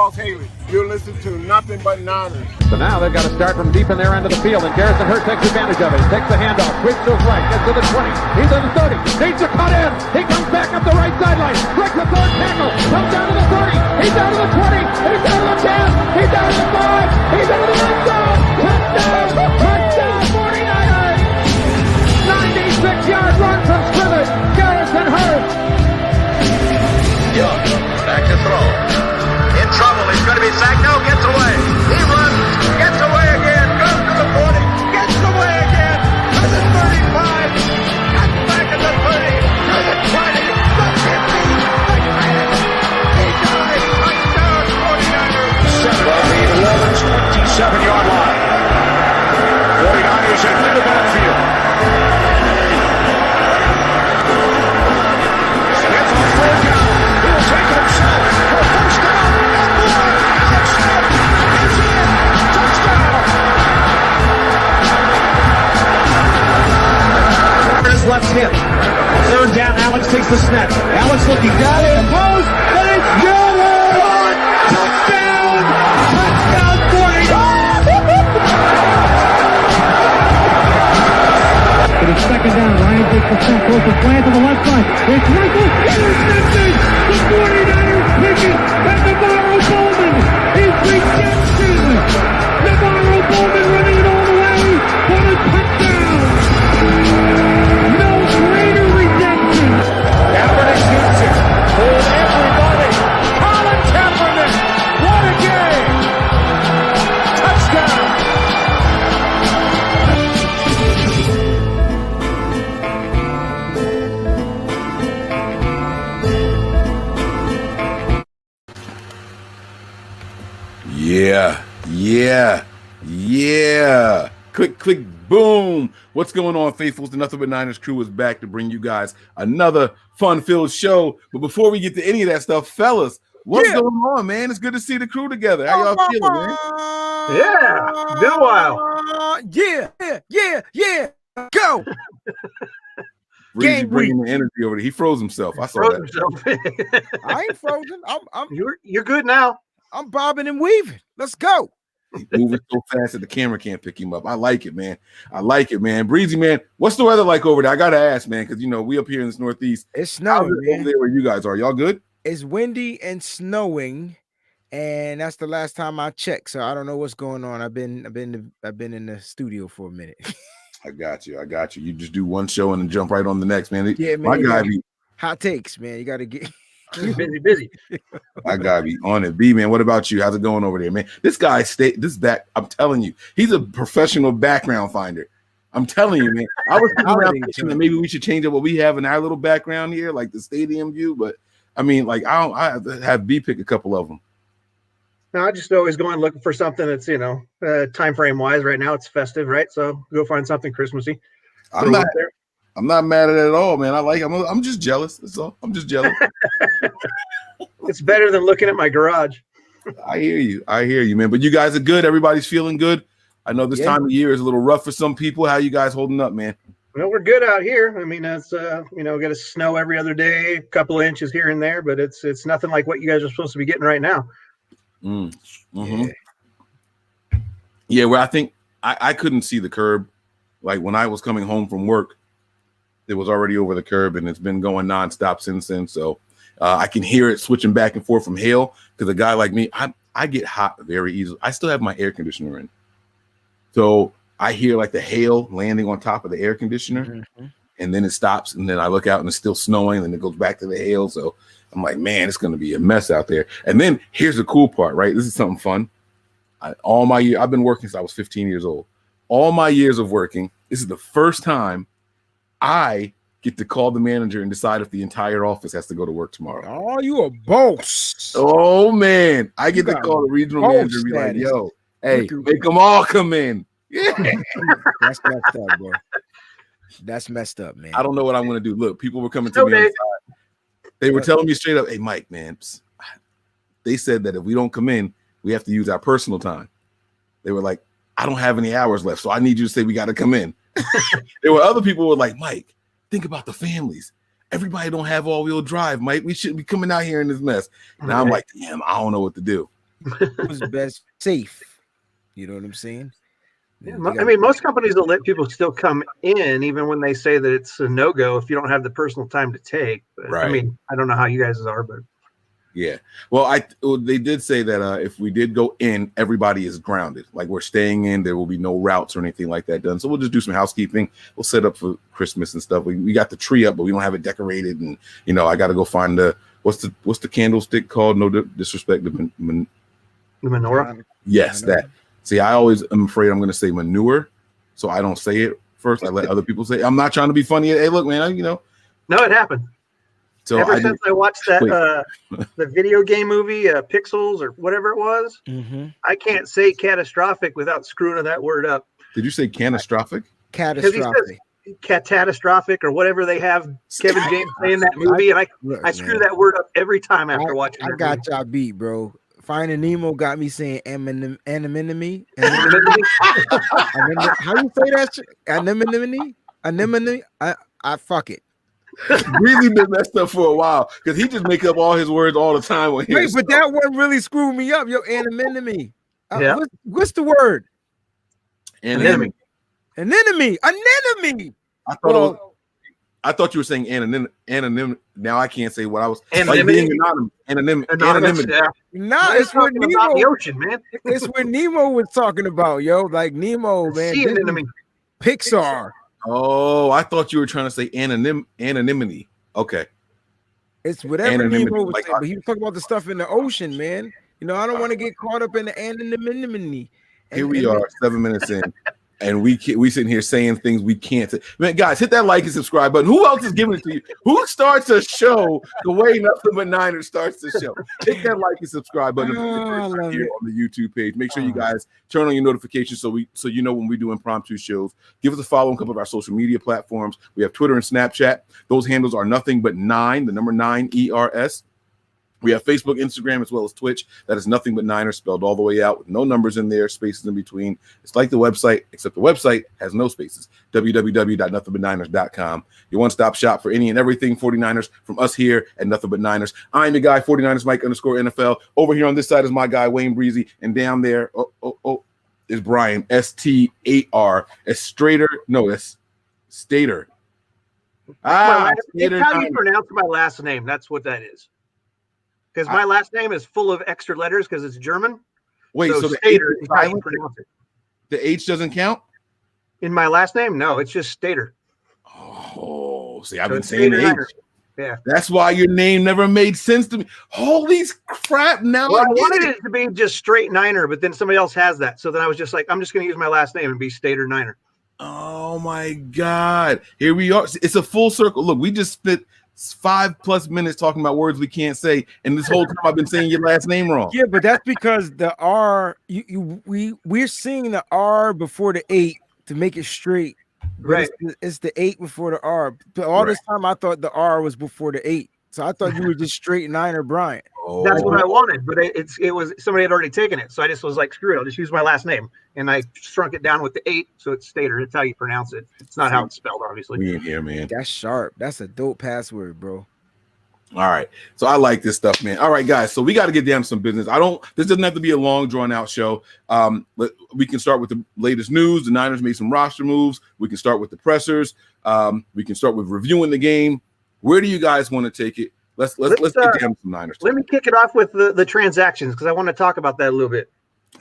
Haley. You listen to nothing but Niners. So now they've got to start from deep in their end of the field, and Garrison Hurst takes advantage of it. He takes the handoff, sweeps to his right, gets to the 20. He's to the 30. Needs to cut in. He comes back up the right sideline. Breaks the third tackle. Comes down to the 30. He's down to the 20. He's down to the 10. He's down to the 5. He's into the end zone. Touchdown! Touchdown! 49ers! 96-yard run from scrimmage. Garrison Hurst. Young back to throw. In trouble. He's going to be sacked. No, gets away. He runs. Gets away again. Goes to the 40. Gets away again. To the 35. Cuts back at the 30. To the 20. The 50. The 10. He dies. Touchdown 49ers. Set on the 11's 27-yard line. 49ers into the backfield. Gets on third down. He will take it himself for a first down. And more. Alex Smith is in. Touchdown. His left hip. Third down. Alex takes the snap. Alex looking down in the post. And it's good. Touchdown. Touchdown 49. It is second down. Ryan takes the snap. Goes to slant to the left side. It's Michael. Intercepted. The 49ers pick it. And Navarro Bowman is redemption. Navarro Bowman running it all the way for a touchdown. No greater redemption. Kaepernick shoots it. Hold everybody. Colin Kaepernick. What a game. Touchdown. Yeah. Click, boom. What's going on, faithfuls? The Nothing But Niners crew is back to bring you guys another fun-filled show. But before we get to any of that stuff, fellas, what's going on, man? It's good to see the crew together. How y'all feeling, man? Yeah, been a while. Yeah. Go. Breezy bringing the energy over there. He froze himself. I saw that. I ain't frozen. You're good now. I'm bobbing and weaving. Let's go. He's moving so fast that the camera can't pick him up. I like it, man. Breezy, man, what's the weather like over there? I gotta ask, man, because we up here in this Northeast. It's snowing, man. Over there where you guys are. Y'all good? It's windy and snowing, and that's the last time I checked. So I don't know what's going on. I've been in the studio for a minute. I got you. You just do one show and then jump right on the next, man. Yeah, man. My guy be hot takes, man. You gotta get busy. I gotta be on it. B, man, what about you? How's it going over there, man? This guy I'm telling you, he's a professional background finder. I'm telling you, man. I was thinking that maybe we should change up what we have in our little background here, like the stadium view. But I mean, like I have B pick a couple of them. No, I just always going looking for something that's time frame wise. Right now it's festive, right? So go find something Christmassy. I'm not mad at it at all, man. I'm just jealous. That's all. I'm just jealous. It's better than looking at my garage. I hear you, man. But you guys are good. Everybody's feeling good. I know this time of year is a little rough for some people. How you guys holding up, man? Well, we're good out here. I mean, it's we got a snow every other day, a couple of inches here and there, but it's nothing like what you guys are supposed to be getting right now. Mm-hmm. Yeah, where I think I couldn't see the curb. Like when I was coming home from work, it was already over the curb, and it's been going nonstop since then. So I can hear it switching back and forth from hail, because a guy like me, I get hot very easily. I still have my air conditioner in. So I hear like the hail landing on top of the air conditioner, and then it stops, and then I look out and it's still snowing, and then it goes back to the hail. So I'm like, man, it's going to be a mess out there. And then here's the cool part, right? This is something fun. All my year, I've been working since I was 15 years old. All my years of working, this is the first time I get to call the manager and decide if the entire office has to go to work tomorrow. Oh, you a boss. Oh, man. I get to call the regional manager and be like, yo, hey, make them all come in. Yeah. That's messed up, bro. That's messed up, man. I don't know what I'm going to do. Look, people were coming to me on the side. They were telling me straight up, hey, Mike, man, they said that if we don't come in, we have to use our personal time. They were like, I don't have any hours left, so I need you to say we got to come in. There were other people who were like, Mike, think about the families. Everybody don't have all-wheel drive, Mike. We shouldn't be coming out here in this mess. And I'm like, damn, I don't know what to do. Who's best safe? You know what I'm saying? Yeah, I mean, most companies will let people still come in, even when they say that it's a no-go if you don't have the personal time to take. But, Right. I mean, I don't know how you guys are, but yeah. Well, they did say that if we did go in, everybody is grounded. Like we're staying in, there will be no routes or anything like that done. So we'll just do some housekeeping. We'll set up for Christmas and stuff. We got the tree up, but we don't have it decorated. And I got to go find what's the candlestick called? No disrespect, the menorah. Yes, that. See, I always am afraid I'm going to say manure, so I don't say it first. I let other people say it. I'm not trying to be funny. Hey, look, man, No, it happened. So ever since I watched that the video game movie, Pixels or whatever it was, I can't say catastrophic without screwing that word up. Did you say catastrophic? Catastrophic. Catastrophic or whatever they have Kevin James say in that movie, and I screw that word up every time after watching. I got y'all beat, bro. Finding Nemo got me saying anonymity. How you say that shit? Anonymity? I fuck it. Really been messed up for a while because he just make up all his words all the time. Wait, but that one really screwed me up. Yo, anonymity. Yeah. What's the word? Anemone. Anemone. I thought you were saying anonym. Now I can't say what I was. Anonymity. Like being anonymity. Yeah. Nah, it's what Nemo. About the ocean, man. It's what Nemo was talking about, yo. Like Nemo, man. Sea anemone. Pixar. Oh, I thought you were trying to say anonymity. Okay. It's whatever Nemo was saying, but he was talking about the stuff in the ocean, man. I don't want to get caught up in the anonymity. Here we are, 7 minutes in, and we sitting here saying things we can't say. Man, guys, hit that like and subscribe button. Who else is giving it to you? Who starts a show the way Nothing But Niners starts the show? Hit that like and subscribe button here on the YouTube page. Make sure you guys turn on your notifications so you know when we do impromptu shows. Give us a follow on a couple of our social media platforms. We have Twitter and Snapchat. Those handles are Nothing But 9, the number 9 ERS. We have Facebook, Instagram, as well as Twitch. That is Nothing But Niners, spelled all the way out with no numbers in there, spaces in between. It's like the website, except the website has no spaces. www.nothingbutniners.com. Your one-stop shop for any and everything 49ers from us here at Nothing But Niners. I'm your guy, 49ers Mike _NFL. Over here on this side is my guy, Wayne Breezy. And down there, is Brian, STAR. Strater. No, that's Stater. It's how you pronounce my last name. That's what that is. Because my last name is full of extra letters because it's German. Wait, so the Stater H, is how you pronounce it. The H doesn't count? In my last name? No, it's just Stater. Oh, see, I've been saying the H. Yeah. That's why your name never made sense to me. Holy crap. Now I wanted it to be just straight Niner, but then somebody else has that. So then I was just like, I'm just going to use my last name and be Stater Niner. Oh, my God. Here we are. It's a full circle. Look, we just spent 5+ minutes talking about words we can't say, and this whole time I've been saying your last name wrong. Yeah, but that's because the R, we're seeing the R before the 8 to make it straight. Right. It's the 8 before the R. But all this time I thought the R was before the 8. So I thought you were just straight Niner Bryant. Oh. That's what I wanted, but it was somebody had already taken it. So I just was like, screw it, I'll just use my last name. And I shrunk it down with the 8, so it's Stater. That's how you pronounce it. It's not how it's spelled, obviously. We in here, man. That's sharp. That's a dope password, bro. All right. So I like this stuff, man. All right, guys. So we got to get down to some business. This doesn't have to be a long, drawn-out show. We can start with the latest news. The Niners made some roster moves. We can start with the pressers. We can start with reviewing the game. Where do you guys want to take it? Let's get down to some Niners. Let me kick it off with the transactions because I want to talk about that a little bit.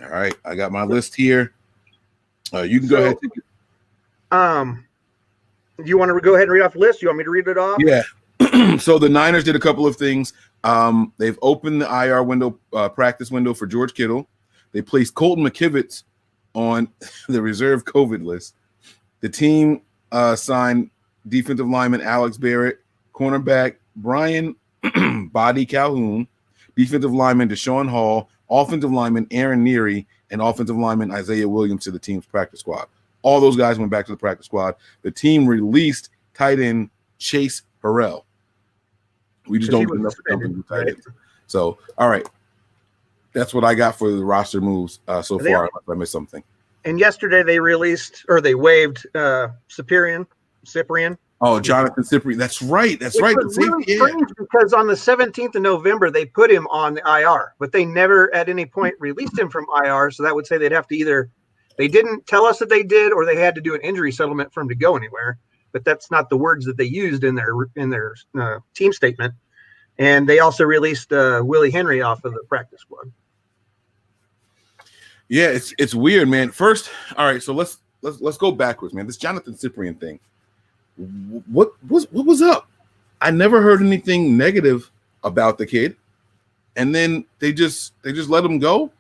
All right. I got my list here. You can go ahead. Do you want to go ahead and read off the list? You want me to read it off? Yeah. So the Niners did a couple of things. They've opened the IR window, practice window for George Kittle. They placed Colton McKivitz on the reserve COVID list. The team signed defensive lineman Alex Barrett, cornerback Brian Body Calhoun, defensive lineman Deshaun Hall, offensive lineman Aaron Neary, and offensive lineman Isaiah Williams to the team's practice squad. All those guys went back to the practice squad. The team released tight end Chase Harrell. We just don't get enough of tight ends. So, all right. That's what I got for the roster moves so far. Unless I missed something. And yesterday they waived Cyprian Oh, Jonathan Cyprien. That's right. That's right. It was really strange because on the 17th of November, they put him on the IR, but they never at any point released him from IR. So that would say they'd have to either they didn't tell us that they did, or they had to do an injury settlement for him to go anywhere. But that's not the words that they used in their team statement. And they also released Willie Henry off of the practice squad. Yeah, it's weird, man. First, all right, so let's go backwards, man. This Jonathan Cyprien thing. What was up? I never heard anything negative about the kid, and then they just let him go.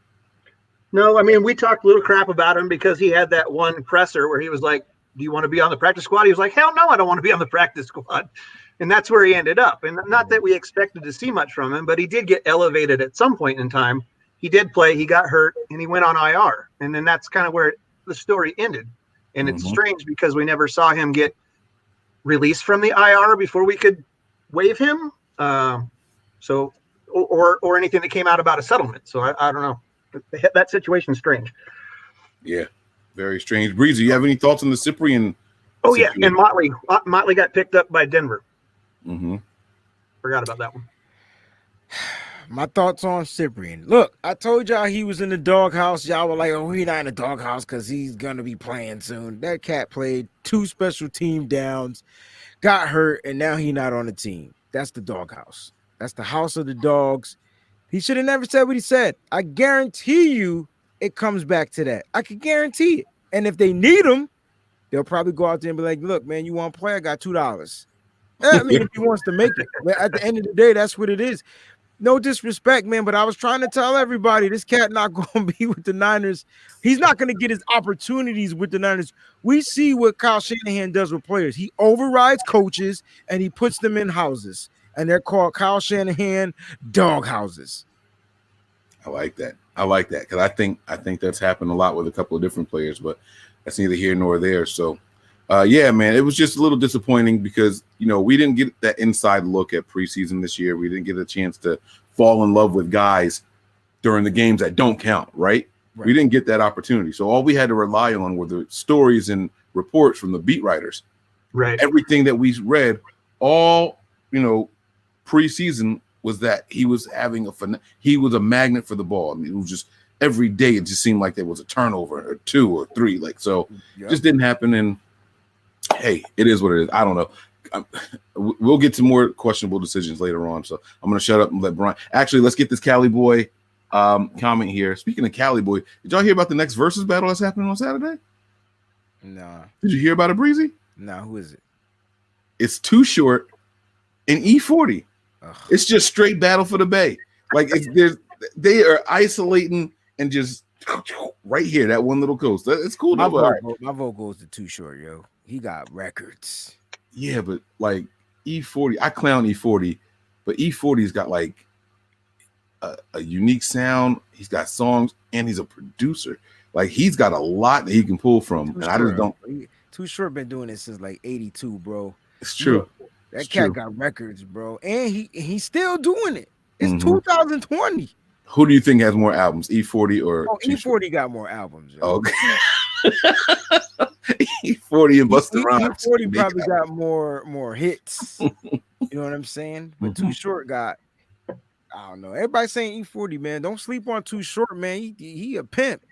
No, I mean, we talked a little crap about him because he had that one presser where he was like, "Do you want to be on the practice squad?" He was like, "Hell no, I don't want to be on the practice squad," and that's where he ended up. And not that we expected to see much from him, but he did get elevated at some point in time. He did play, he got hurt, and he went on IR, and then that's kind of where the story ended. And it's strange because we never saw him get released from the IR before we could waive him. So anything that came out about a settlement. So I don't know. That situation's strange. Yeah, very strange. Breezy, you have any thoughts on the Cyprien? Oh, situation? Yeah, and Motley got picked up by Denver. Mm-hmm. Forgot about that one. My thoughts on Cyprien. Look, I told y'all he was in the doghouse. Y'all were like, oh, he's not in the doghouse because he's going to be playing soon. That cat played 2 special team downs, got hurt, and now he's not on the team. That's the doghouse. That's the house of the dogs. He should have never said what he said. I guarantee you it comes back to that. I can guarantee it. And if they need him, they'll probably go out there and be like, look, man, you want to play? I got $2. I mean, if he wants to make it. But at the end of the day, that's what it is. No disrespect, man, but I was trying to tell everybody this cat not going to be with the Niners. He's not going to get his opportunities with the Niners. We see what Kyle Shanahan does with players. He overrides coaches, and he puts them in houses, and they're called Kyle Shanahan dog houses. I like that because I think that's happened a lot with a couple of different players, but that's neither here nor there. So, yeah, man, it was just a little disappointing because, we didn't get that inside look at preseason this year. We didn't get a chance to fall in love with guys during the games that don't count, right? We didn't get that opportunity. So all we had to rely on were the stories and reports from the beat writers. Right. Everything that we read all, preseason was that he was having he was a magnet for the ball. I mean, it was just every day it just seemed like there was a turnover or 2 or 3. Just didn't happen. And hey, it is what it is. I don't know. We'll get to more questionable decisions later on. So I'm going to shut up and let Brian. Actually, let's get this Cali boy comment here. Speaking of Cali boy, did y'all hear about the next Verzuz battle that's happening on Saturday? Nah. Did you hear about it, Breezy? Nah, who is it? It's Too Short and E40. Ugh. It's just straight battle for the Bay. They are isolating and just right here, that one little coast. It's cool. My vote goes to Too Short, yo. He got records. Yeah, but E40, I clown E40, but E40's got a unique sound. He's got songs, and he's a producer. He's got a lot that he can pull from. I just don't. Too Short been doing this since 82, bro. It's true. That cat got records, bro, and he's still doing it. It's 2020. Who do you think has more albums, E40 or? Oh, E40 got more albums. Yo. Okay. E40 and Busta Rhymes. E40 probably got more hits. You know what I'm saying? But Too Short got, I don't know. Everybody's saying E40, man. Don't sleep on Too Short, man. He a pimp.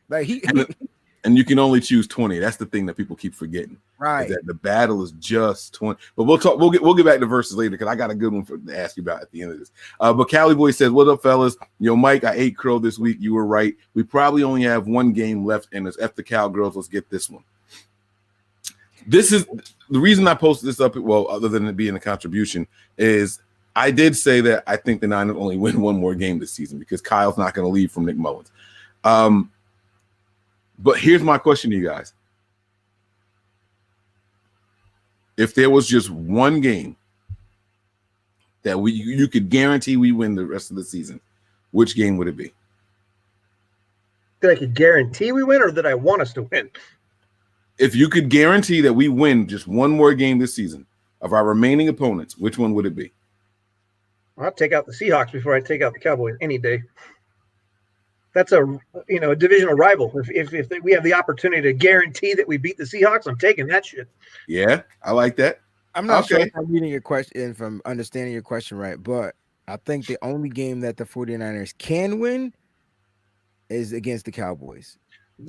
And you can only choose 20. That's the thing that people keep forgetting. Right. That the battle is just 20. But we'll talk. We'll get back to verses later because I got a good one to ask you about at the end of this. But Cali Boy says, "What up, fellas? Yo, Mike, I ate crow this week. You were right. We probably only have one game left, and it's F the Cowgirls. Let's get this one." This is the reason I posted this up. Well, other than it being a contribution, is I did say that I think the Niners only win one more game this season because Kyle's not going to leave from Nick Mullins. But here's my question to you guys. If there was just one game that you could guarantee we win the rest of the season, which game would it be? That I could guarantee we win or that I want us to win? If you could guarantee that we win just one more game this season of our remaining opponents, which one would it be? I'll take out the Seahawks before I take out the Cowboys any day. That's a divisional rival. If we have the opportunity to guarantee that we beat the Seahawks, I'm taking that shit. Yeah, I like that. I'm not sure Okay. if I'm reading your question, if I'm understanding your question right, but I think the only game that the 49ers can win is against the Cowboys.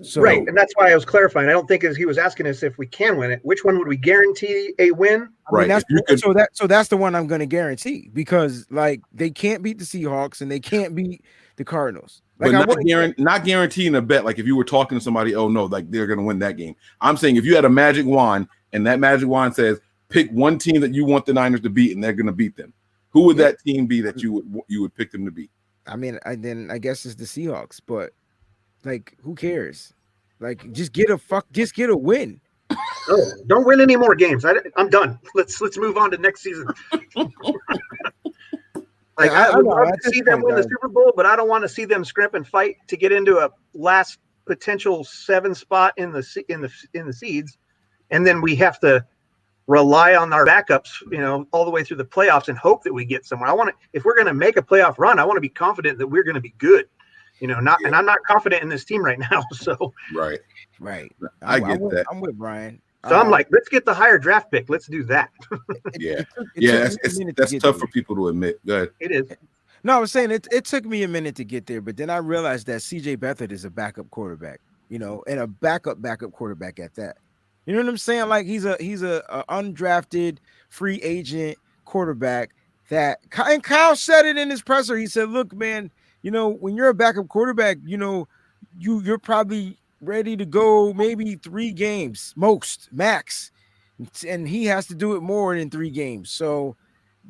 So Right, and that's why I was clarifying. I don't think he was asking us if we can win it. Which one would we guarantee a win? I mean, Right. If you could, so that's the one I'm going to guarantee because like they can't beat the Seahawks and they can't beat the Cardinals. Like but not guaranteeing a bet. Like if you were talking to somebody, oh no, like they're going to win that game. I'm saying if you had a magic wand and that magic wand says pick one team that you want the Niners to beat and they're going to beat them, who would that team be that you would pick them to beat? I mean, I guess it's the Seahawks, but like who cares? Like just get a win. Oh, don't win any more games. I'm done. Let's move on to next season. Like I would love to see them win the Super Bowl, but I don't want to see them scrimp and fight to get into a last potential 7 spot in the seeds, and then we have to rely on our backups, all the way through the playoffs and hope that we get somewhere. If we're going to make a playoff run, I want to be confident that we're going to be good. And I'm not confident in this team right now. So right. I get that. I'm with Brian. So I'm like, let's get the higher draft pick. Let's do that. That's tough for people to admit. Go ahead. It is. No, I was saying it took me a minute to get there, but then I realized that CJ Beathard is a backup quarterback, and a backup quarterback at that. You know what I'm saying? Like he's a undrafted free agent quarterback and Kyle said it in his presser. He said, "Look, man, when you're a backup quarterback, you're probably ready to go maybe 3 games max, and he has to do it more than 3 games. So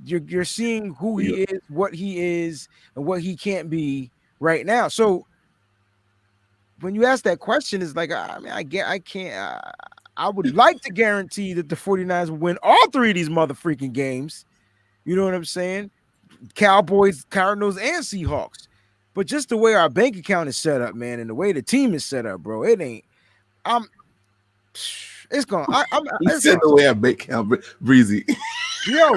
you're seeing who he is, what he is, and what he can't be right now. So when you ask that question, it's like I would like to guarantee that the 49ers will win all 3 of these motherfucking games. You know what I'm saying? Cowboys, Cardinals, and Seahawks. But just the way our bank account is set up, man, and the way the team is set up, bro, it ain't. It's gone. You said the way our bank account, breezy. Yo,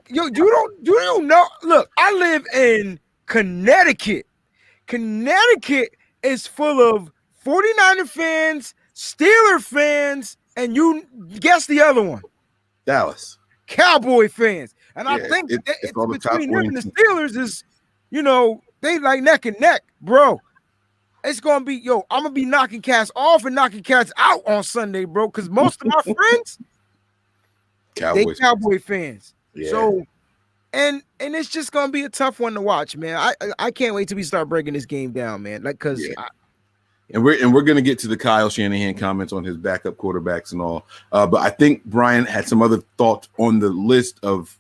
you don't know. Look, I live in Connecticut. Connecticut is full of 49er fans, Steeler fans, and you guess the other one, Dallas Cowboy fans. And I think it's between them and the Steelers is, they like neck and neck, bro. It's gonna be, I'm gonna be knocking cats off and knocking cats out on Sunday, bro. Because most of my friends, they Cowboy fans. Yeah. So, and it's just gonna be a tough one to watch, man. I can't wait till we start breaking this game down, man. Like, cause. Yeah. And we're gonna get to the Kyle Shanahan comments on his backup quarterbacks and all. But I think Brian had some other thoughts on the list of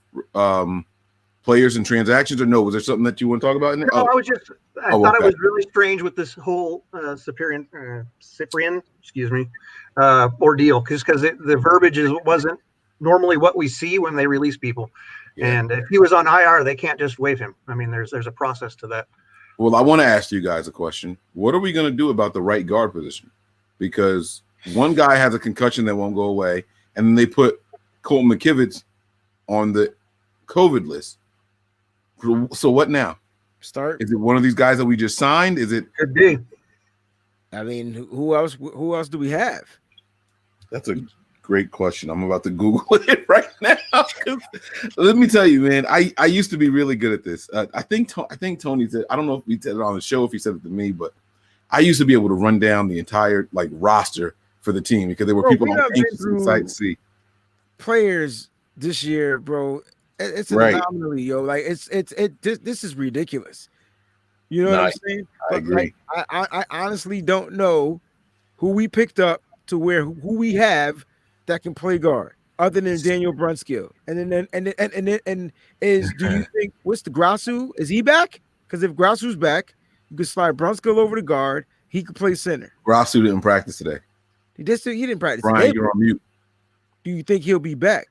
players and transactions, or no? Was there something that you want to talk about in there? No, I thought it was really strange with this whole Cyprian, ordeal, because the verbiage wasn't normally what we see when they release people. Yeah. And if he was on IR, they can't just waive him. I mean, there's a process to that. Well, I want to ask you guys a question. What are we going to do about the right guard position? Because one guy has a concussion that won't go away, and then they put Colton McKivitz on the COVID list. So what now? Is it one of these guys that we just signed? Is it? Could be. I mean, who else do we have? That's a great question. I'm about to Google it right now. Let me tell you, man. I used to be really good at this. I think Tony said. I don't know if he said it on the show, if he said it to me, but I used to be able to run down the entire roster for the team because there were people on the site to see players this year, bro. It's an anomaly, yo. Like this is ridiculous. You know what I'm saying? I agree. I honestly don't know who we picked up to who we have that can play guard other than Daniel Brunskill. And do you think what's the Grasu? Is he back? Because if Grasu's back, you could slide Brunskill over to guard. He could play center. Grasu didn't practice today. He didn't practice. Brian, today. You're on mute. Do you think he'll be back?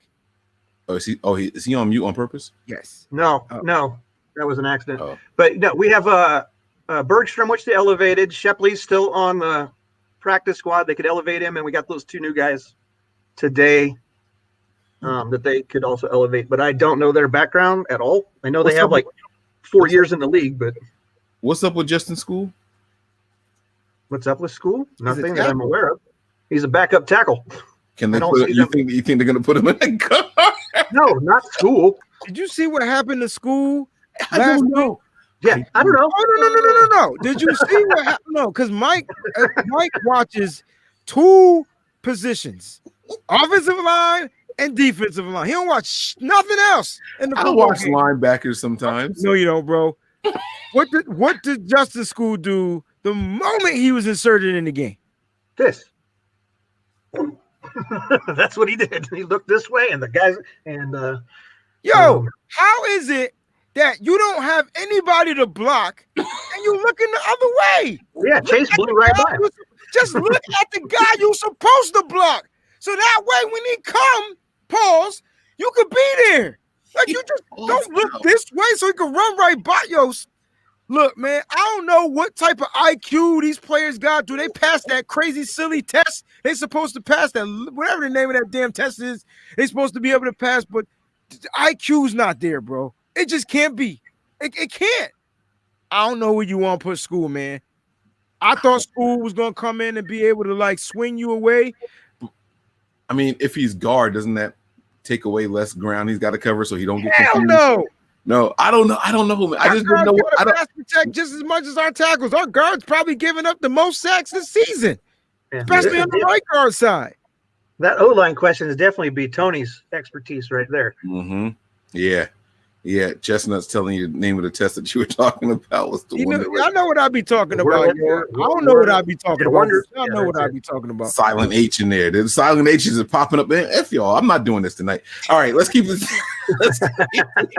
Oh, is he on mute on purpose? Yes. No, that was an accident. Oh. But no, we have Bergstrom, which they elevated. Shepley's still on the practice squad. They could elevate him, and we got those 2 new guys today that they could also elevate. But I don't know their background at all. I know they have 4 years in the league. But what's up with Justin School? What's up with School? Nothing that I'm aware of. He's a backup tackle. Can they you think they're going to put him in a guard? No, not school. Did you see what happened to school? I don't know. Yeah, I don't know. Oh, no. Did you see what happened? No, because Mike watches two positions, offensive line and defensive line. He don't watch nothing else in the I football watch game. linebackers sometimes. No, you don't, bro. What did Justice School do the moment he was inserted in the game? This. That's what he did. He looked this way, and the guys How is it that you don't have anybody to block and you looking the other way? Yeah, Chase blew right by him. Just look at the guy you're supposed to block. So that way, when he come, pause, you could be there. Like, you just don't look this way so he can run right by you. Look, man, I don't know what type of IQ these players got. Do they pass that crazy, silly test? They supposed to pass that, whatever the name of that damn test is. They supposed to be able to pass, but the IQ's not there, bro. It just can't be. It can't. I don't know where you want to put School, man. I thought School was going to come in and be able to, like, swing you away. I mean, if he's guard, doesn't that take away less ground he's got to cover so he don't get Hell confused? no. No, I don't know. I don't know. I just didn't know what. I don't protect just as much as our tackles. Our guards probably giving up the most sacks this season, especially on the right guard side. That O-line question is definitely be Tony's expertise right there. Mm-hmm. Yeah. Chestnut's telling you the name of the test that you were talking about was the one. I know what I be talking about. I don't know what I be talking about. I know what I be talking about. Silent H in there. The silent H's are popping up. Man, F y'all. I'm not doing this tonight. All right, let's keep this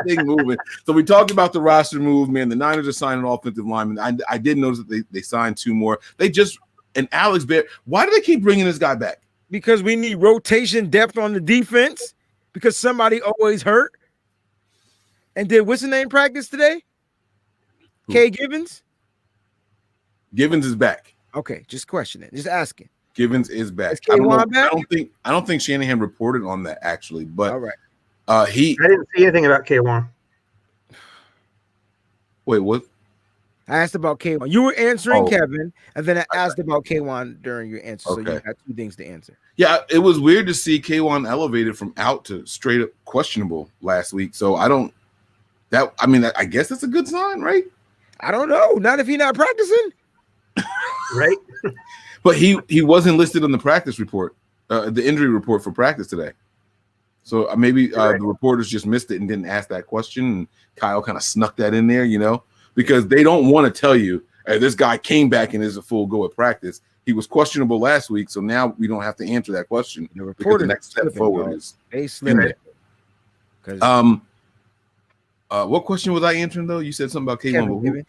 thing moving. So we talked about the roster move, man. The Niners are signing offensive linemen. I did notice that they signed two more. And Alex Bear. Why do they keep bringing this guy back? Because we need rotation depth on the defense. Because somebody always hurt. And did what's the name practice today? Kay Givens? Givens is back. Okay, just questioning, just asking. Givens is back. Back? I don't think Shanahan reported on that actually, but all right. I didn't see anything about K1. Wait, what? I asked about K1. You were answering Kevin, and then I asked about K1 during your answer. So you got two things to answer. Yeah, it was weird to see K1 elevated from out to straight up questionable last week. So I guess that's a good sign, right? I don't know. Not if he's not practicing. Right. But he wasn't listed on the practice report, the injury report for practice today. So maybe the reporters just missed it and didn't ask that question. And Kyle kind of snuck that in there, because they don't want to tell you, hey, this guy came back and is a full go at practice. He was questionable last week, so now we don't have to answer that question. The next step forward is they slipped. What question was I answering though? You said something about K1.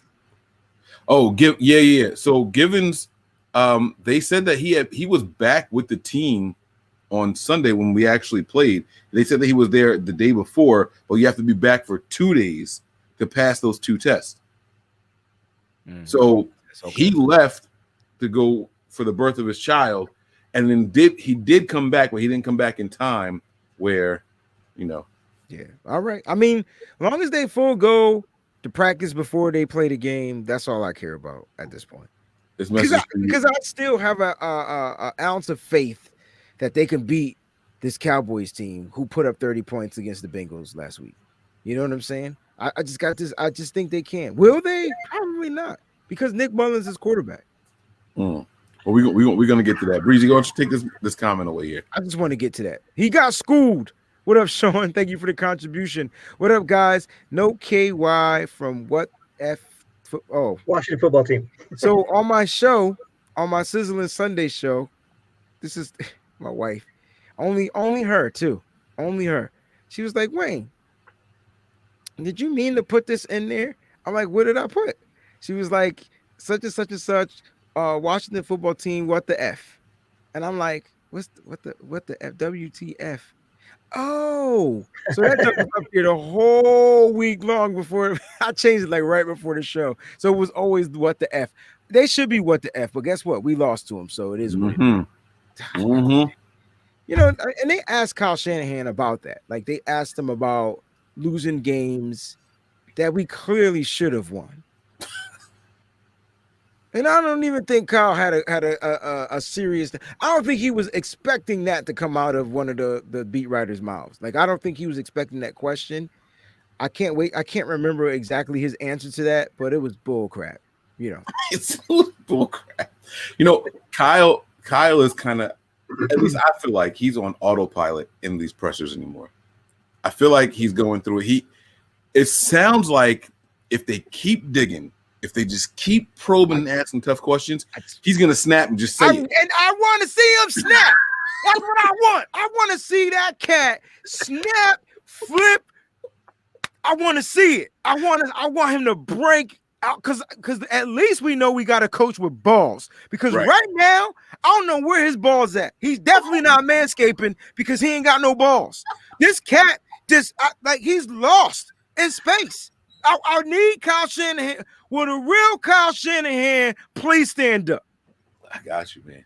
Yeah. So Givens, they said that he was back with the team on Sunday when we actually played. They said that he was there the day before, but you have to be back for 2 days to pass those two tests. So he left to go for the birth of his child, and then he did come back, but he didn't come back in time where, Yeah. All right. I mean, as long as they full go to practice before they play the game, that's all I care about at this point. Because I still have a ounce of faith that they can beat this Cowboys team who put up 30 points against the Bengals last week. You know what I'm saying? I just got this. I just think they can. Will they? Probably not, because Nick Mullins is quarterback. Well, we're gonna get to that. Breezy, why don't you take this comment away here? I just want to get to that. He got schooled. What up, Sean? Thank you for the contribution. What up, guys? No KY from what F? Washington football team. So on my show, on my Sizzling Sunday show, this is my wife. Only her too. Only her. She was like, Wayne, did you mean to put this in there? I'm like, what did I put? She was like, such and such and such. Washington football team. What the F? And I'm like, what the F? WTF? Oh, so that took us up here the whole week long before I changed it, like right before the show. So it was always what the F. They should be what the F, but guess what? We lost to them, so it is. And they asked Kyle Shanahan about that. Like they asked him about losing games that we clearly should have won. And I don't even think Kyle had a serious. I don't think he was expecting that to come out of one of the beat writers' mouths. Like, I don't think he was expecting that question. I can't remember exactly his answer to that, but it was bull crap. It's bull crap. Kyle is kind of, at least I feel like he's on autopilot in these pressers anymore. I feel like he's going through it. It sounds like if they keep digging, if they just keep probing and asking tough questions, he's gonna snap and just say it. And I want to see him snap. That's what I want. I want to see that cat snap, flip. I want to see it. I want him to break out because at least we know we got a coach with balls. Because right now, I don't know where his balls at. He's definitely not manscaping because he ain't got no balls. This cat he's lost in space. I need Kyle Shanahan. Will the real Kyle Shanahan please stand up? I got you, man.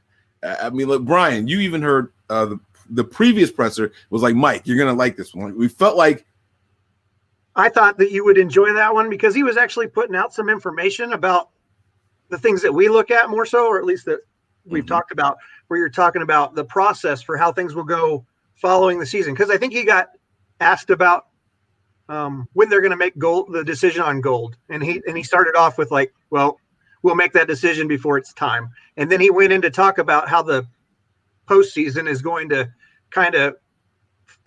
I mean, look, Brian, you even heard the previous presser was like, Mike, you're going to like this one. We felt like. I thought that you would enjoy that one because he was actually putting out some information about the things that we look at more so, or at least that we've talked about, where you're talking about the process for how things will go following the season. Because I think he got asked about when they're going to make the decision on gold. And he started off with like, well, we'll make that decision before it's time. And then he went in to talk about how the postseason is going to kind of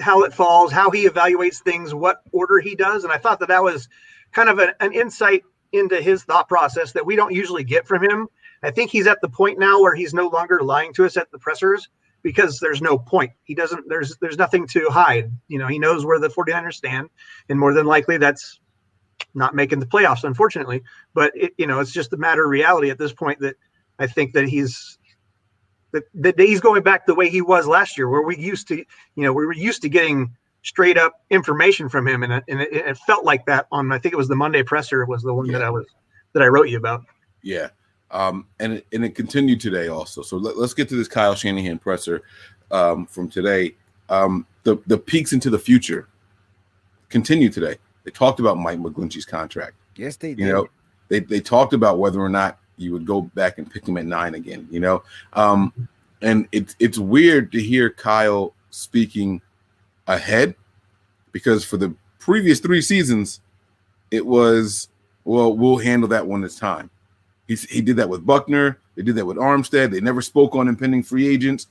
how it falls, how he evaluates things, what order he does. And I thought that was kind of an insight into his thought process that we don't usually get from him. I think he's at the point now where he's no longer lying to us at the pressers because there's no point. There's nothing to hide. He knows where the 49ers stand, and more than likely that's not making the playoffs, unfortunately. But it's just a matter of reality at this point that I think that he's going back the way he was last year, where we were used to getting straight up information from him, and it felt like that on, I think it was the Monday presser was the one that I wrote you about. Yeah. And it continued today also. So let's get to this Kyle Shanahan presser from today. The peeks into the future continue today. They talked about Mike McGlinchey's contract. Yes, they did. They talked about whether or not you would go back and pick him at 9 again. And it's weird to hear Kyle speaking ahead because for the previous 3 seasons, it was, well, we'll handle that when it's time. He did that with Buckner. They did that with Armstead. They never spoke on impending free agents.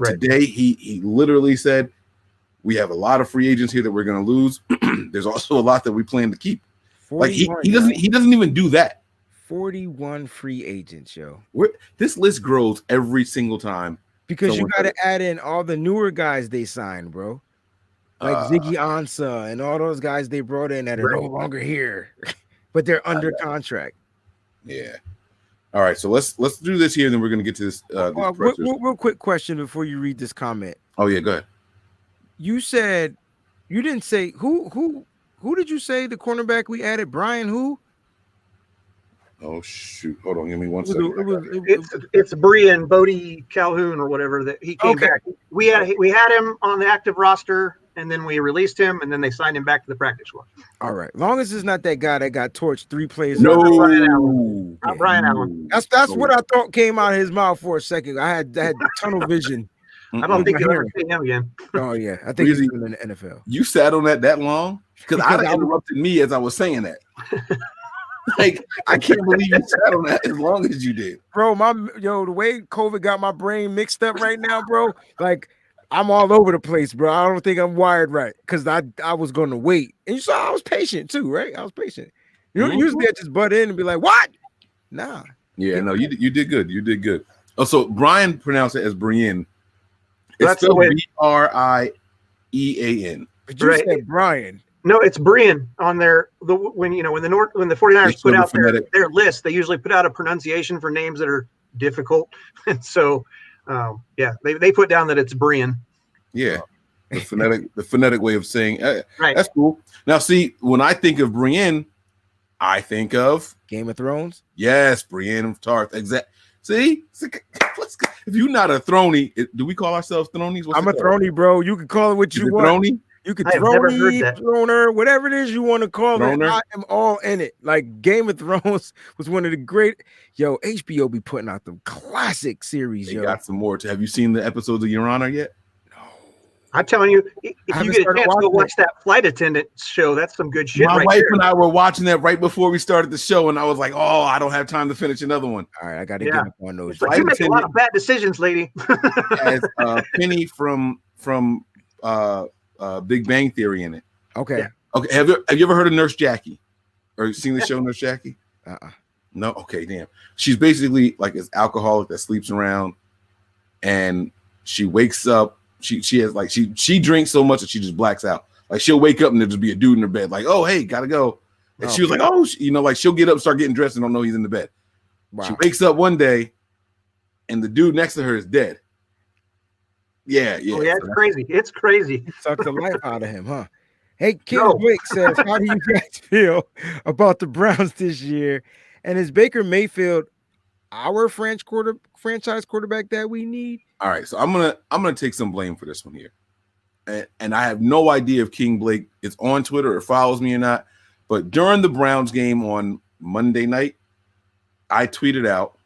Today, he literally said, we have a lot of free agents here that we're going to lose. There's also a lot that we plan to keep. Like he doesn't even do that. 41 free agents, yo. This list grows every single time. Because you got to add in all the newer guys they signed, bro. Like Ziggy Ansah and all those guys they brought in that are no longer here, but they're under contract. Yeah. All right, so let's do this here, and then we're going to get to this. Real quick question before you read this comment. Oh yeah, go ahead. You said you didn't say who did you say the cornerback we added? Brian who? Oh shoot! Hold on, give me 1 second. It's Brian Bodie Calhoun or whatever that he came back. We had him on the active roster, and then we released him, and then they signed him back to the practice squad. All right, long as it's not that guy that got torched 3 plays. No, Brian Allen. That's what I thought came out of his mouth for a second. I had tunnel vision. I don't think you'll ever see him again. Oh yeah, I think he's in the NFL. You sat on that long because I interrupted me as I was saying that. Like, I can't believe you sat on that as long as you did. Bro, the way COVID got my brain mixed up right now, bro, like I'm all over the place, bro. I don't think I'm wired right because I was going to wait. And you saw I was patient too, right? I was patient. Usually I just butt in and be like, what? Nah. Yeah, no, you did good. You did good. Oh, so Brian pronounced it as Brian. That's spelled Brian. But you said Brian. No, it's Brian on when the 49ers put out their list, they usually put out a pronunciation for names that are difficult. And so they put down that it's Brian. Yeah. The phonetic way of saying right. That's cool. Now see, when I think of Brienne, I think of Game of Thrones. Yes, Brienne of Tarth. Exactly. See, if you're not a throny, do we call ourselves thronies? I'm a throny, bro. You can call it what you want. Throny? You could I have never heard throne that. throner, whatever it is you want to call it. Throner? I am all in it. Like Game of Thrones was one of the great. Yo, HBO be putting out them classic series. They Yo, got some more. Have you seen the episodes of Your Honor yet? I'm telling you, if you haven't get a started chance, go watching watch that flight attendant show. That's some good shit My right wife there. and I were watching that right before we started the show, and I was like, "Oh, I don't have time to finish another one." all right, I got to Yeah. get up on those. It's like, you make a lot of bad decisions, lady. As Penny from Big Bang Theory in it. Okay. Yeah. Okay, have you ever heard of Nurse Jackie, or seen the show Nurse Jackie? Uh-uh. No. Okay, damn. She's basically like this alcoholic that sleeps around, and she wakes up. She has like she drinks so much that she just blacks out. Like she'll wake up and there'll just be a dude in her bed. Like, oh hey, gotta go. And she was like, oh, like she'll get up, start getting dressed, and don't know he's in the bed. Wow. She wakes up one day, and the dude next to her is dead. Yeah. Oh, yeah, it's crazy. It's crazy. Sucked the life out of him, huh? Hey, King No. Blake says, how do you guys feel about the Browns this year? And is Baker Mayfield our franchise quarterback that we need? All right, so I'm gonna take some blame for this one here, and I have no idea if King Blake is on Twitter or follows me or not. But during the Browns game on Monday night, I tweeted out.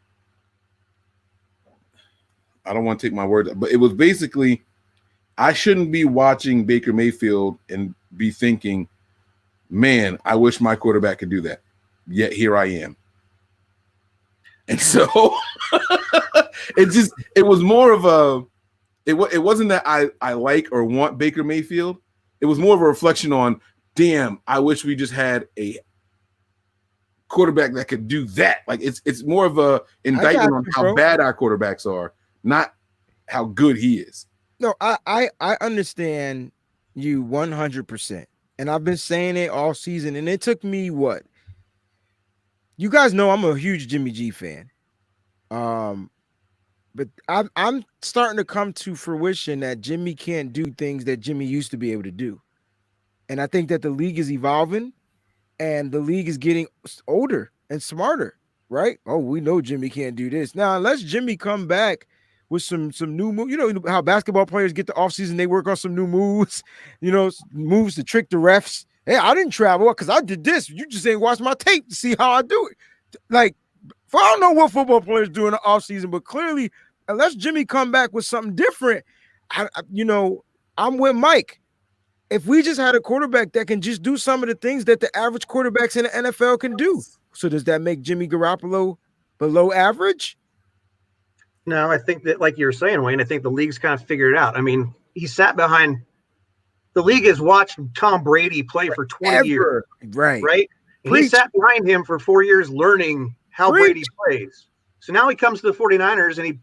I don't want to take my word, but it was basically, I shouldn't be watching Baker Mayfield and be thinking, man, I wish my quarterback could do that. Yet here I am. And so it was more of a, it wasn't that I like or want Baker Mayfield. It was more of a reflection on, damn, I wish we just had a quarterback that could do that. Like it's more of a indictment on how bad our quarterbacks are, not how good he is. No, I understand you 100%. And I've been saying it all season. And it took me what? You guys know I'm a huge Jimmy G fan. But I'm starting to come to fruition that Jimmy can't do things that Jimmy used to be able to do. And I think that the league is evolving and the league is getting older and smarter, right? Oh, we know Jimmy can't do this. Now, unless Jimmy come back with some new moves, you know how basketball players get the offseason, they work on some new moves, moves to trick the refs. Hey, I didn't travel because I did this. You just ain't watched my tape to see how I do it. Like, I don't know what football players do in the offseason, but clearly, unless Jimmy come back with something different, I'm with Mike. If we just had a quarterback that can just do some of the things that the average quarterbacks in the NFL can do, so does that make Jimmy Garoppolo below average? No, I think that, like you were saying, Wayne, I think the league's kind of figured it out. I mean, he sat behind – the league has watched Tom Brady play for 20 years. Right? And he sat behind him for 4 years learning how Brady plays. So now he comes to the 49ers, and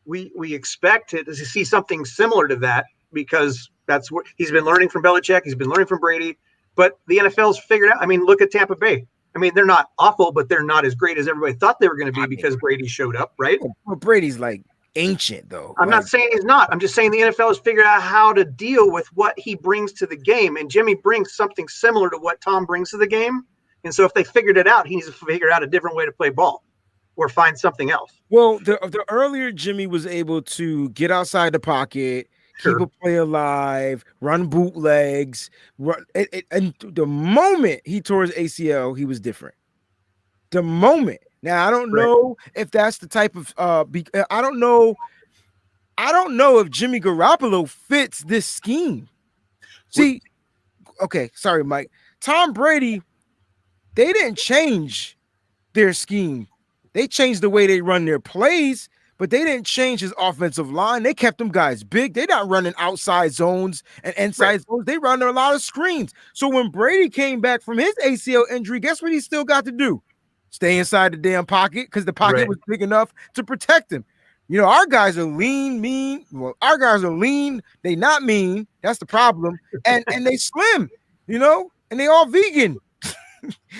we expect to see something similar to that because that's what he's been learning from Belichick. He's been learning from Brady. But the NFL's figured out – I mean, look at Tampa Bay. I mean, they're not awful, but they're not as great as everybody thought they were going to be because Brady showed up, right? Well, Brady's like ancient, though. I'm not saying he's not. I'm just saying the NFL has figured out how to deal with what he brings to the game. And Jimmy brings something similar to what Tom brings to the game. And so if they figured it out, he needs to figure out a different way to play ball or find something else. Well, the earlier Jimmy was able to get outside the pocket, keep a play alive, run bootlegs, and the moment he tore his ACL, he was different. The moment. Now I don't know if that's the type of I don't know if Jimmy Garoppolo fits this scheme. See, okay, sorry, Mike. Tom Brady, they didn't change their scheme. They changed the way they run their plays. But they didn't change his offensive line. They kept them guys big. They're not running outside zones and inside zones. They run a lot of screens. So when Brady came back from his ACL injury, guess what he still got to do? Stay inside the damn pocket because the pocket was big enough to protect him. You know, our guys are lean, mean. Well, our guys are lean. They not mean. That's the problem. And they slim, and they all vegan.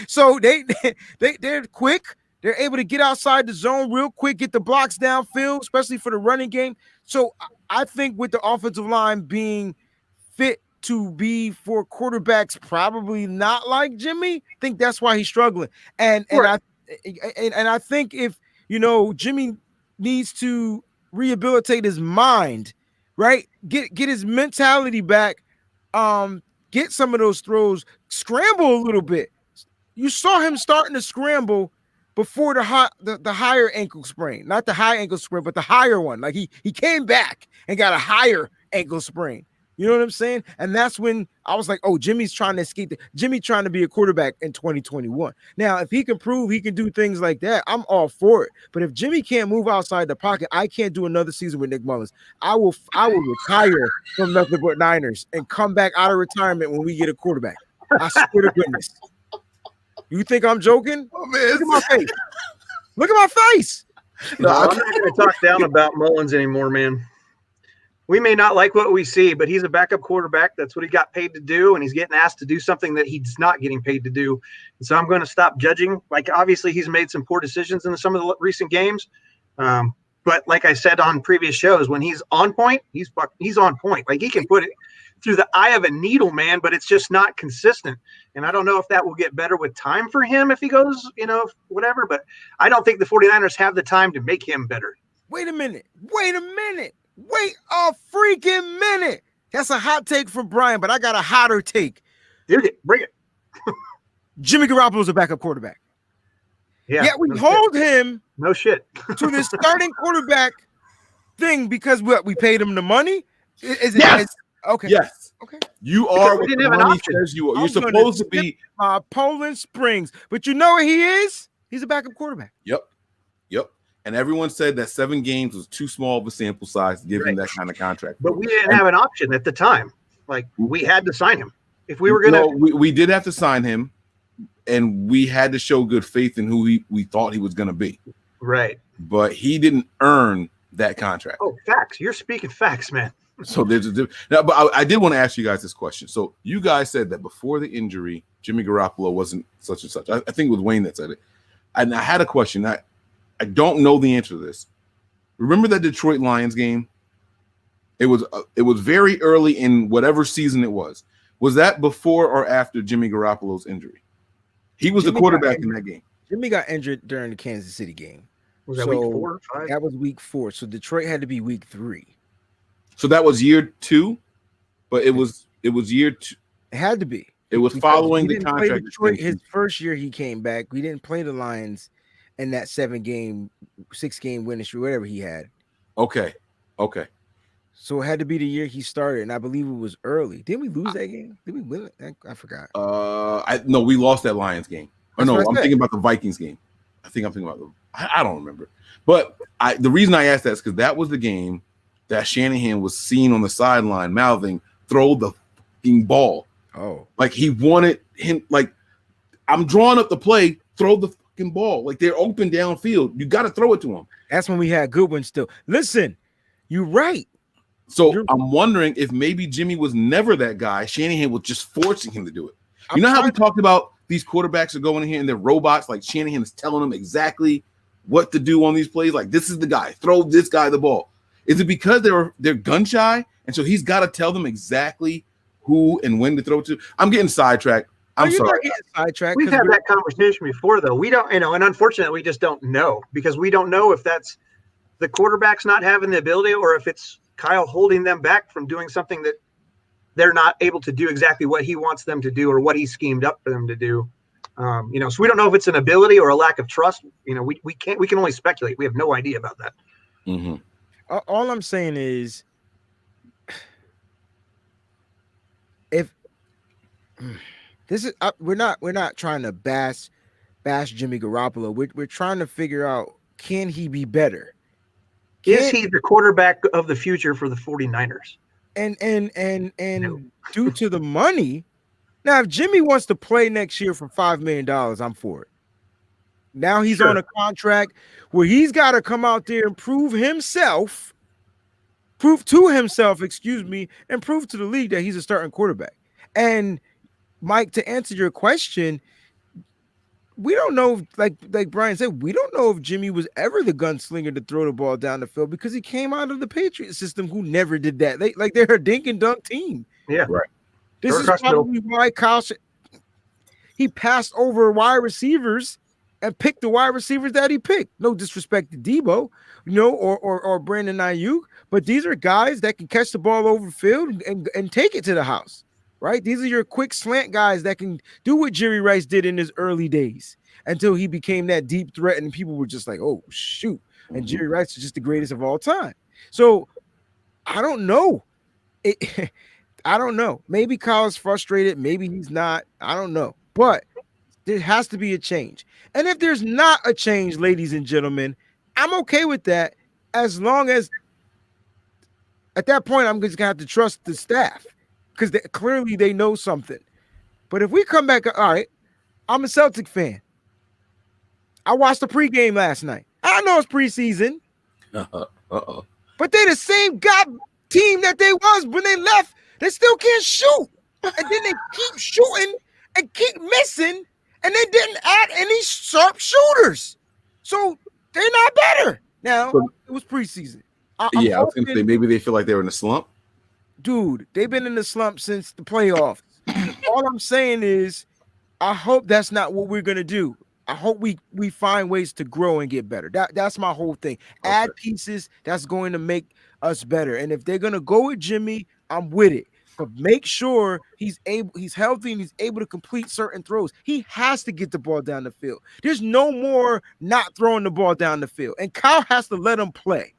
So they're quick. They're able to get outside the zone real quick, get the blocks downfield, especially for the running game. So I think with the offensive line being fit to be for quarterbacks probably not like Jimmy, I think that's why he's struggling. And I think if Jimmy needs to rehabilitate his mind, right? Get his mentality back. get some of those throws, scramble a little bit. You saw him starting to scramble before the higher ankle sprain, not the high ankle sprain, but the higher one. Like he came back and got a higher ankle sprain. You know what I'm saying? And that's when I was like, oh, Jimmy's trying to escape. Jimmy trying to be a quarterback in 2021. Now, if he can prove he can do things like that, I'm all for it. But if Jimmy can't move outside the pocket, I can't do another season with Nick Mullins. I will retire from Nothing But Niners and come back out of retirement when we get a quarterback. I swear to goodness. You think I'm joking? Oh, man. Look at my face. Look at my face. No, I'm not going to talk down about Mullins anymore, man. We may not like what we see, but he's a backup quarterback. That's what he got paid to do, and he's getting asked to do something that he's not getting paid to do. And so I'm going to stop judging. Like, obviously, he's made some poor decisions in some of the recent games. But like I said on previous shows, when he's on point, he's on point. Like, he can put it through the eye of a needle, man, but it's just not consistent. And I don't know if that will get better with time for him if he goes, whatever. But I don't think the 49ers have the time to make him better. Wait a minute. Wait a freaking minute. That's a hot take from Brian, but I got a hotter take. Dude, bring it. Jimmy Garoppolo's a backup quarterback. Yeah. Yet we hold him no shit to this starting quarterback thing because we paid him the money. Is it? Yes. Okay. Yes. Okay. You are we what didn't the have an money option. says you are. You're supposed to be my Poland Springs, but you know what he is? He's a backup quarterback. Yep. And everyone said that 7 games was too small of a sample size to give him that kind of contract. But we didn't have an option at the time. Like, we had to sign him. If we were going to... We did have to sign him, and we had to show good faith in who we thought he was going to be. Right. But he didn't earn that contract. Oh, facts. You're speaking facts, man. So there's a difference. Now, but I did want to ask you guys this question. So you guys said that before the injury, Jimmy Garoppolo wasn't such and such. I think it was Wayne that said it. And I had a question. I don't know the answer to this. Remember that Detroit Lions game? It was very early in whatever season it was. Was that before or after Jimmy Garoppolo's injury? He was the quarterback in that game. Jimmy got injured during the Kansas City game. Was that week 4 or 5? That was week 4. So Detroit had to be week 3. So that was year 2, but it was year 2. It had to be. It was following the contract. Detroit, his first year he came back. We didn't play the Lions in that 6-game winning streak, whatever he had. Okay. So it had to be the year he started, and I believe it was early. Didn't we lose that game? Did we win it? I forgot. No, we lost that Lions game. I'm thinking about the Vikings game. I'm thinking about I don't remember. But the reason I asked that is because that was the game that Shanahan was seen on the sideline mouthing, "Throw the fucking ball." Oh, like he wanted him. Like, I'm drawing up the play. Throw the fucking ball. Like, they're open downfield. You got to throw it to him. That's when we had good ones still. Listen, you're right. So I'm wondering if maybe Jimmy was never that guy. Shanahan was just forcing him to do it. You know how we talked about these quarterbacks are going in here and they're robots? Like, Shanahan is telling them exactly what to do on these plays. Like, this is the guy. Throw this guy the ball. Is it because they're gun shy? And so he's got to tell them exactly who and when to throw to? I'm getting sidetracked. I'm sorry. We've had that conversation before, though. We don't, and unfortunately, we just don't know because we don't know if that's the quarterback's not having the ability or if it's Kyle holding them back from doing something that they're not able to do exactly what he wants them to do or what he schemed up for them to do. So we don't know if it's an ability or a lack of trust. We can only speculate. We have no idea about that. Mm-hmm. All I'm saying is, if this is we're not trying to bash Jimmy Garoppolo. We're trying to figure out, can he be better? Is he the quarterback of the future for the 49ers? And no. Due to the money, now if Jimmy wants to play next year for $5 million, I'm for it. Now he's on a contract where he's got to come out there and prove to himself, and prove to the league that he's a starting quarterback. And Mike, to answer your question, we don't know, like Brian said, we don't know if Jimmy was ever the gunslinger to throw the ball down the field because he came out of the Patriot system who never did that. They're a dink and dunk team. Yeah, right. This is probably why Kyle he passed over wide receivers and picked the wide receivers that he picked. No disrespect to Debo, or Brandon Ayuk, but these are guys that can catch the ball over the field and take it to the house. right? These are your quick slant guys that can do what Jerry Rice did in his early days until he became that deep threat and people were just like, oh, shoot. And Jerry Rice is just the greatest of all time. So I don't know. I don't know. Maybe Kyle's frustrated. Maybe he's not. I don't know. But there has to be a change. And if there's not a change, ladies and gentlemen, I'm okay with that as long as at that point I'm just going to have to trust the staff because clearly they know something. But if we come back, all right, I'm a Celtic fan. I watched the pregame last night. I know it's preseason. But they're the same team that they was when they left. They still can't shoot. And then they keep shooting and keep missing. And they didn't add any sharp shooters. So they're not better. Now, it was preseason. I was going to say maybe they feel like they're in a slump. Dude, they've been in the slump since the playoffs. All I'm saying is I hope that's not what we're going to do. I hope we find ways to grow and get better. That's my whole thing. Okay. Add pieces that's going to make us better. And if they're going to go with Jimmy, I'm with it. But make sure he's healthy and he's able to complete certain throws. He has to get the ball down the field. There's no more not throwing the ball down the field. And Kyle has to let him play.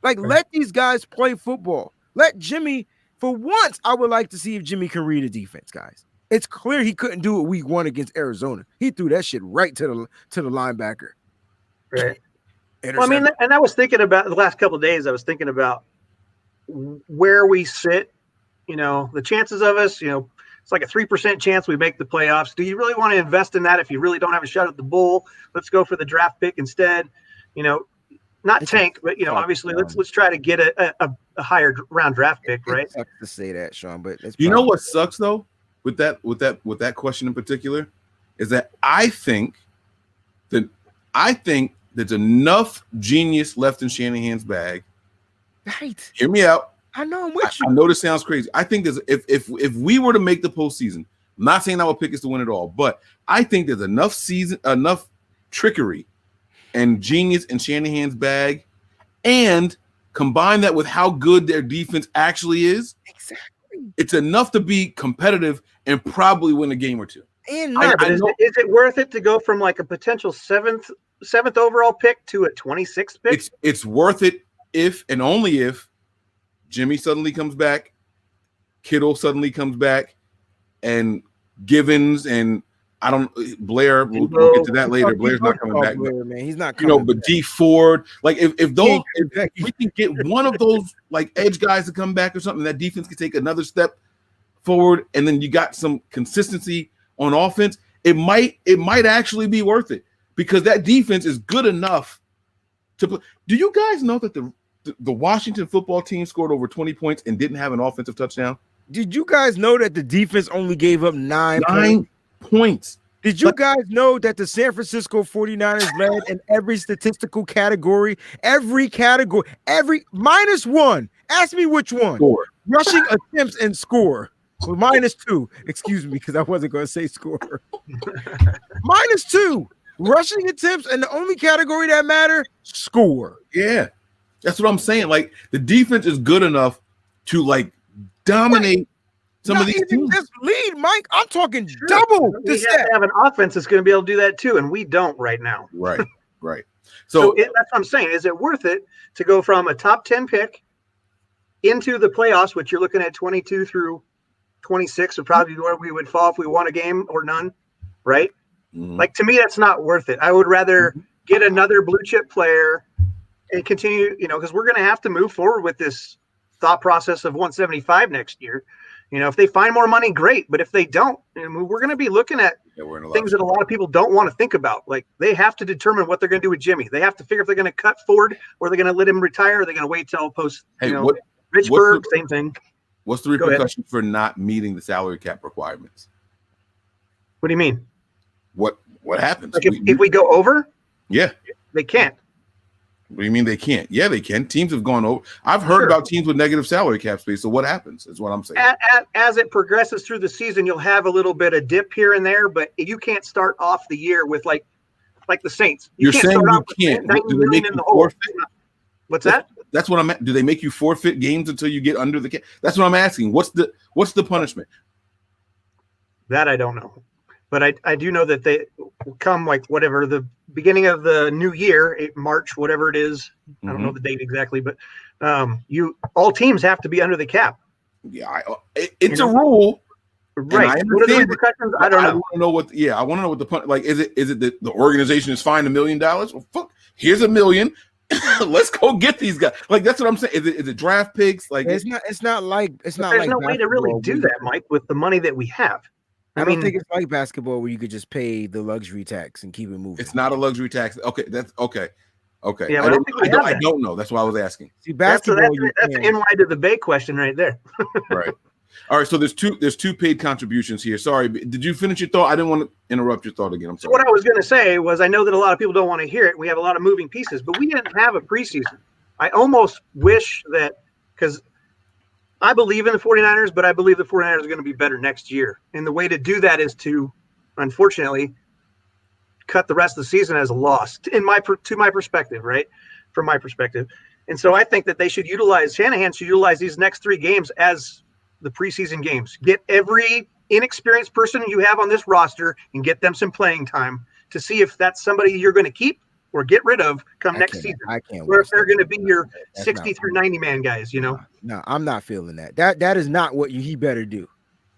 Let these guys play football. Let Jimmy, for once, I would like to see if Jimmy can read a defense, guys. It's clear he couldn't do it week 1 against Arizona. He threw that shit right to the linebacker. Right. Well, I mean, and I was thinking about the last couple of days, I was thinking about where we sit, the chances of us, it's like a 3% chance we make the playoffs. Do you really want to invest in that if you really don't have a shot at the bowl? Let's go for the draft pick instead. Not tank, but obviously let's try to get a higher round draft pick, right? It sucks to say that, Sean, but you know what sucks though with that question in particular is that I think there's enough genius left in Shanahan's bag. Right. Hear me out. I know I'm with you. I know this sounds crazy. I think there's if we were to make the postseason, I'm not saying I would pick us to win it all, but I think there's enough trickery and genius in Shanahan's bag, and combine that with how good their defense actually is. Exactly. It's enough to be competitive and probably win a game or two. And is it worth it to go from like a potential seventh overall pick to a 26th pick? It's worth it if and only if Jimmy suddenly comes back, Kittle suddenly comes back, and Givens and Blair. We'll get to that later. Blair's not coming back. Blair, man. He's not coming. But D Ford, if we can get one of those like edge guys to come back or something, that defense can take another step forward, and then you got some consistency on offense. It might actually be worth it because that defense is good enough to play. Do you guys know that the Washington football team scored over 20 points and didn't have an offensive touchdown? Did you guys know that the defense only gave up 9 points? Did you guys know that the San Francisco 49ers led in every statistical category? Every category, every -1. Ask me which one. Score. Rushing attempts and score. Well, -2. Excuse me, because I wasn't going to say score. -2. Rushing attempts, and the only category that matter, score. Yeah. That's what I'm saying. Like, the defense is good enough to, like, dominate some of these teams. Just lead, Mike. I'm talking double. We have to have an offense that's going to be able to do that, too, and we don't right now. Right. So that's what I'm saying. Is it worth it to go from a top 10 pick into the playoffs, which you're looking at 22 through 26 would probably be where we would fall if we won a game or none, right? Mm-hmm. Like, to me, that's not worth it. I would rather get another blue chip player and continue, because we're going to have to move forward with this thought process of 175 next year. If they find more money, great. But if they don't, we're going to be looking at things that a lot of people don't want to think about. Like, they have to determine what they're going to do with Jimmy. They have to figure if they're going to cut Ford or they're going to let him retire. Or they're going to wait till post, Richburg, same thing. What's the repercussion for not meeting the salary cap requirements? What do you mean? What happens? Like if we go over? Yeah. They can't. What do you mean they can't? Yeah, they can. Teams have gone over. I've heard about teams with negative salary cap space. So what happens is what I'm saying. As it progresses through the season, you'll have a little bit of dip here and there, but you can't start off the year with like the Saints. You're saying you can't. Do they make you forfeit? What's that? That's what I'm at. Do they make you forfeit games until you get under the cap? That's what I'm asking. What's the punishment? That I don't know. But I do know that they come like whatever the beginning of the new year, March, whatever it is. I don't know the date exactly, but all teams have to be under the cap. Yeah, it's a rule. Right. What are the repercussions? I don't know. I want to know what. Yeah, I want to know what the like. Is it that the organization is fined $1 million? Well, fuck. Here's $1 million. Let's go get these guys. Like that's what I'm saying. Is it draft picks? Like it's not like there's no way to really do that, Mike, with the money that we have. I don't think it's like basketball where you could just pay the luxury tax and keep it moving. It's not a luxury tax. Okay, that's okay. Okay. Yeah, I don't know. That's why I was asking. See, basketball. That's an NY to the Bay question right there. Right. All right. So there's two paid contributions here. Sorry, did you finish your thought? I didn't want to interrupt your thought again. I'm sorry. So what I was going to say was I know that a lot of people don't want to hear it. We have a lot of moving pieces, but we didn't have a preseason. I almost wish that because I believe in the 49ers, but I believe the 49ers are going to be better next year. And the way to do that is to, unfortunately, cut the rest of the season as a loss to my perspective, right? From my perspective. And so I think that Shanahan should utilize these next 3 games as the preseason games. Get every inexperienced person you have on this roster and get them some playing time to see if that's somebody you're going to keep or get rid of next season. I can't. Or if they're going to be your 60 through 90 man guys, you know. No, I'm not feeling that. That is not what he better do.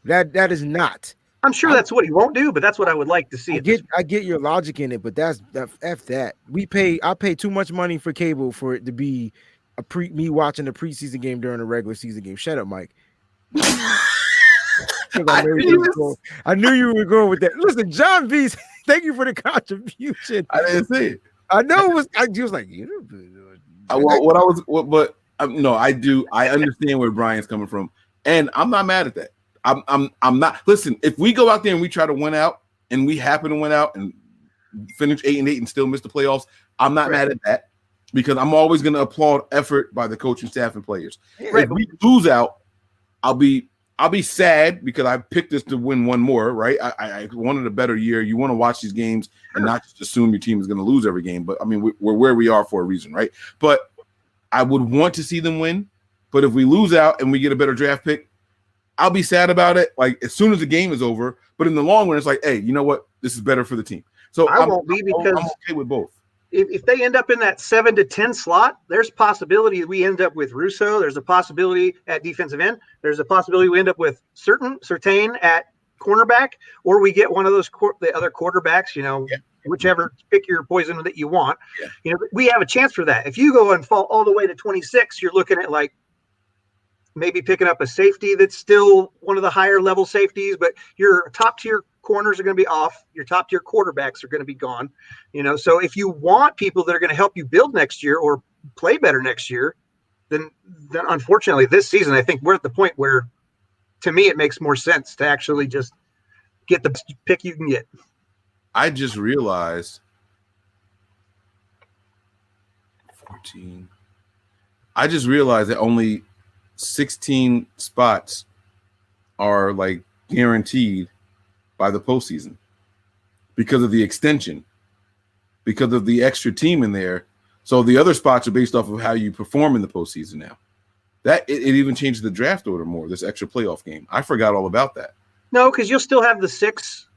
That is not. I'm sure that's what he won't do, but that's what I would like to see. I get your logic in it, but that's F that. I pay too much money for cable for it to be me watching a preseason game during a regular season game. Shut up, Mike. I knew you were going with that. Listen, John V, thank you for the contribution. I didn't see it. I know it was. I was like, no, I do. I understand where Brian's coming from, and I'm not mad at that. I'm not. Listen, if we go out there and we try to win out, and we happen to win out and finish 8-8 and still miss the playoffs, I'm not mad at that because I'm always going to applaud effort by the coaching staff and players. Right. If we lose out, I'll be sad because I picked this to win one more, right? I wanted a better year. You want to watch these games and not just assume your team is going to lose every game. But I mean, we're where we are for a reason, right? But I would want to see them win. But if we lose out and we get a better draft pick, I'll be sad about it. Like as soon as the game is over. But in the long run, it's like, hey, you know what? This is better for the team. So I won't be because I'm okay with both. If they end up in that 7 to 10 slot, there's possibility we end up with Russo. There's a possibility at defensive end. There's a possibility we end up with Surtain at cornerback, or we get one of those the other quarterbacks. You know, whichever pick your poison that you want. Yeah. You know, we have a chance for that. If you go and fall all the way to 26, you're looking at like maybe picking up a safety that's still one of the higher level safeties, but your top tier corners are going to be off. Your top tier quarterbacks are going to be gone. You know, so if you want people that are going to help you build next year or play better next year, then unfortunately this season, I think we're at the point where, to me, it makes more sense to actually just get the best pick you can get. I just realized 14. I just realized that only 16 spots are like guaranteed by the postseason because of the extension, because of the extra team in there. So the other spots are based off of how you perform in the postseason now. That it even changes the draft order more, this extra playoff game. I forgot all about that. No, because you'll still have the 6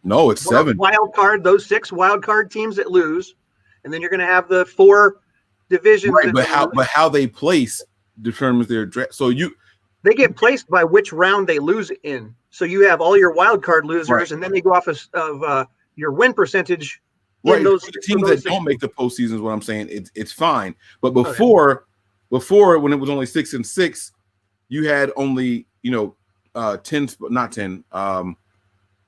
no, it's 7 wild card, those 6 wild card teams that lose, and then you're going to have the 4 divisions. Right, but how they place determines their draft. So they get placed by which round they lose in. So you have all your wild card losers, right, and then they go off of your win percentage. Right, those teams that don't make the postseason is what I'm saying. It's fine, but before when it was only 6 and 6, you had only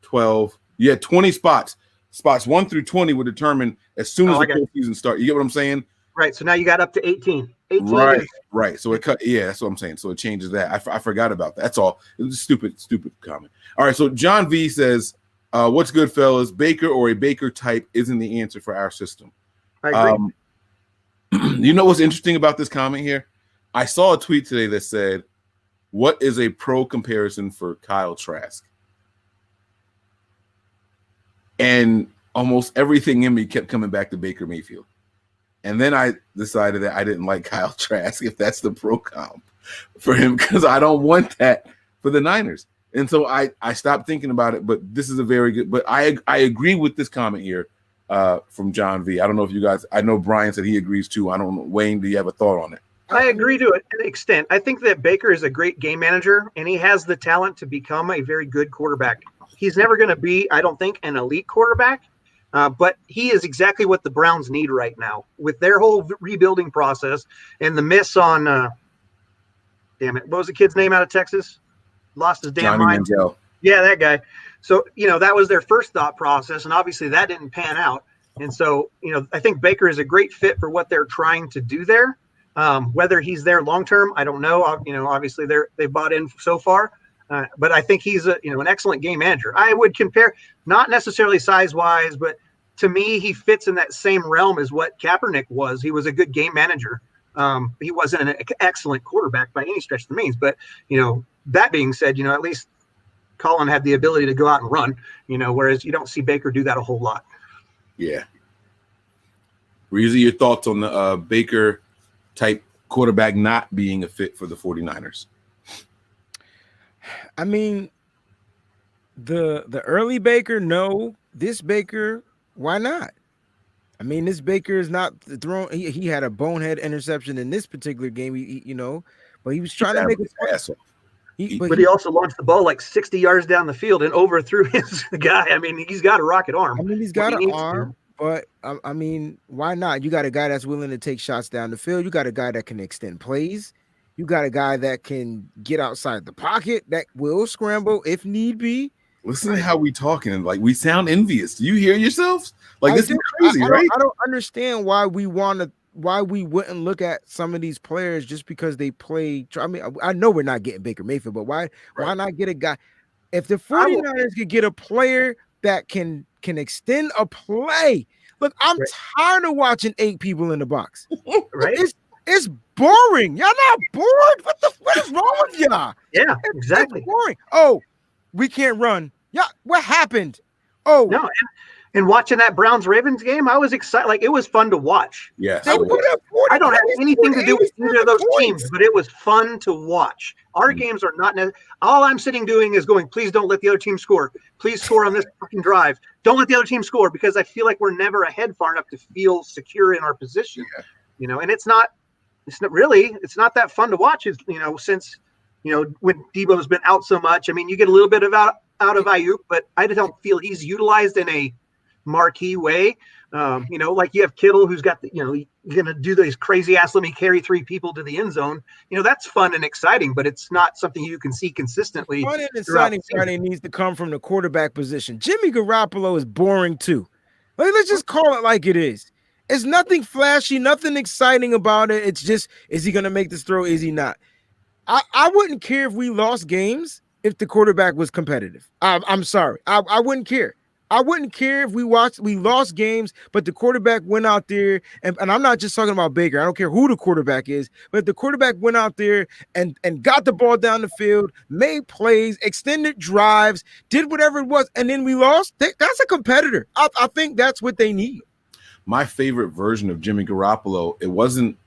12. You had 20 spots. Spots 1 through 20 were determined as soon as the postseason started. You get what I'm saying? Right. So now you got up to 18. Right. So it cut. Yeah, that's what I'm saying. So it changes that. I forgot about that. That's all. It was a stupid comment. All right. So John V says, "What's good, fellas? Baker or a Baker type isn't the answer for our system." I agree. You know what's interesting about this comment here? I saw a tweet today that said, "What is a pro comparison for Kyle Trask?" And almost everything in me kept coming back to Baker Mayfield. And then I decided that I didn't like Kyle Trask, if that's the pro comp for him, because I don't want that for the Niners. And so I stopped thinking about it, but this is a very good, but I agree with this comment here from John V. I don't know if you guys, I know Brian said he agrees too. I don't know. Wayne, do you have a thought on it? I agree to an extent. I think that Baker is a great game manager, and he has the talent to become a very good quarterback. He's never going to be, I don't think, an elite quarterback, but he is exactly what the Browns need right now with their whole rebuilding process and the miss on, damn it, what was the kid's name out of Texas? Lost his damn Johnny mind. Manziel. Yeah, that guy. So, that was their first thought process, and obviously that didn't pan out. And so, I think Baker is a great fit for what they're trying to do there. Whether he's there long term, I don't know. Obviously they bought in so far, but I think he's an excellent game manager. I would compare, not necessarily size wise, but to me, he fits in that same realm as what Kaepernick was. He was a good game manager. He wasn't an excellent quarterback by any stretch of the means, but that being said, at least Colin had the ability to go out and run, whereas you don't see Baker do that a whole lot. Yeah. Reezy, your thoughts on the Baker type quarterback not being a fit for the 49ers? I mean, the early Baker, no. This Baker, why not? I mean, this Baker is not thrown. He had a bonehead interception in this particular game, but he was trying to make his ass off. But he also launched the ball like 60 yards down the field and overthrew his guy. I mean, he's got a rocket arm. I mean, he's got an arm, but I mean, why not? You got a guy that's willing to take shots down the field. You got a guy that can extend plays. You got a guy that can get outside the pocket, that will scramble if need be. Listen to how we talking, and like we sound envious. Do you hear yourselves? Like this is crazy, right? I don't understand why we wouldn't look at some of these players just because they play. I mean, I know we're not getting Baker Mayfield, but why not get a guy? If the 49ers could get a player that can extend a play. Look, I'm tired of watching 8 people in the box. Right? It's boring. Y'all not bored? What is wrong with y'all? Yeah, exactly. It's boring. Oh, we can't run. Yeah, what happened? Oh, no. And watching that Browns-Ravens game, I was excited. Like, it was fun to watch. Yes. I don't have anything to do with either of those teams, but it was fun to watch. Our games are not all I'm sitting doing is going, please don't let the other team score. Please score on this fucking drive. Don't let the other team score, because I feel like we're never ahead far enough to feel secure in our position. Yeah. And it's not that fun to watch, since when Debo's been out so much. I mean, you get a little bit of out of Ayuk, but I don't feel he's utilized in a marquee way. Like you have Kittle, who's got you're gonna do these crazy ass, let me carry 3 people to the end zone. That's fun and exciting, but it's not something you can see consistently. Fun and exciting Friday needs to come from the quarterback position. Jimmy Garoppolo is boring too. Let's just call it like it is. It's nothing flashy, nothing exciting about it. It's just, is he gonna make this throw? Is he not? I wouldn't care if we lost games if the quarterback was competitive. I'm sorry. I wouldn't care. I wouldn't care if we lost games, but the quarterback went out there, and I'm not just talking about Baker. I don't care who the quarterback is, but the quarterback went out there and got the ball down the field, made plays, extended drives, did whatever it was, and then we lost. That's a competitor. I think that's what they need. My favorite version of Jimmy Garoppolo, it wasn't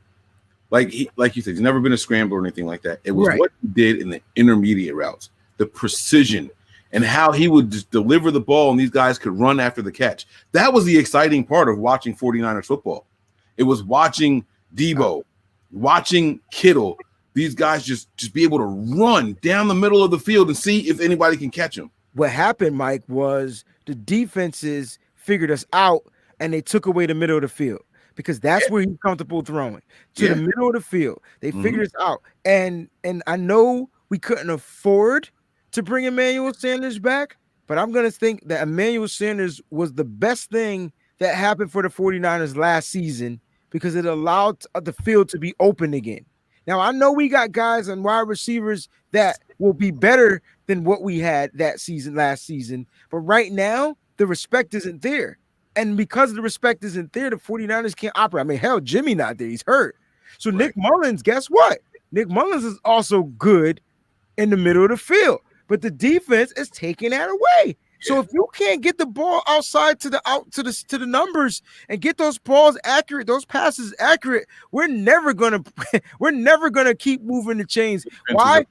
like you said, he's never been a scrambler or anything like that. It was what he did in the intermediate routes, the precision, and how he would just deliver the ball and these guys could run after the catch. That was the exciting part of watching 49ers football. It was watching Debo, watching Kittle, these guys just be able to run down the middle of the field and see if anybody can catch them. What happened, Mike, was the defenses figured us out and they took away the middle of the field, because that's where he's comfortable throwing, to the middle of the field. They figured us out. And I know we couldn't afford to bring Emmanuel Sanders back, but I'm going to think that Emmanuel Sanders was the best thing that happened for the 49ers last season, because it allowed the field to be open again. Now, I know we got guys and wide receivers that will be better than what we had last season, but right now, the respect isn't there. And because the respect isn't there, the 49ers can't operate. I mean, hell, Jimmy not there. He's hurt. So Nick Mullins, guess what? Nick Mullins is also good in the middle of the field, but the defense is taking that away. So if you can't get the ball outside to the numbers and get those balls accurate, those passes accurate, we're never gonna keep moving the chains. Why?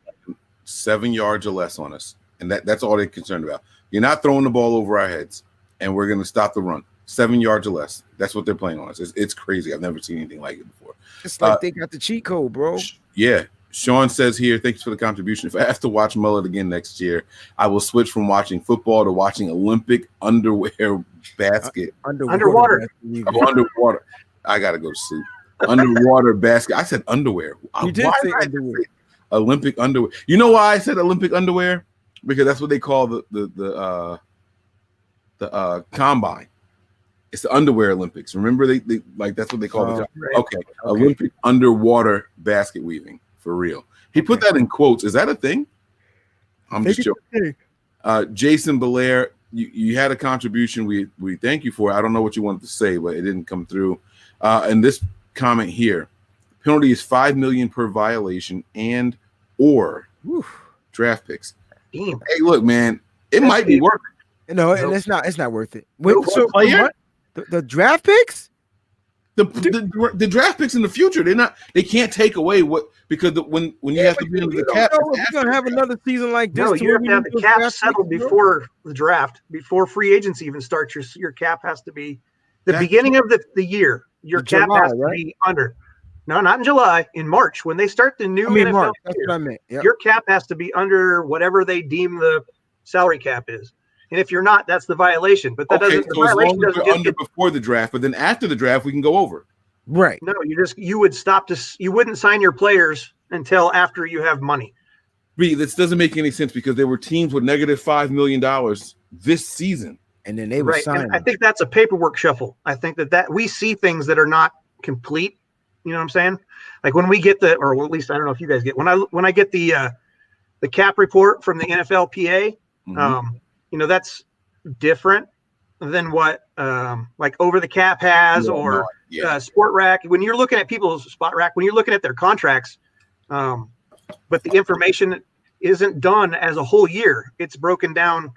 7 yards or less on us. and that's all they're concerned about. You're not throwing the ball over our heads, and we're going to stop the run 7 yards or less. That's what they're playing on us. It's crazy. I've never seen anything like it before. It's like they got the cheat code, bro. Yeah. Sean says here, thanks for the contribution. If I have to watch Mullet again next year, I will switch from watching football to watching Olympic underwear basket. Underwater. Underwater. I got to go to sleep. Underwater basket. I said underwear. You did say underwear. Olympic underwear. You know why I said Olympic underwear? Because that's what they call the combine. It's the underwear Olympics. Remember, they like that's what they call the job. Right. Okay, Olympic underwater basket weaving for real. He put that in quotes. Is that a thing? I'm just joking. Jason Belair, you had a contribution. We thank you for it. I don't know what you wanted to say, but it didn't come through. And this comment here: penalty is $5 million per violation and or draft picks. Damn. Hey, look, man, it might be worth it. No, and it's not worth it. Wait, Nope. so Player? the draft picks? The draft picks in the future, they can't take away what because when you have to be under the cap. We're gonna have another season like this. No, you have to have the cap settled before the draft, before free agency even starts. Your cap has to be the beginning of the year. Your cap has to be under. No, not in July. In March, when they start the new NFL March. That's year, what I meant. Yep. Your cap has to be under whatever they deem the salary cap is. And if you're not, that's the violation. But that doesn't. The violation doesn't we're under before the draft, but then after the draft, we can go over. Right. No, you would stop you wouldn't sign your players until after you have money. This doesn't make any sense because there were teams with negative $5 million this season, and then they were signing. I think that's a paperwork shuffle. I think that we see things that are not complete. You know what I'm saying? Like when we get or at least I don't know if you guys get when I get the cap report from the NFLPA. Mm-hmm. That's different than what like Over the Cap has Sport Rack. When you're looking at people's Spot Rack, when you're looking at their contracts, but the information isn't done as a whole year. It's broken down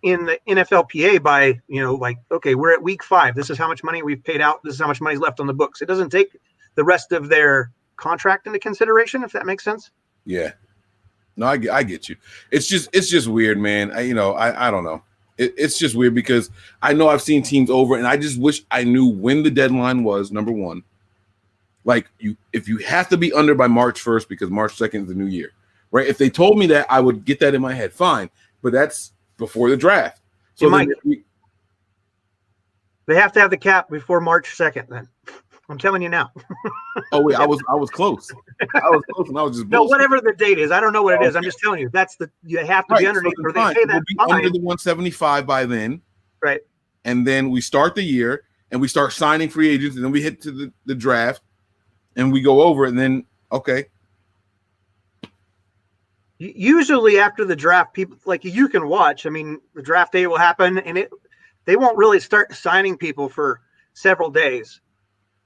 in the NFLPA by, like, okay, we're at week 5. This is how much money we've paid out. This is how much money's left on the books. It doesn't take the rest of their contract into consideration, if that makes sense. Yeah. No, I get you. It's just weird, man. I don't know. It's just weird because I know I've seen teams over, and I just wish I knew when the deadline was. Number one, like if you have to be under by March 1st because March 2nd is the new year, right? If they told me that, I would get that in my head. Fine, but that's before the draft. So they have to have the cap before March 2nd. Then I'm telling you now. Oh wait, I was close. I was close, and I was just no, whatever the date is. I don't know what it is. I'm just telling you. You have to be underneath. So they pay that we'll be under the 175 by then, right? And then we start the year, and we start signing free agents, and then we hit to the draft, and we go over, and then okay. Usually after the draft, people like you can watch. I mean, the draft day will happen, and they won't really start signing people for several days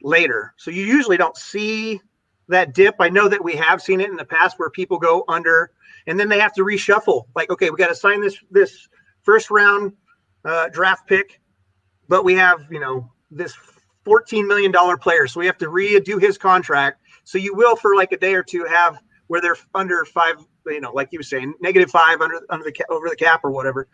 later. So you usually don't see that dip. I know that we have seen it in the past where people go under and then they have to reshuffle. Like, okay, we got to sign this first round draft pick, but we have, this $14 million player. So we have to redo his contract. So you will for like a day or two have where they're under 5, like you were saying, -5 over the cap or whatever,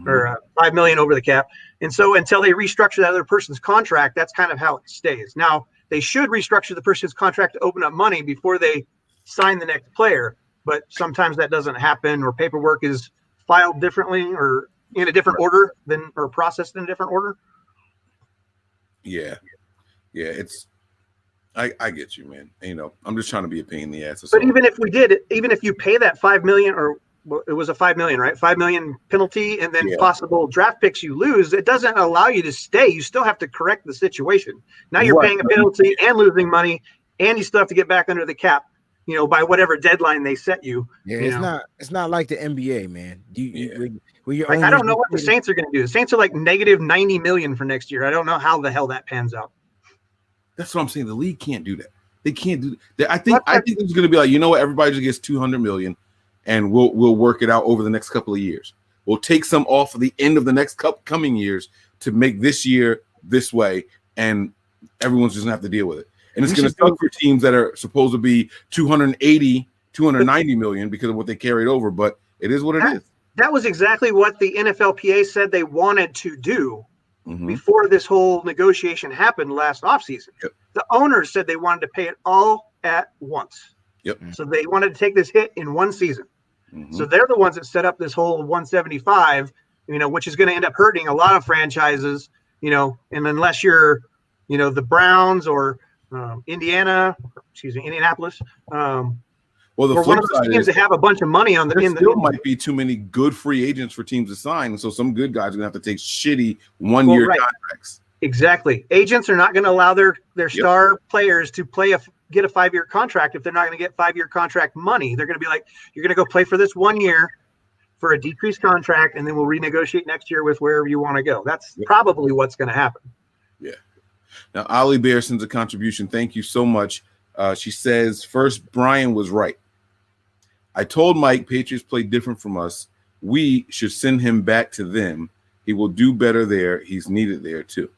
or 5 million over the cap. And so until they restructure that other person's contract, that's kind of how it stays. Now they should restructure the person's contract to open up money before they sign the next player. But sometimes that doesn't happen, or paperwork is filed differently or in a different order or processed in a different order. Yeah. I get you, man. I'm just trying to be a pain in the ass. But even if we did, even if you pay that 5 million, or it was a 5 million, right? 5 million penalty, and then possible draft picks you lose, it doesn't allow you to stay. You still have to correct the situation. Now you're paying a penalty and losing money, and you still have to get back under the cap, by whatever deadline they set you. Yeah, it's not like the NBA, man. I don't know what the Saints are going to do. The Saints are like -90 million for next year. I don't know how the hell that pans out. That's what I'm saying. The league can't do that. They can't do that. I think it's going to be like, what? Everybody just gets 200 million, and we'll work it out over the next couple of years. We'll take some off at the end of the next coming years to make this year this way, and everyone's just going to have to deal with it. And it's going to suck for teams that are supposed to be 280, 290 million because of what they carried over, but it is what it is. That was exactly what the NFLPA said they wanted to do before this whole negotiation happened last offseason. Yep. The owners said they wanted to pay it all at once. Yep. So they wanted to take this hit in one season. So they're the ones that set up this whole 175, which is going to end up hurting a lot of franchises, and unless you're, the Browns or Indianapolis, well, the or flip one of those side teams is that have a bunch of money on there still might be too many good free agents for teams to sign, and so some good guys are going to have to take shitty one-year contracts. Exactly. Agents are not going to allow their star players to get a 5-year contract if they're not going to get 5-year contract money. They're going to be like, you're going to go play for this 1 year for a decreased contract, and then we'll renegotiate next year with wherever you want to go. That's probably what's going to happen. Yeah. Now, Ollie Bear sends a contribution. Thank you so much. She says, first, Brian was right. I told Mike Patriots play different from us. We should send him back to them. He will do better there. He's needed there, too.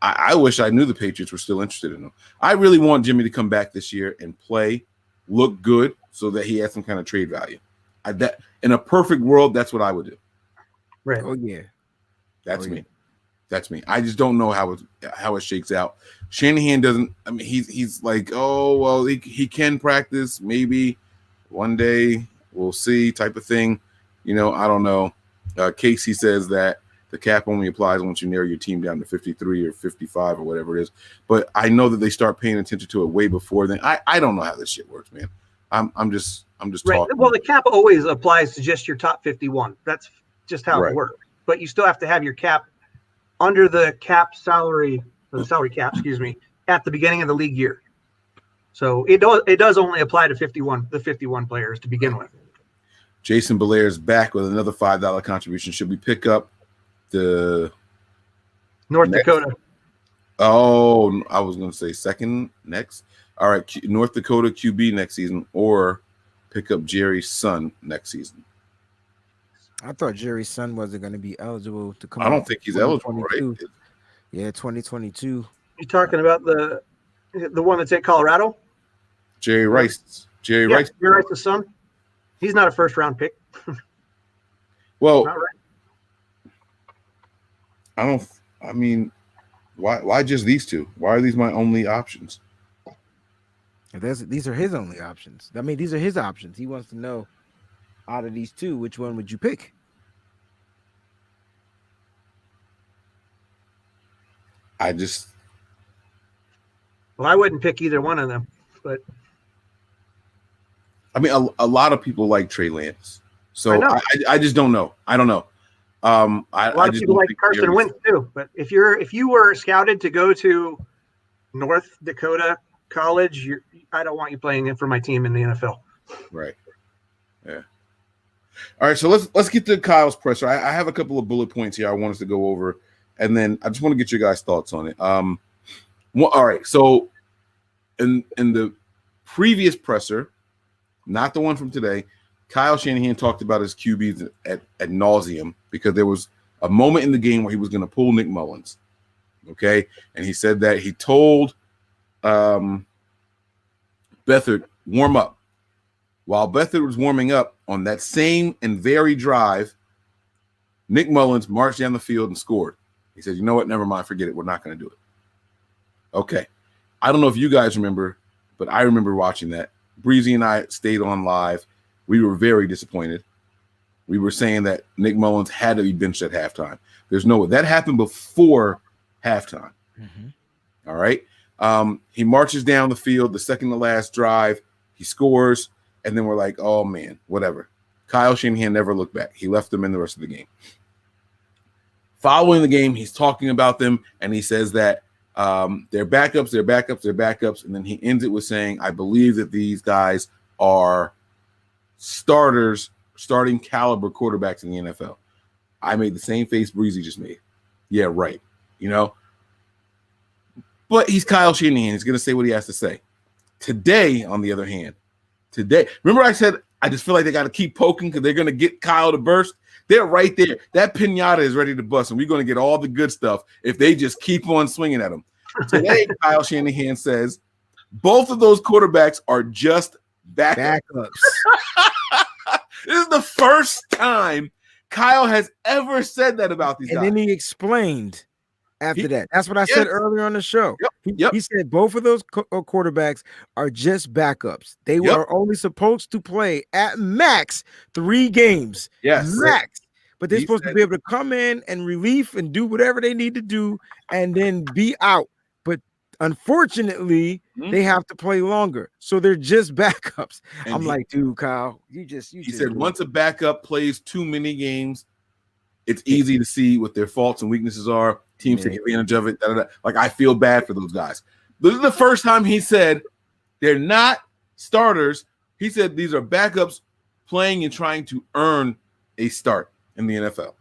I wish I knew the Patriots were still interested in him. I really want Jimmy to come back this year and play, look good, so that he has some kind of trade value. That in a perfect world, that's what I would do. Right. Oh, yeah. That's me. That's me. I just don't know how it shakes out. Shanahan doesn't. I mean, he's like, oh well, he can practice maybe one day. We'll see, type of thing. I don't know. Casey says that the cap only applies once you narrow your team down to 53 or 55 or whatever it is. But I know that they start paying attention to it way before then. I don't know how this shit works, man. I'm just right. talking. Well, the cap always applies to just your top 51. That's just how it works. But you still have to have your cap under the cap salary, or the salary cap, at the beginning of the league year. So it does only apply to the 51 players to begin with. Jason Belair is back with another $5 contribution. Should we pick up the North Dakota? Oh, I was going to say second next. All right, North Dakota QB next season, or pick up Jerry's son next season. I thought Jerry's son wasn't going to be eligible to come. I don't think he's eligible, right? Yeah, 2022. You're talking about the one that's at Colorado? Jerry Rice. Jerry Rice's son. He's not a first-round pick. Well, not right. I mean, why just these two? Why are these my only options? These are his only options. I mean, these are his options. He wants to know, out of these two, which one would you pick? Well, I wouldn't pick either one of them, but I mean, a lot of people like Trey Lance, so I just don't know. I don't know. A lot of people like Carson Wentz too. But if you were scouted to go to North Dakota College, I don't want you playing for my team in the NFL. Right. Yeah. All right, so let's get to Kyle's presser. I have a couple of bullet points here I want us to go over, and then I just want to get your guys' thoughts on it. All right, so in the previous presser, not the one from today, Kyle Shanahan talked about his QBs at nauseum because there was a moment in the game where he was going to pull Nick Mullins, okay? And he said that he told Beathard, warm up. While Beathard was warming up on that same and very drive, Nick Mullins marched down the field and scored. He said, you know what? Never mind. Forget it. We're not going to do it. Okay. I don't know if you guys remember, but I remember watching that. Breezy and I stayed on live. We were very disappointed. We were saying that Nick Mullins had to be benched at halftime. There's no way. That happened before halftime. Mm-hmm. All right. He marches down the field, the second to last drive. He scores. And then we're like, oh, man, whatever. Kyle Shanahan never looked back. He left them in the rest of the game. Following the game, he's talking about them, and he says that they're backups. And then he ends it with saying, I believe that these guys are starting caliber quarterbacks in the NFL. I made the same face Breezy just made. Yeah, right. But he's Kyle Shanahan. He's going to say what he has to say. Today, on the other hand, remember I said I just feel like they got to keep poking because they're going to get Kyle to burst. They're right there. That pinata is ready to bust, and we're going to get all the good stuff if they just keep on swinging at him. Today, Kyle Shanahan says both of those quarterbacks are just backups. This is the first time Kyle has ever said that about these guys. And then he explained after that. That's what I said earlier on the show. He said both of those quarterbacks are just backups. They were only supposed to play at max 3 games. Yes. Max. But they're supposed to be able to come in and relief and do whatever they need to do and then be out. But unfortunately, they have to play longer. So they're just backups. And I'm like, dude, Kyle, he said once a backup plays too many games, it's easy to see what their faults and weaknesses are. Teams take advantage of it. Like, I feel bad for those guys. This is the first time he said they're not starters. He said these are backups playing and trying to earn a start in the NFL.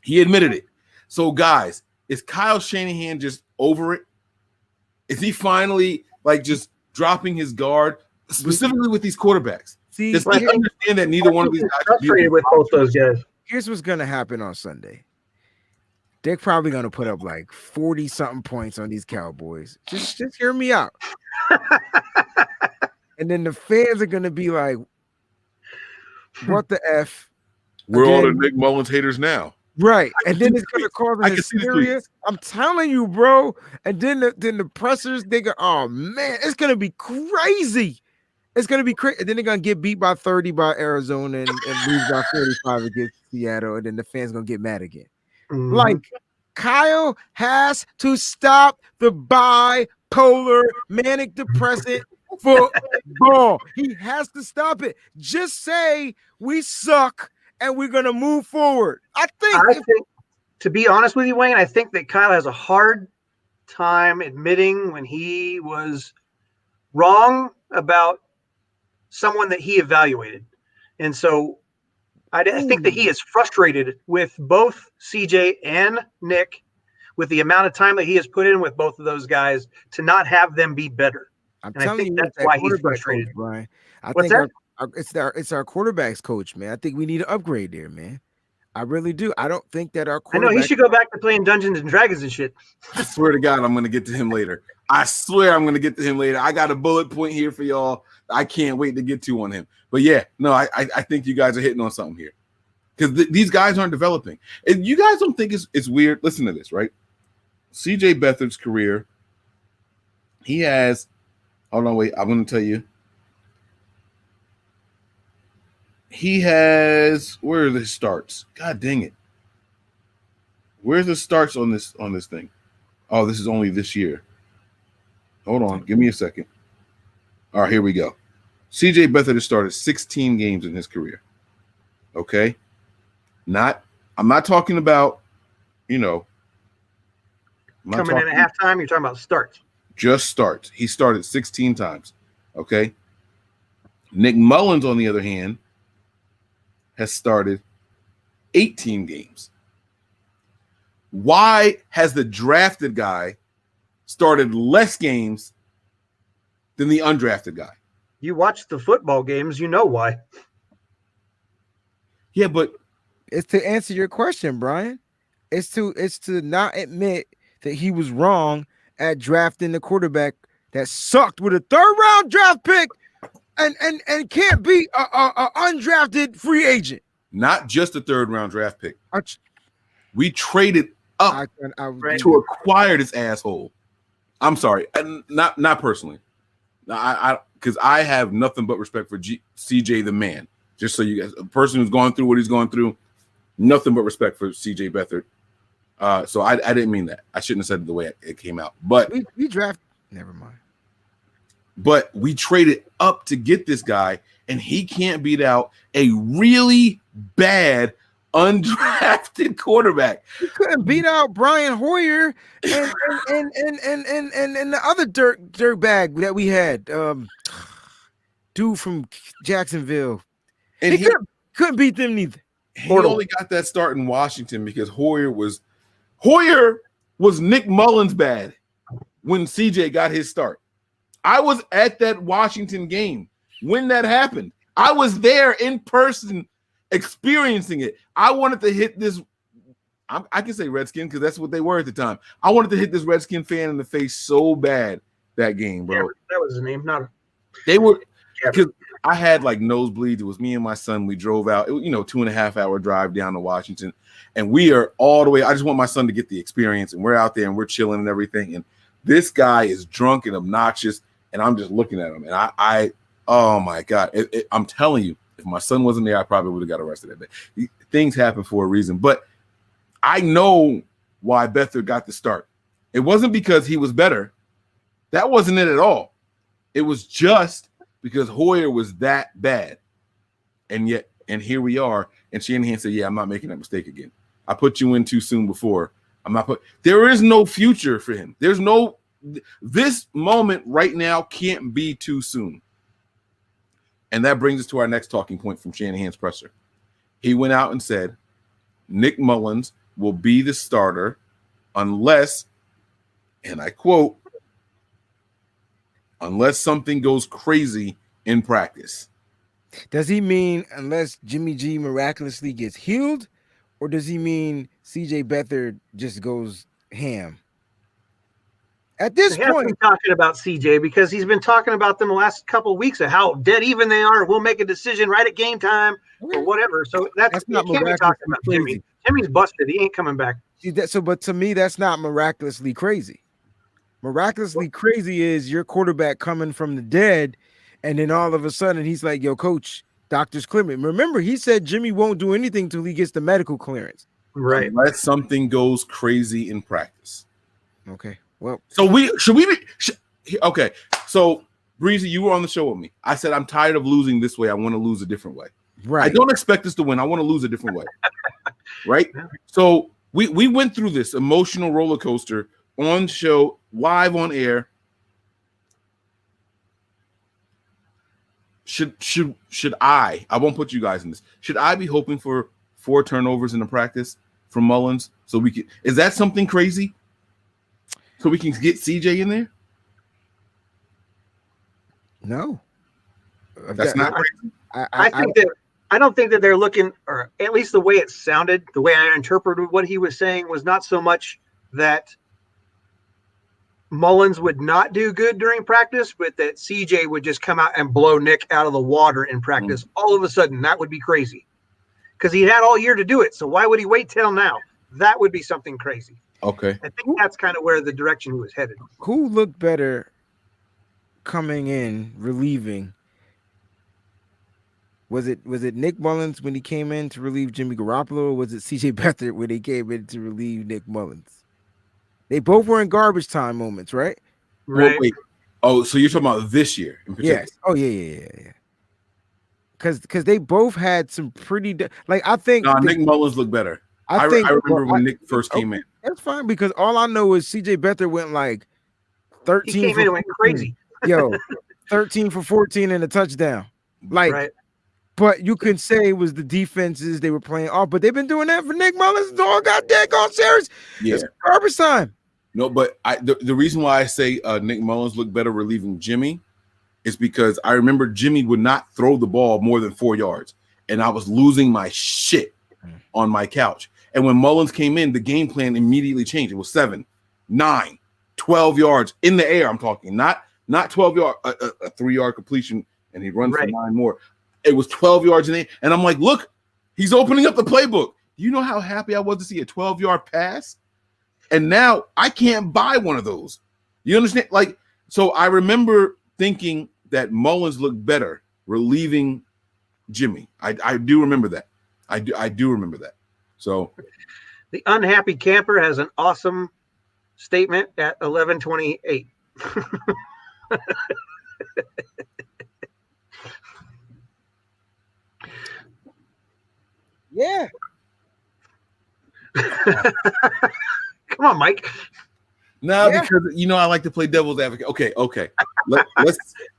He admitted it. So, guys, is Kyle Shanahan just over it? Is he finally like just dropping his guard, specifically with these quarterbacks? Does he understand that neither one of these guys frustrated with both those guys? Here's what's gonna happen on Sunday. They're probably gonna put up like 40-something points on these Cowboys. Just hear me out. And then the fans are gonna be like, "What the F?" We're all the Nick Mullins haters now. Right. And then it's going to cause an hysteria. I'm telling you, bro. And then the pressers, they go, oh, man, it's going to be crazy. It's going to be crazy. And then they're going to get beat by 30 by Arizona and lose by 45 against Seattle. And then the fans going to get mad again. Mm-hmm. Like, Kyle has to stop the bipolar, manic depressant football. He has to stop it. Just say we suck. And we're going to move forward. I think, to be honest with you, Wayne, I think that Kyle has a hard time admitting when he was wrong about someone that he evaluated. And so I think that he is frustrated with both CJ and Nick with the amount of time that he has put in with both of those guys to not have them be better. I think that's why he's frustrated, coach, Brian. It's our quarterback's coach, man. I think we need an upgrade there, man. I really do. I don't think that our quarterback. I know he should go back to playing Dungeons and Dragons and shit. I swear to God, I'm going to get to him later. I got a bullet point here for y'all. I can't wait to get to on him. But yeah, no, I think you guys are hitting on something here because these guys aren't developing. And you guys don't think it's weird? Listen to this, right? C.J. Beathard's career. He has. Hold on, wait. I'm going to tell you. He has, where are the starts? God dang it. Where's the starts on this thing? Oh, this is only this year. Hold on, give me a second. All right, here we go. CJ Beathard has started 16 games in his career. Okay. I'm not talking about, coming in at halftime, you're talking about starts. Just starts. He started 16 times. Okay. Nick Mullins, on the other hand, has started 18 games. Why has the drafted guy started less games than the undrafted guy? You watch the football games, you know why. Yeah, but it's to answer your question, Brian. It's to not admit that he was wrong at drafting the quarterback that sucked with a 3rd-round draft pick and can't be a undrafted free agent. Not just a 3rd-round draft pick. We traded up to acquire this asshole. I'm sorry, not personally. Because I have nothing but respect for CJ the man. Just so you guys, a person who's going through what he's going through, nothing but respect for CJ Beathard. So I didn't mean that. I shouldn't have said it the way it came out. But we draft. Never mind. But we traded up to get this guy, and he can't beat out a really bad undrafted quarterback. He couldn't beat out Brian Hoyer and the other dirt bag that we had. Dude from Jacksonville. And he couldn't beat them neither. He only got that start in Washington because Hoyer was Nick Mullins bad when CJ got his start. I was at that Washington game when that happened. I was there in person experiencing it. I wanted to hit this. I can say Redskin because that's what they were at the time. I wanted to hit this Redskin fan in the face so bad that game, bro. Yeah, that was his name. They were because I had like nosebleeds. It was me and my son. We drove out, 2.5 hour drive down to Washington, and we are all the way. I just want my son to get the experience, and we're out there and we're chilling and everything. And this guy is drunk and obnoxious, and I'm just looking at him, and I oh my God, I'm telling you, if my son wasn't there, I probably would have got arrested that day. Things happen for a reason, but I know why Beathard got the start. It wasn't because he was better. That wasn't it at all. It was just because Hoyer was that bad. And here we are. And Shanahan said, yeah, I'm not making that mistake again. I put you in too soon before. There is no future for him. This moment right now can't be too soon. And that brings us to our next talking point from Shanahan's presser. He went out and said, Nick Mullins will be the starter unless, and I quote, unless something goes crazy in practice. Does he mean unless Jimmy G miraculously gets healed, or does he mean CJ Beathard just goes ham? At this point, been talking about CJ because he's been talking about them the last couple of weeks of how dead even they are. We'll make a decision right at game time or whatever. So that's not can't be talking about Jimmy. Jimmy's busted. He ain't coming back. But to me, that's not miraculously crazy. Miraculously crazy is your quarterback coming from the dead, and then all of a sudden he's like, yo, coach, doctor's clearance. Remember, he said Jimmy won't do anything until he gets the medical clearance. Right. Unless something goes crazy in practice. Okay. Well, so okay. So Breezy, you were on the show with me. I said, I'm tired of losing this way. I want to lose a different way. Right. I don't expect us to win. I want to lose a different way. Right. So we went through this emotional roller coaster on show, live on air. Should I won't put you guys in this. Should I be hoping for 4 turnovers in the practice from Mullins so we can? Is that something crazy? So we can get CJ in there? No, that's not crazy. I don't think that they're looking, or at least the way it sounded, the way I interpreted what he was saying was not so much that Mullins would not do good during practice, but that CJ would just come out and blow Nick out of the water in practice. All of a sudden, that would be crazy because he had all year to do it. So why would he wait till now? That would be something crazy. Okay. I think that's kind of where the direction he was headed. Who looked better coming in, relieving? Was it Nick Mullins when he came in to relieve Jimmy Garoppolo, or was it CJ Beathard when he came in to relieve Nick Mullins? They both were in garbage time moments, right? Right. Well, wait. Oh, so you're talking about this year in particular? Yes. Oh, yeah. Because they both had some pretty I think Nick Mullins looked better. I remember when Nick first came in. That's fine because all I know is CJ Beathard went like 13. He came in and went crazy. 13 for 14 and a touchdown. Right. But you can say it was the defenses they were playing off, but they've been doing that for Nick Mullins. Dog got dead on series. Yeah. It's garbage time. No, but the reason why I say Nick Mullins looked better relieving Jimmy is because I remember Jimmy would not throw the ball more than 4 yards, and I was losing my shit on my couch. And when Mullins came in, the game plan immediately changed. It was 7, 9, 12 yards in the air. I'm talking not 12 yard, a 3-yard completion, and he runs for 9 more. It was 12 yards in there, and I'm like, look, he's opening up the playbook. Do you know how happy I was to see a 12-yard pass? And now I can't buy one of those. You understand? So I remember thinking that Mullins looked better relieving Jimmy. I do remember that. I do remember that. So the unhappy camper has an awesome statement at 11:28. Yeah. Come on, Mike. No, because I like to play devil's advocate. Okay.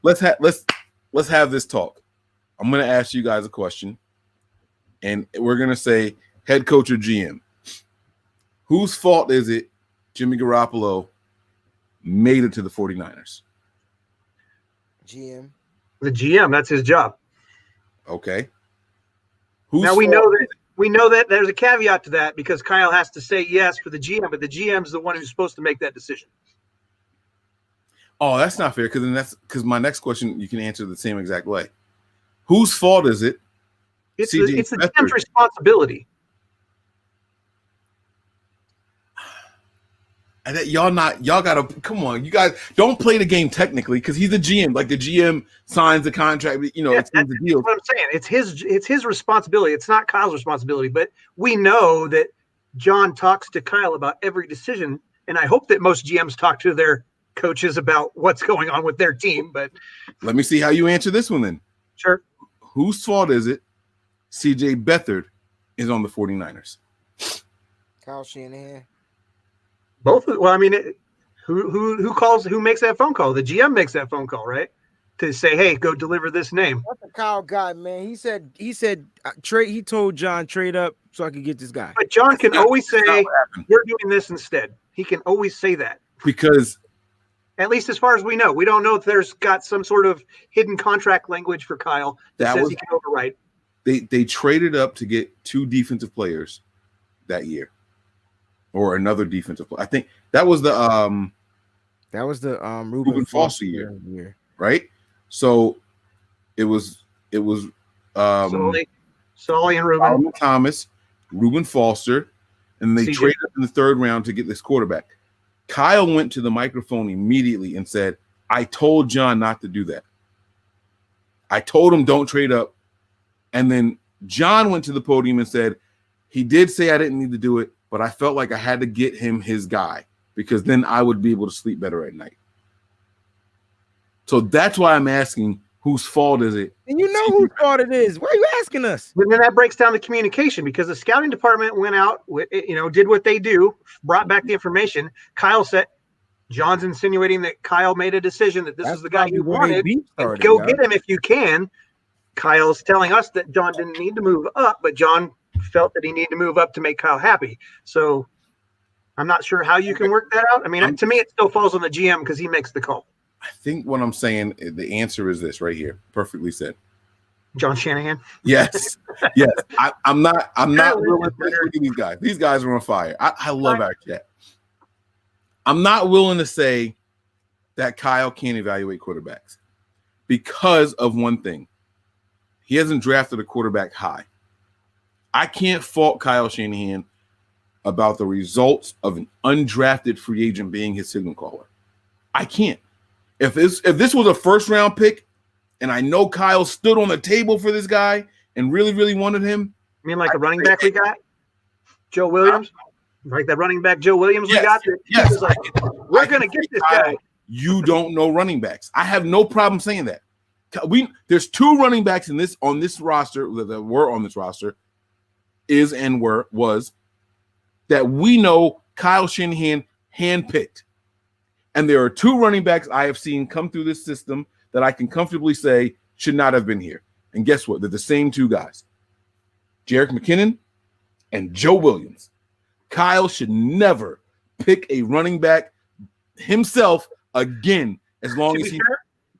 Let's have this talk. I'm gonna ask you guys a question, and we're gonna say head coach or GM. Whose fault is it Jimmy Garoppolo made it to the 49ers? GM. The GM, that's his job. Okay. Now we know that there's a caveat to that because Kyle has to say yes for the GM, but the GM's the one who's supposed to make that decision. Oh, that's not fair because my next question you can answer the same exact way. Whose fault is it? It's CJ the Beathard. GM's responsibility. And that y'all gotta come on, you guys don't play the game technically because he's the GM. Like the GM signs the contract, it's the deal. That's what I'm saying. It's his responsibility. It's not Kyle's responsibility. But we know that John talks to Kyle about every decision, and I hope that most GMs talk to their coaches about what's going on with their team. But let me see how you answer this one then. Sure. Whose fault is it? CJ Beathard is on the 49ers. Kyle Shanahan. Both. Well, I mean, who makes that phone call? The GM makes that phone call, right? To say, hey, go deliver this name. That's a Kyle guy, man. He said trade. He told John trade up so I could get this guy. But John can always say, we're doing this instead. He can always say that. Because at least as far as we know, we don't know if there's got some sort of hidden contract language for Kyle that says he can override. They traded up to get 2 defensive players that year. Or another defensive player. I think that was the Reuben Foster year, right? So it was Saleh and Reuben Thomas, Reuben Foster, and they traded up in the 3rd round to get this quarterback. Kyle went to the microphone immediately and said, "I told John not to do that. I told him don't trade up." And then John went to the podium and said, "He did say I didn't need to do it, but I felt like I had to get him his guy because then I would be able to sleep better at night." So that's why I'm asking, whose fault is it? And you know whose fault it is. Why are you asking us? But then that breaks down the communication because the scouting department went out, did what they do, brought back the information. Kyle said, John's insinuating that Kyle made a decision that this is the guy you wanted. Go get him if you can. Kyle's telling us that John didn't need to move up, but John felt that he needed to move up to make Kyle happy. So I'm not sure how you can work that out. I mean, to me, it still falls on the GM because he makes the call. I think what I'm saying, the answer is this right here. Perfectly said. John Shanahan. Yes. Yes. I'm not willing to these guys. These guys are on fire. I love our chat. I'm not willing to say that Kyle can't evaluate quarterbacks because of one thing. He hasn't drafted a quarterback high. I can't fault Kyle Shanahan about the results of an undrafted free agent being his signal caller. I can't. If this was a 1st-round pick, and I know Kyle stood on the table for this guy and really, really wanted him. You mean like a running back we got? Joe Williams? Like that running back Joe Williams we got? Yes. Like, we're going to get this guy. You don't know running backs. I have no problem saying that. There's 2 running backs on this roster that were on this roster was that we know Kyle Shanahan handpicked. And there are 2 running backs I have seen come through this system that I can comfortably say should not have been here. And guess what? They're the same 2 guys. Jerick McKinnon and Joe Williams. Kyle should never pick a running back himself again as long as he...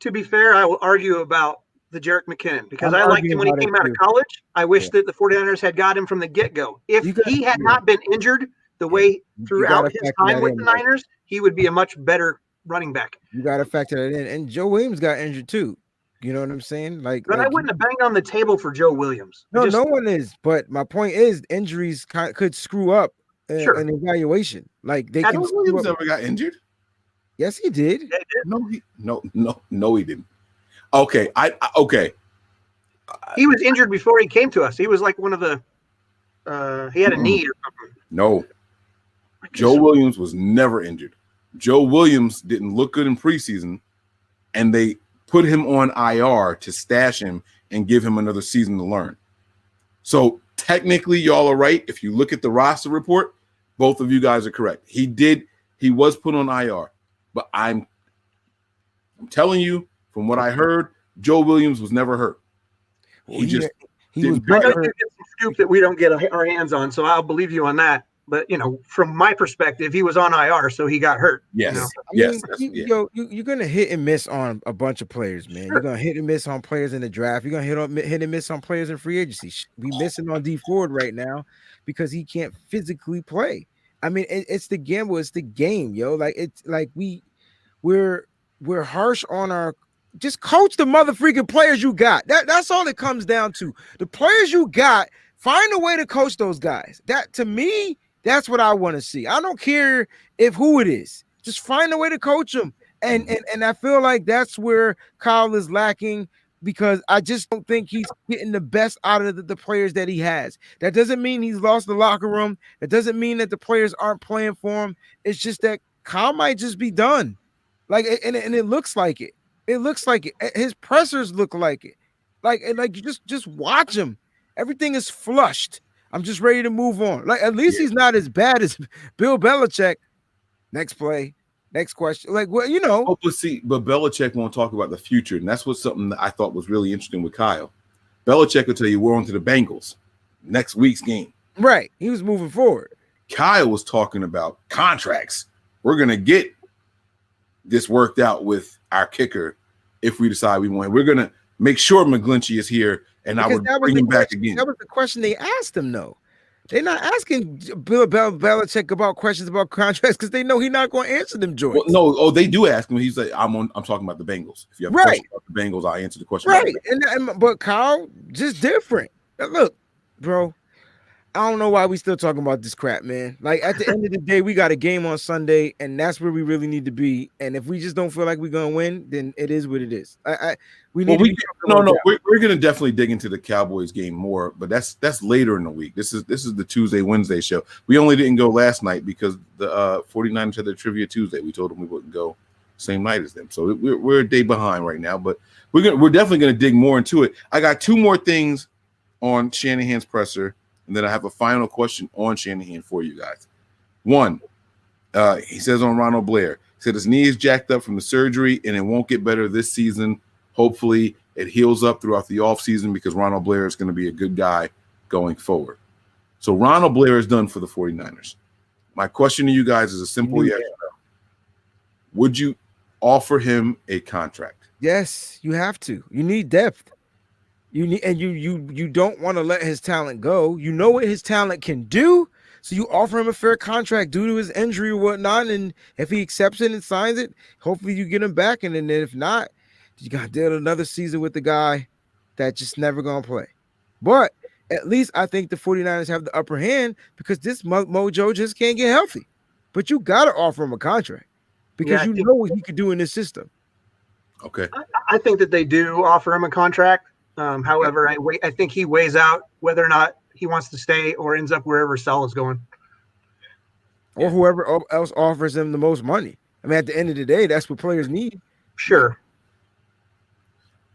To be fair, I will argue about the Jerick McKinnon because I liked him when he came out of college. I wish that the 49ers had got him from the get-go. If he had not been injured the way throughout his time with the Niners, he would be a much better running back. You got to factor that in. And Joe Williams got injured too. You know what I'm saying? But I wouldn't have banged on the table for Joe Williams. No one is. But my point is, injuries could screw up an evaluation. Like they can. Williams ever got injured? Yes, he did. No, he didn't. Okay, okay. He was injured before he came to us. He was like one of the. He had a knee or something. No. Joe Williams was never injured. Joe Williams didn't look good in preseason, and they put him on IR to stash him and give him another season to learn. So technically, y'all are right. If you look at the roster report, both of you guys are correct. He was put on IR, but I'm telling you from what I heard, Joe Williams was never hurt. He was. I know you get some scoop that we don't get our hands on, so I'll believe you on that. But from my perspective, he was on IR, so he got hurt. Yes, you're gonna hit and miss on a bunch of players, man. Sure. You're gonna hit and miss on players in the draft. You're gonna hit and miss on players in free agency. We missing on D Ford right now because he can't physically play. I mean, it's the gamble. It's the game, yo. Like it's like we're harsh on our just coach the motherfucking players you got. That's all it comes down to. The players you got, find a way to coach those guys. That, to me, that's what I want to see. I don't care who it is. Just find a way to coach them. And I feel like that's where Kyle is lacking, because I just don't think he's getting the best out of the players that he has. That doesn't mean he's lost the locker room. That doesn't mean that the players aren't playing for him. It's just that Kyle might just be done. Like, and it looks like it. It looks like it. His pressers look like it. Like you just watch him. Everything is flushed. I'm just ready to move on. Like, at least he's not as bad as Bill Belichick. Next play. Next question. Like, well, you know. But Belichick won't talk about the future, and that's what's something that I thought was really interesting with Kyle. Belichick will tell you we're on to the Bengals next week's game. Right. He was moving forward. Kyle was talking about contracts. We're going to get this worked out with our kicker if we decide we want. We're going to make sure McGlinchey is here, and because I would bring him back again. That was the question they asked him, though. They're not asking Bill Belichick about questions about contracts because they know he's not going to answer them, George. Well, no, they do ask him. He's like, I'm talking about the Bengals. If you have a question about the Bengals, I'll answer the question. Right, but Kyle, just different. Look, bro, I don't know why we still talking about this crap, man. Like, at the end of the day, we got a game on Sunday, and that's where we really need to be. And if we just don't feel like we're gonna win, then it is what it is. We're gonna definitely dig into the Cowboys game more, but that's later in the week. This is the Tuesday Wednesday show. We only didn't go last night because the 49ers had their trivia Tuesday. We told them we wouldn't go same night as them, so we're a day behind right now. But we're definitely gonna dig more into it. I got two more things on Shanahan's presser. And then I have a final question on Shanahan for you guys. One, he says on Ronald Blair, he said his knee is jacked up from the surgery and it won't get better this season. Hopefully it heals up throughout the offseason because Ronald Blair is going to be a good guy going forward. So Ronald Blair is done for the 49ers. My question to you guys is a simple yes or no. Would you offer him a contract? Yes, you have to. You need depth. You don't want to let his talent go. You know what his talent can do, so you offer him a fair contract due to his injury or whatnot. And if he accepts it and signs it, hopefully you get him back. And then if not, you got to deal another season with the guy that just never gonna play. But at least I think the 49ers have the upper hand because this mojo just can't get healthy. But you got to offer him a contract because you know what he could do in this system. Okay. I think that they do offer him a contract. However, I think he weighs out whether or not he wants to stay or ends up wherever Saleh is going. Or whoever else offers him the most money. I mean, at the end of the day, that's what players need. Sure.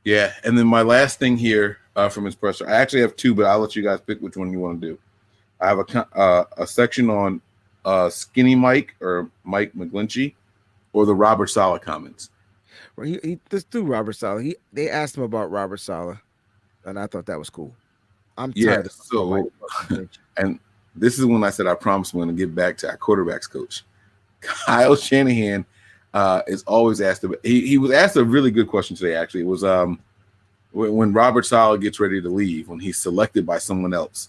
Yeah, and then my last thing here from his presser, I actually have two, but I'll let you guys pick which one you want to do. I have a section on Skinny Mike or Mike McGlinchey or the Robert Saleh comments. Well, let's do Robert Saleh. They asked him about Robert Saleh. And I thought that was cool. I'm tired. And this is when I said I promise we're going to get back to our quarterbacks coach. Kyle Shanahan is always asked about. He was asked a really good question today. Actually, it was when Robert Saleh gets ready to leave, when he's selected by someone else.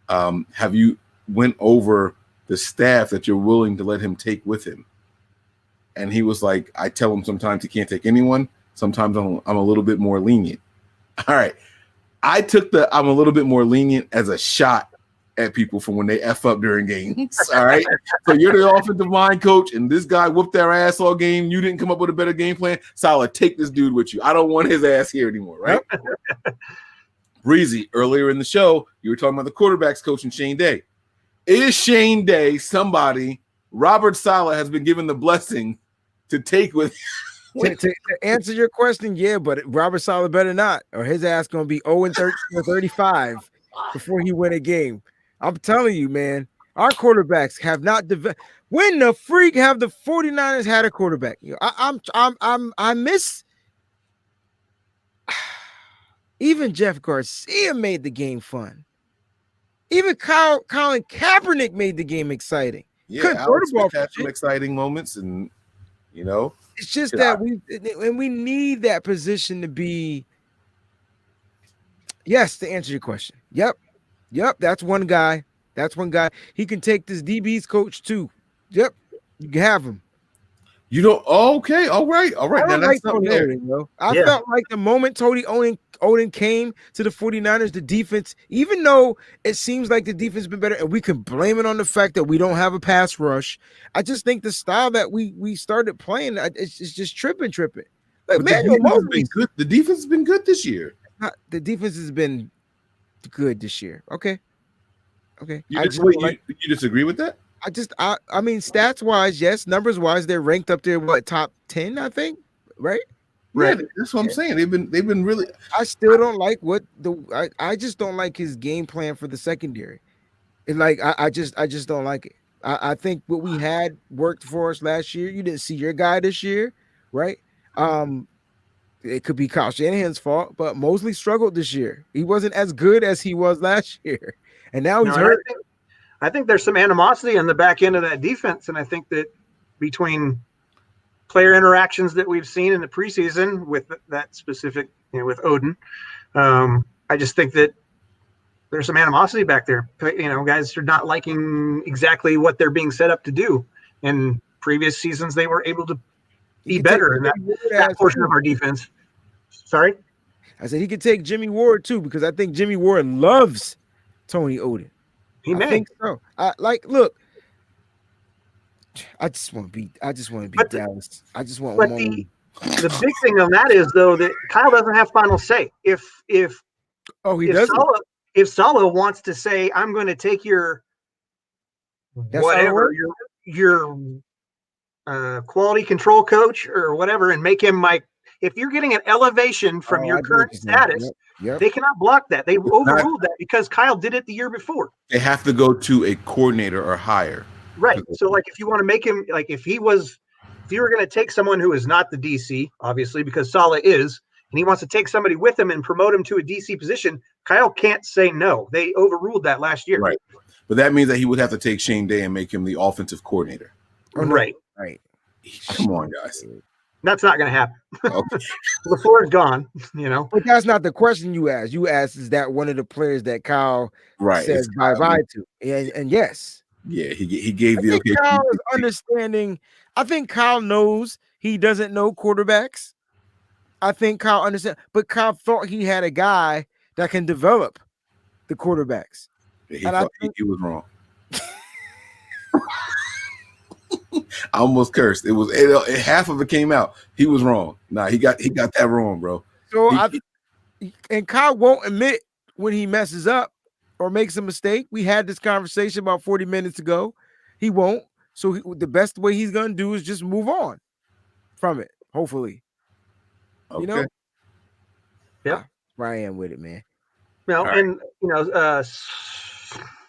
Have you went over the staff that you're willing to let him take with him? And he was like, I tell him sometimes he can't take anyone. Sometimes I'm a little bit more lenient. All right. I took I'm a little bit more lenient as a shot at people from when they F up during games. All right. So you're the offensive line coach, and this guy whooped their ass all game. You didn't come up with a better game plan. Saleh, take this dude with you. I don't want his ass here anymore. Right. Breezy, earlier in the show, you were talking about the quarterbacks coach and Shane Day. Is Shane Day somebody Robert Saleh has been given the blessing to take with? To answer your question, yeah, but Robert Saleh better not, or his ass gonna be 0-35 before he win a game. I'm telling you, man, our quarterbacks have not developed. When the freak have the 49ers had a quarterback? You know, I miss. Even Jeff Garcia made the game fun. Even Colin Kaepernick made the game exciting. Yeah, Alex had some exciting moments, and you know. It's just that we need that position to be. Yes, to answer your question. Yep. That's one guy. He can take this DB's coach too. Yep, you can have him. You don't. Okay. All right. I Now don't that's like something Tony there. Odin, though. I felt like the moment Tony Odin came to the 49ers, the defense, even though it seems like the defense has been better, and we can blame it on the fact that we don't have a pass rush, I just think the style that we started playing, it's just tripping. Like, But Manuel been good. The defense has been good this year. The defense has been good this year. Okay. You disagree with that? I mean, stats wise, yes. Numbers wise, they're ranked up there. What, top 10? I think, right? Yeah, that's what I'm saying. They've been really. I still don't like I just don't like his game plan for the secondary. And like I just don't like it. I think what we had worked for us last year. You didn't see your guy this year, right? It could be Kyle Shanahan's fault, but Mosley struggled this year. He wasn't as good as he was last year, and now he's hurt. I think there's some animosity on the back end of that defense, and I think that between player interactions that we've seen in the preseason with that specific, with Odin, I just think that there's some animosity back there. Guys are not liking exactly what they're being set up to do. In previous seasons, they were able to be better in that portion of our defense. Sorry? I said he could take Jimmy Ward too, because I think Jimmy Ward loves Tony Odin. I think so. Look, I just want to beat Dallas. I just want one more. The big thing on that is, though, that Kyle doesn't have final say. If Saleh wants to say, I'm going to take your whatever, your quality control coach or whatever, and make him if you're getting an elevation from your current status, they cannot block that. They overruled that because Kyle did it the year before. They have to go to a coordinator or higher. Right. So if you want to make him, if you were going to take someone who is not the DC, obviously, because Saleh is, and he wants to take somebody with him and promote him to a DC position, Kyle can't say no. They overruled that last year. Right. But that means that he would have to take Shane Day and make him the offensive coordinator. Right. Come on, guys. That's not going to happen. Okay. LaFleur's gone, But that's not the question you asked. You asked, is that one of the players that Kyle says bye-bye to? And yes. Yeah, he gave the okay. Kyle is understanding. I think Kyle knows he doesn't know quarterbacks. I think Kyle understands. But Kyle thought he had a guy that can develop the quarterbacks. Yeah, he was wrong. I almost cursed. It was half of it came out. He was wrong. Nah, he got that wrong, bro. So and Kyle won't admit when he messes up or makes a mistake. We had this conversation about 40 minutes ago. He won't. So the best way he's gonna do is just move on from it. Hopefully, okay. Yeah, where I am with it, man.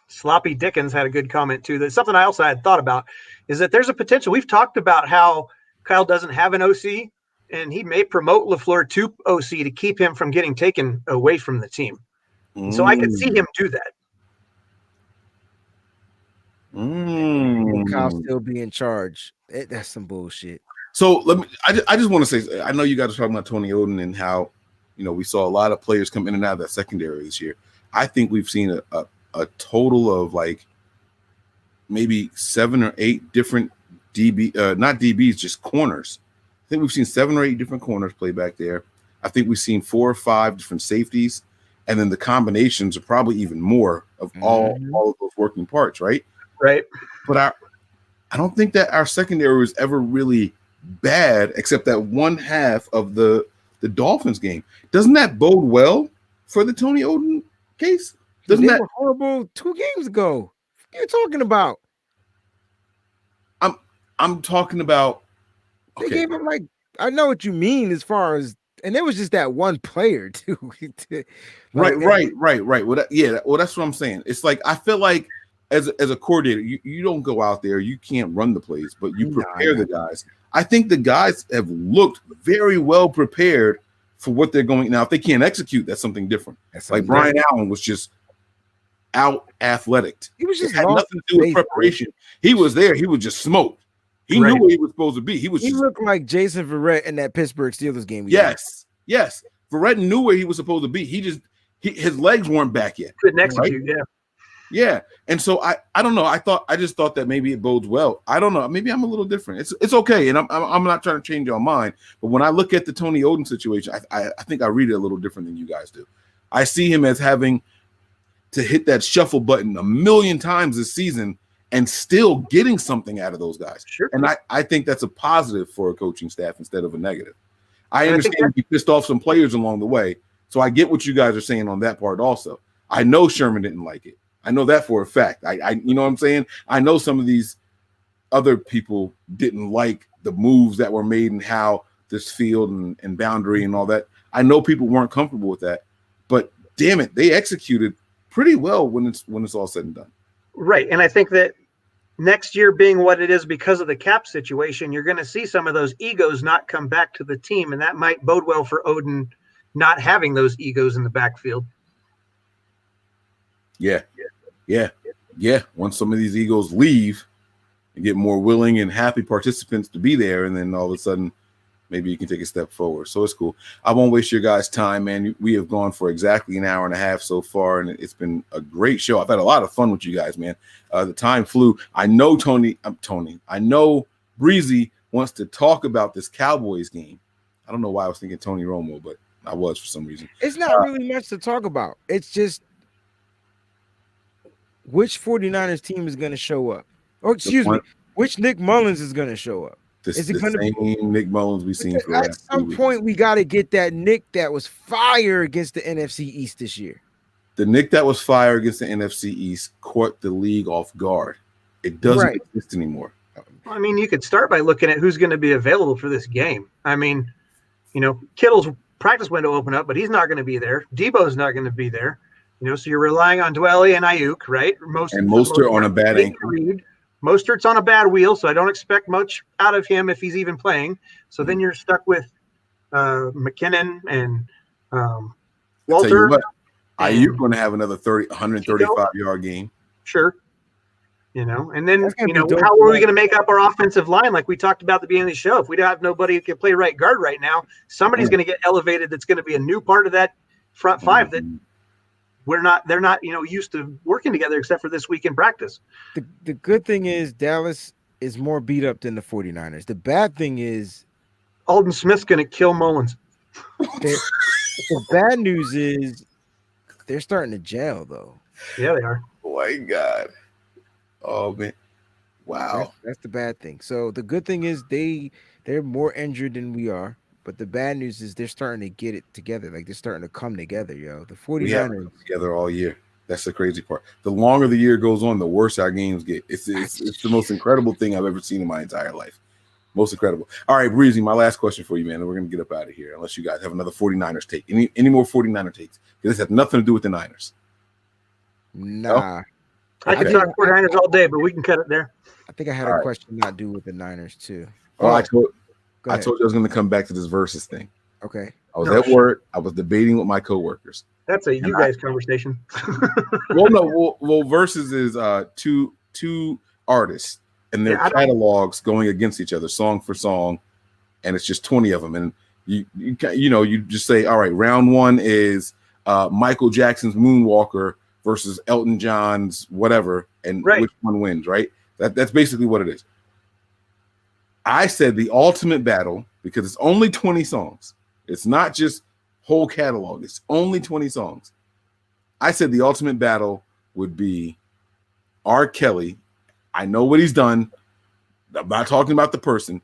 Sloppy Dickens had a good comment too. That's something I also had thought about, is that there's a potential. We've talked about how Kyle doesn't have an OC, and he may promote LaFleur to OC to keep him from getting taken away from the team. So I could see him do that. Kyle still be in charge. That's some bullshit. So I just want to say, I know you guys are talking about Tony Odin and how, we saw a lot of players come in and out of that secondary this year. I think we've seen a total of maybe 7 or 8 different not DBs, just corners. I think we've seen 7 or 8 different corners play back there. I think we've seen 4 or 5 different safeties, and then the combinations are probably even more of all of those working parts, right? Right. But I don't think that our secondary was ever really bad, except that one half of the Dolphins game. Doesn't that bode well for the Tony Odin case? Doesn't that were horrible 2 games ago? What are you talking about? I'm talking about. They gave him I know what you mean as far as, and it was just that one player too. Right. Well, that's what I'm saying. It's I feel like as a coordinator, you don't go out there, you can't run the plays, but you prepare the guys. I think the guys have looked very well prepared for what they're going. Now, if they can't execute, that's something different. Brian Allen was just out athletic. He was just had nothing to do with preparation. He was there. He was just smoked. He knew where he was supposed to be. He looked like Jason Verrett in that Pittsburgh Steelers game. Yes. Verrett knew where he was supposed to be. His legs weren't back yet. Couldn't execute. Yeah. Yeah. And so I don't know. I just thought that maybe it bodes well. I don't know. Maybe I'm a little different. It's okay. And I'm not trying to change your mind. But when I look at the Tony Oden situation, I think I read it a little different than you guys do. I see him as having to hit that shuffle button a million times this season and still getting something out of those guys. Sure. And I think that's a positive for a coaching staff instead of a negative. I understand he pissed off some players along the way. So I get what you guys are saying on that part also. I know Sherman didn't like it. I know that for a fact. I you know what I'm saying? I know some of these other people didn't like the moves that were made and how this field and boundary and all that. I know people weren't comfortable with that, but damn it, they executed pretty well when it's all said and done. Right. And I think that next year being what it is because of the cap situation, you're going to see some of those egos not come back to the team, and that might bode well for Oden not having those egos in the backfield. Yeah. Once some of these egos leave and get more willing and happy participants to be there, and then all of a sudden maybe you can take a step forward. So it's cool. I won't waste your guys' time, man. We have gone for exactly an hour and a half so far, and it's been a great show. I've had a lot of fun with you guys, man. The time flew. I know I know Breezy wants to talk about this Cowboys game. I don't know why I was thinking Tony Romo, but I was for some reason. It's not really much to talk about. It's just which 49ers team is going to show up. Or excuse me, which Nick Mullins is going to show up. Is it going to be Nick Mullins we've seen for at some point? We got to get that Nick that was fire against the NFC East this year. The Nick that was fire against the NFC East caught the league off guard. It doesn't exist anymore. I mean, you could start by looking at who's going to be available for this game. I mean, Kittle's practice window opened up, but he's not going to be there. Debo's not going to be there. So you're relying on Dwelly and Ayuk, right? Mostert on a bad ankle. Mostert's on a bad wheel, so I don't expect much out of him if he's even playing. So then you're stuck with McKinnon and Walter. Ayuk going to have another 135-yard game. Sure. And then, how are we going to make up our offensive line like we talked about at the beginning of the show? If we don't have nobody who can play right guard right now, somebody's going to get elevated that's going to be a new part of that front five that they're not used to working together except for this week in practice. The good thing is Dallas is more beat up than the 49ers. The bad thing is Alden Smith's going to kill Mullins. The bad news is they're starting to jail, though. Yeah, they are. Oh, my God. Oh, man. Wow. That's the bad thing. So the good thing is they're more injured than we are. But the bad news is they're starting to get it together. Like, they're starting to come together, yo. The 49ers. We have been together all year. That's the crazy part. The longer the year goes on, the worse our games get. It's the most incredible thing I've ever seen in my entire life. Most incredible. All right, Breezy, my last question for you, man. And we're going to get up out of here unless you guys have another 49ers take. Any more 49er takes? Because this has nothing to do with the Niners. Nah. No? I could talk 49ers all day, but we can cut it there. I think I had a question not do with the Niners, too. Oh, I told you I was going to come back to this versus thing. Okay. I was at work. I was debating with my coworkers. That's a you guys conversation. Well, versus is two artists and their catalogs going against each other, song for song, and it's just 20 of them. And you just say, all right, round one is Michael Jackson's Moonwalker versus Elton John's whatever, and which one wins, right? That's basically what it is. I said the ultimate battle, because it's only 20 songs. It's not just whole catalog. It's only 20 songs. I said the ultimate battle would be R. Kelly. I know what he's done. I'm not talking about the person.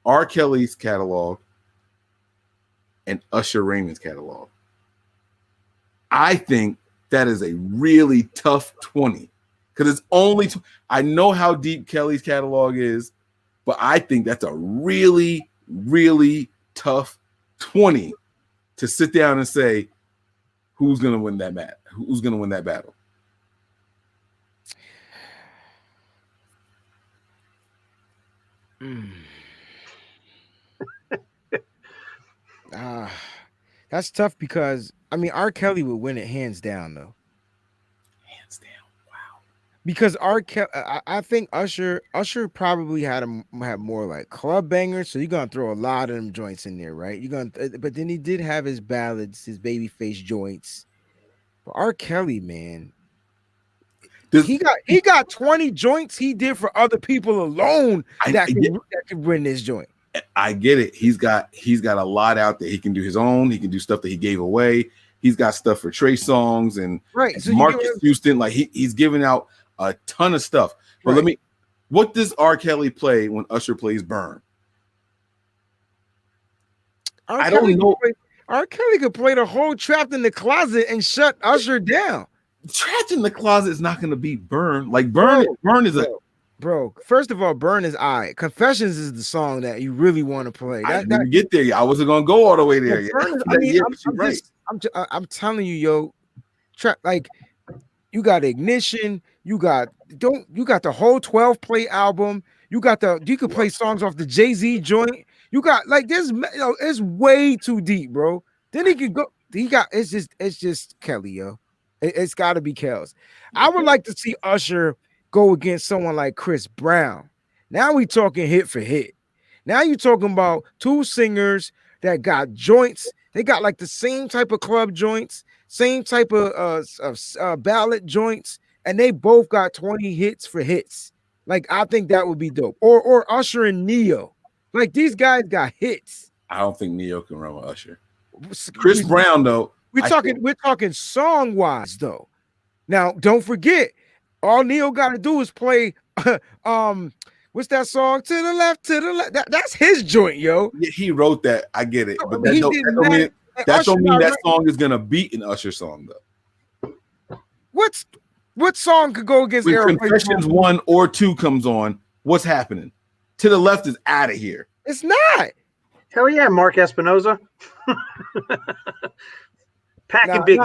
R. Kelly's catalog and Usher Raymond's catalog. I think that is a really tough 20 because it's only I know how deep Kelly's catalog is, but I think that's a really, really tough 20 to sit down and say who's going to win that match, who's going to win that battle. That's tough because R. Kelly would win it hands down, though. Hands down, wow. Because I think Usher probably had more like club bangers, so you're gonna throw a lot of them joints in there, right? But then he did have his ballads, his babyface joints. But R. Kelly, man, He got 20 joints he did for other people alone that could win this joint. I get it. He's got a lot out there. He can do his own. He can do stuff that he gave away. He's got stuff for Trey songs and So Marcus Houston. Like he's giving out a ton of stuff. But what does R. Kelly play when Usher plays Burn? I don't know. R. Kelly could play the whole Trapped in the Closet and shut Usher down. Trapped in the Closet is not going to beat Burn. Like Burn is a bro. First of all, Burn is Confessions is the song that you really want to play. I didn't get there. I wasn't going to go all the way there. I'm telling you, yo, like you got Ignition, you got the whole 12-play album. You could play songs off the Jay-Z joint. You got like this, it's way too deep, bro. Then he could go. It's just Kelly, yo. It's got to be Kels. I would like to see Usher go against someone like Chris Brown. Now we talking hit for hit. Now you're talking about two singers that got joints. They got like the same type of club joints, same type of ballad joints, and they both got 20 hits for hits. Like I think that would be dope. Or Usher and Neo. Like these guys got hits. I don't think Neo can run with Usher. Chris Brown, though. We're talking song wise, though. Now, don't forget, all Neo got to do is play. What's that song? To the left, to the left. That's his joint, yo. Yeah, he wrote that. I get it, but that don't mean that song is gonna beat an Usher song, though. What song could go against when Confessions 1 or 2 comes on? What's happening? To the Left is out of here. It's not. Hell yeah, Mark Espinoza. Packing big.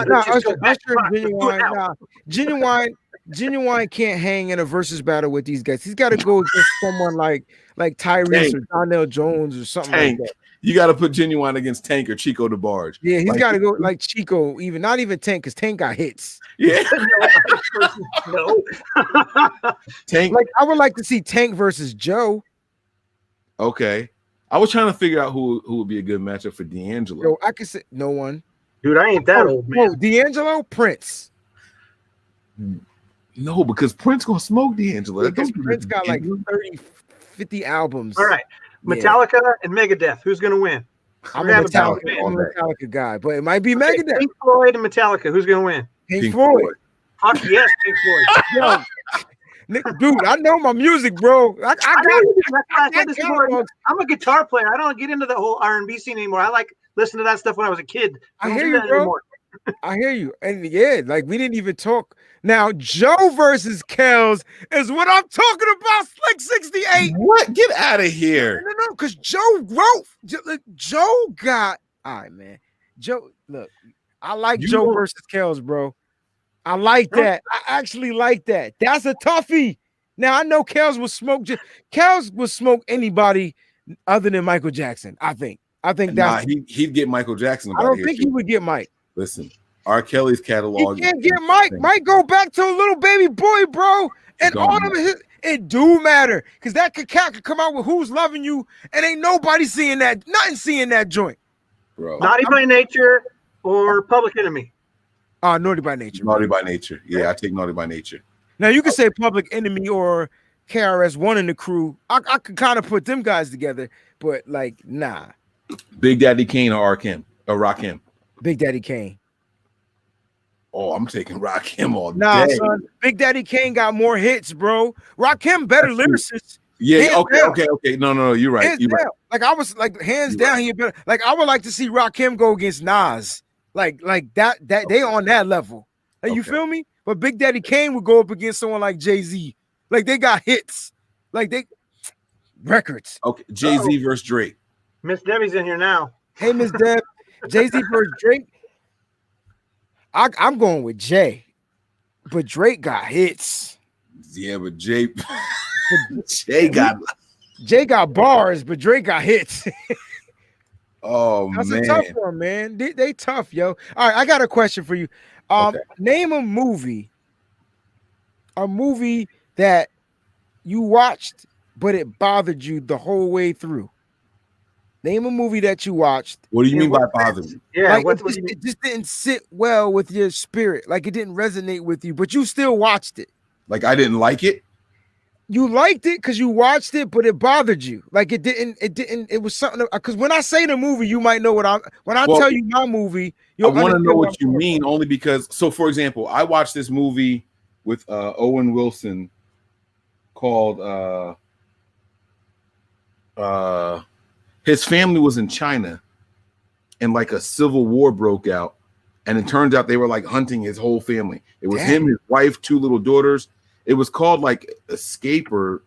Genuine can't hang in a versus battle with these guys. He's got to go against someone like Tyrese or Donnell Jones or something like that. You got to put Genuine against Tank or Chico DeBarge. Yeah, he's got to go like Chico, not even Tank, because Tank got hits. Yeah. No. Tank. Like I would like to see Tank versus Joe. Okay. I was trying to figure out who would be a good matchup for D'Angelo. Yo, I could say no one. Dude, I ain't that old, man. D'Angelo, Prince. No, because Prince gonna smoke D'Angelo. Prince got like 30, 50 albums. All right. Metallica and Megadeth. Who's gonna win? I'm a Metallica guy, but it might be Megadeth. Pink Floyd and Metallica. Who's gonna win? Pink Floyd. Fuck yes, Pink Floyd. Dude, I know my music, bro. I'm a guitar player. I don't get into the whole R&B scene anymore. I like listening to that stuff when I was a kid. I hear you, bro. I hear you. And yeah, like we didn't even talk. Now, Joe versus Kels is what I'm talking about. Slick 68. What? Get out of here. No, because Joe wrote. Joe got. All right, man. Joe, look, I like Joe versus Kels, bro. I like that. I actually like that. That's a toughie. Now I know Kels will smoke anybody other than Michael Jackson. I think that's he'd get Michael Jackson. I don't think he would get Mike. Listen, R. Kelly's catalog. He can't get Mike. Mike go back to a little baby boy, bro. And all of it do matter because that cat could come out with Who's Loving You, and ain't nobody seeing that. Nothing seeing that joint, bro. Naughty by Nature or Public Enemy. Naughty by Nature. Naughty by Nature. Yeah, I take Naughty by Nature. Now you can say Public Enemy or KRS-One in the Crew. I could kind of put them guys together, but like, nah. Big Daddy Kane or Rakim? Big Daddy Kane. Oh, I'm taking Rakim all day. Nah, son. Big Daddy Kane got more hits, bro. Rakim better lyricist. Yeah, okay. No, you're right. You're right. Like I was like hands down, he better. Like I would like to see Rakim go against Nas. Like that they on that level. Like, you feel me? But Big Daddy Kane would go up against someone like Jay-Z. Like they got hits. Like they records. Okay, Jay-Z versus Drake. Miss Debbie's in here now. Hey, Miss Deb. Jay-Z versus Drake. I'm going with Jay. But Drake got hits. Yeah, but Jay got bars, but Drake got hits. Oh, that's man. A tough one, man. They tough, yo. All right, I got a question for you. Name a movie that you watched, but it bothered you the whole way through. Name a movie that you watched. What do you mean by bothered you? Yeah, like it just didn't sit well with your spirit. Like it didn't resonate with you, but you still watched it. Like I didn't like it. You liked it because you watched it, but it bothered you. Like it didn't. It was something. Because when I say the movie, you might know what I'm. When I tell you my movie, I want to know what you mean. Only because, so for example, I watched this movie with Owen Wilson called his family was in China, and like a civil war broke out, and it turns out they were like hunting his whole family. It was him, his wife, 2 little daughters. It was called like Escape or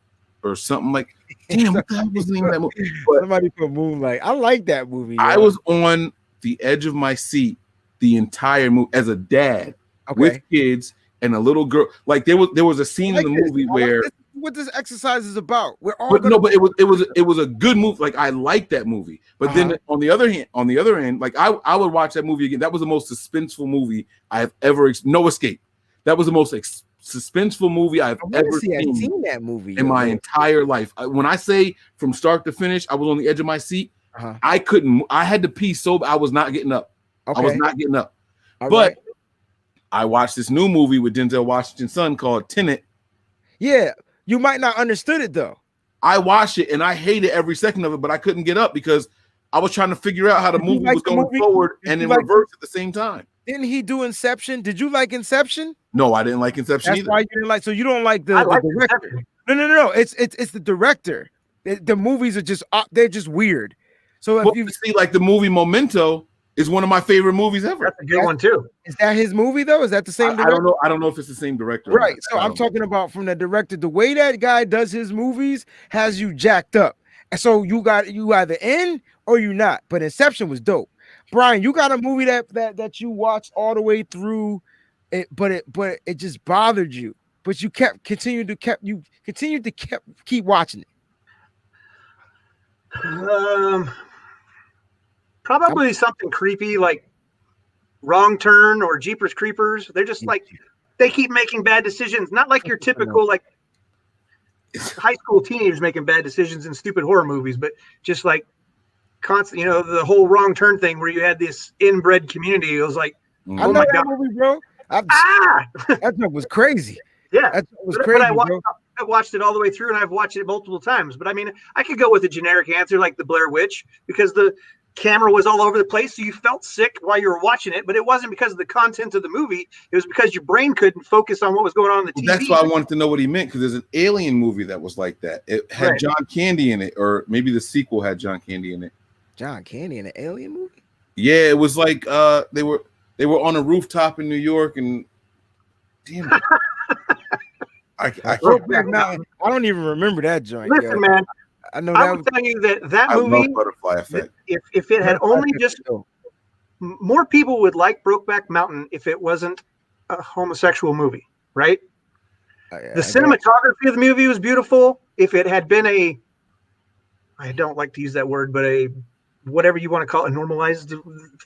something like. Damn, what the hell was the name of that movie? But somebody put Moonlight. I like that movie. I was on the edge of my seat the entire movie as a dad with kids and a little girl. Like there was a scene in the movie where what this exercise is about. We're all but it was a good movie. Like I liked that movie. But then on the other end, like I would watch that movie again. That was the most suspenseful movie I have ever. No Escape. That was the most suspenseful movie I've ever seen that movie in my entire life. When I say from start to finish, I was on the edge of my seat. I couldn't. I had to pee so I was not getting up. I was not getting up. But I watched this new movie with Denzel Washington's son called Tenet. Yeah, you might not understood it though. I watched it and I hated every second of it, but I couldn't get up because I was trying to figure out how the movie was going forward and in reverse at the same time. Didn't he do Inception? Did you like Inception? No, I didn't like Inception either. Why you didn't like. So you don't like the director? No. It's the director. The movies are just they're just weird. So if you see, like the movie Memento is one of my favorite movies ever. That's a good one too. Is that his movie though? Is that the same director? I don't know if it's the same director. Right. So I'm talking about from the director. The way that guy does his movies has you jacked up. And so you either in or you not. But Inception was dope. Brian, you got a movie that you watched all the way through, but it just bothered you. But you continued to keep watching it. Probably something creepy like Wrong Turn or Jeepers Creepers. They're just like they keep making bad decisions. Not like your typical like high school teenagers making bad decisions in stupid horror movies, but just like constant, the whole Wrong Turn thing where you had this inbred community. It was like, I know that movie, bro. That was crazy. Yeah, that was crazy. But I watched it all the way through, and I've watched it multiple times. But I mean, I could go with a generic answer like the Blair Witch because the camera was all over the place, so you felt sick while you were watching it. But it wasn't because of the content of the movie; it was because your brain couldn't focus on what was going on in the TV. That's why I wanted to know what he meant because there's an Alien movie that was like that. It had John Candy in it, or maybe the sequel had John Candy in it. John Candy in an Alien movie? Yeah, it was like they were on a rooftop in New York, and damn it. I don't even remember that joint. Listen, man, I know I would tell you that movie. Butterfly Effect. If it had only just more people would like Brokeback Mountain if it wasn't a homosexual movie, right? The cinematography of the movie was beautiful. If it had been I don't like to use that word, but whatever you want to call it, normalized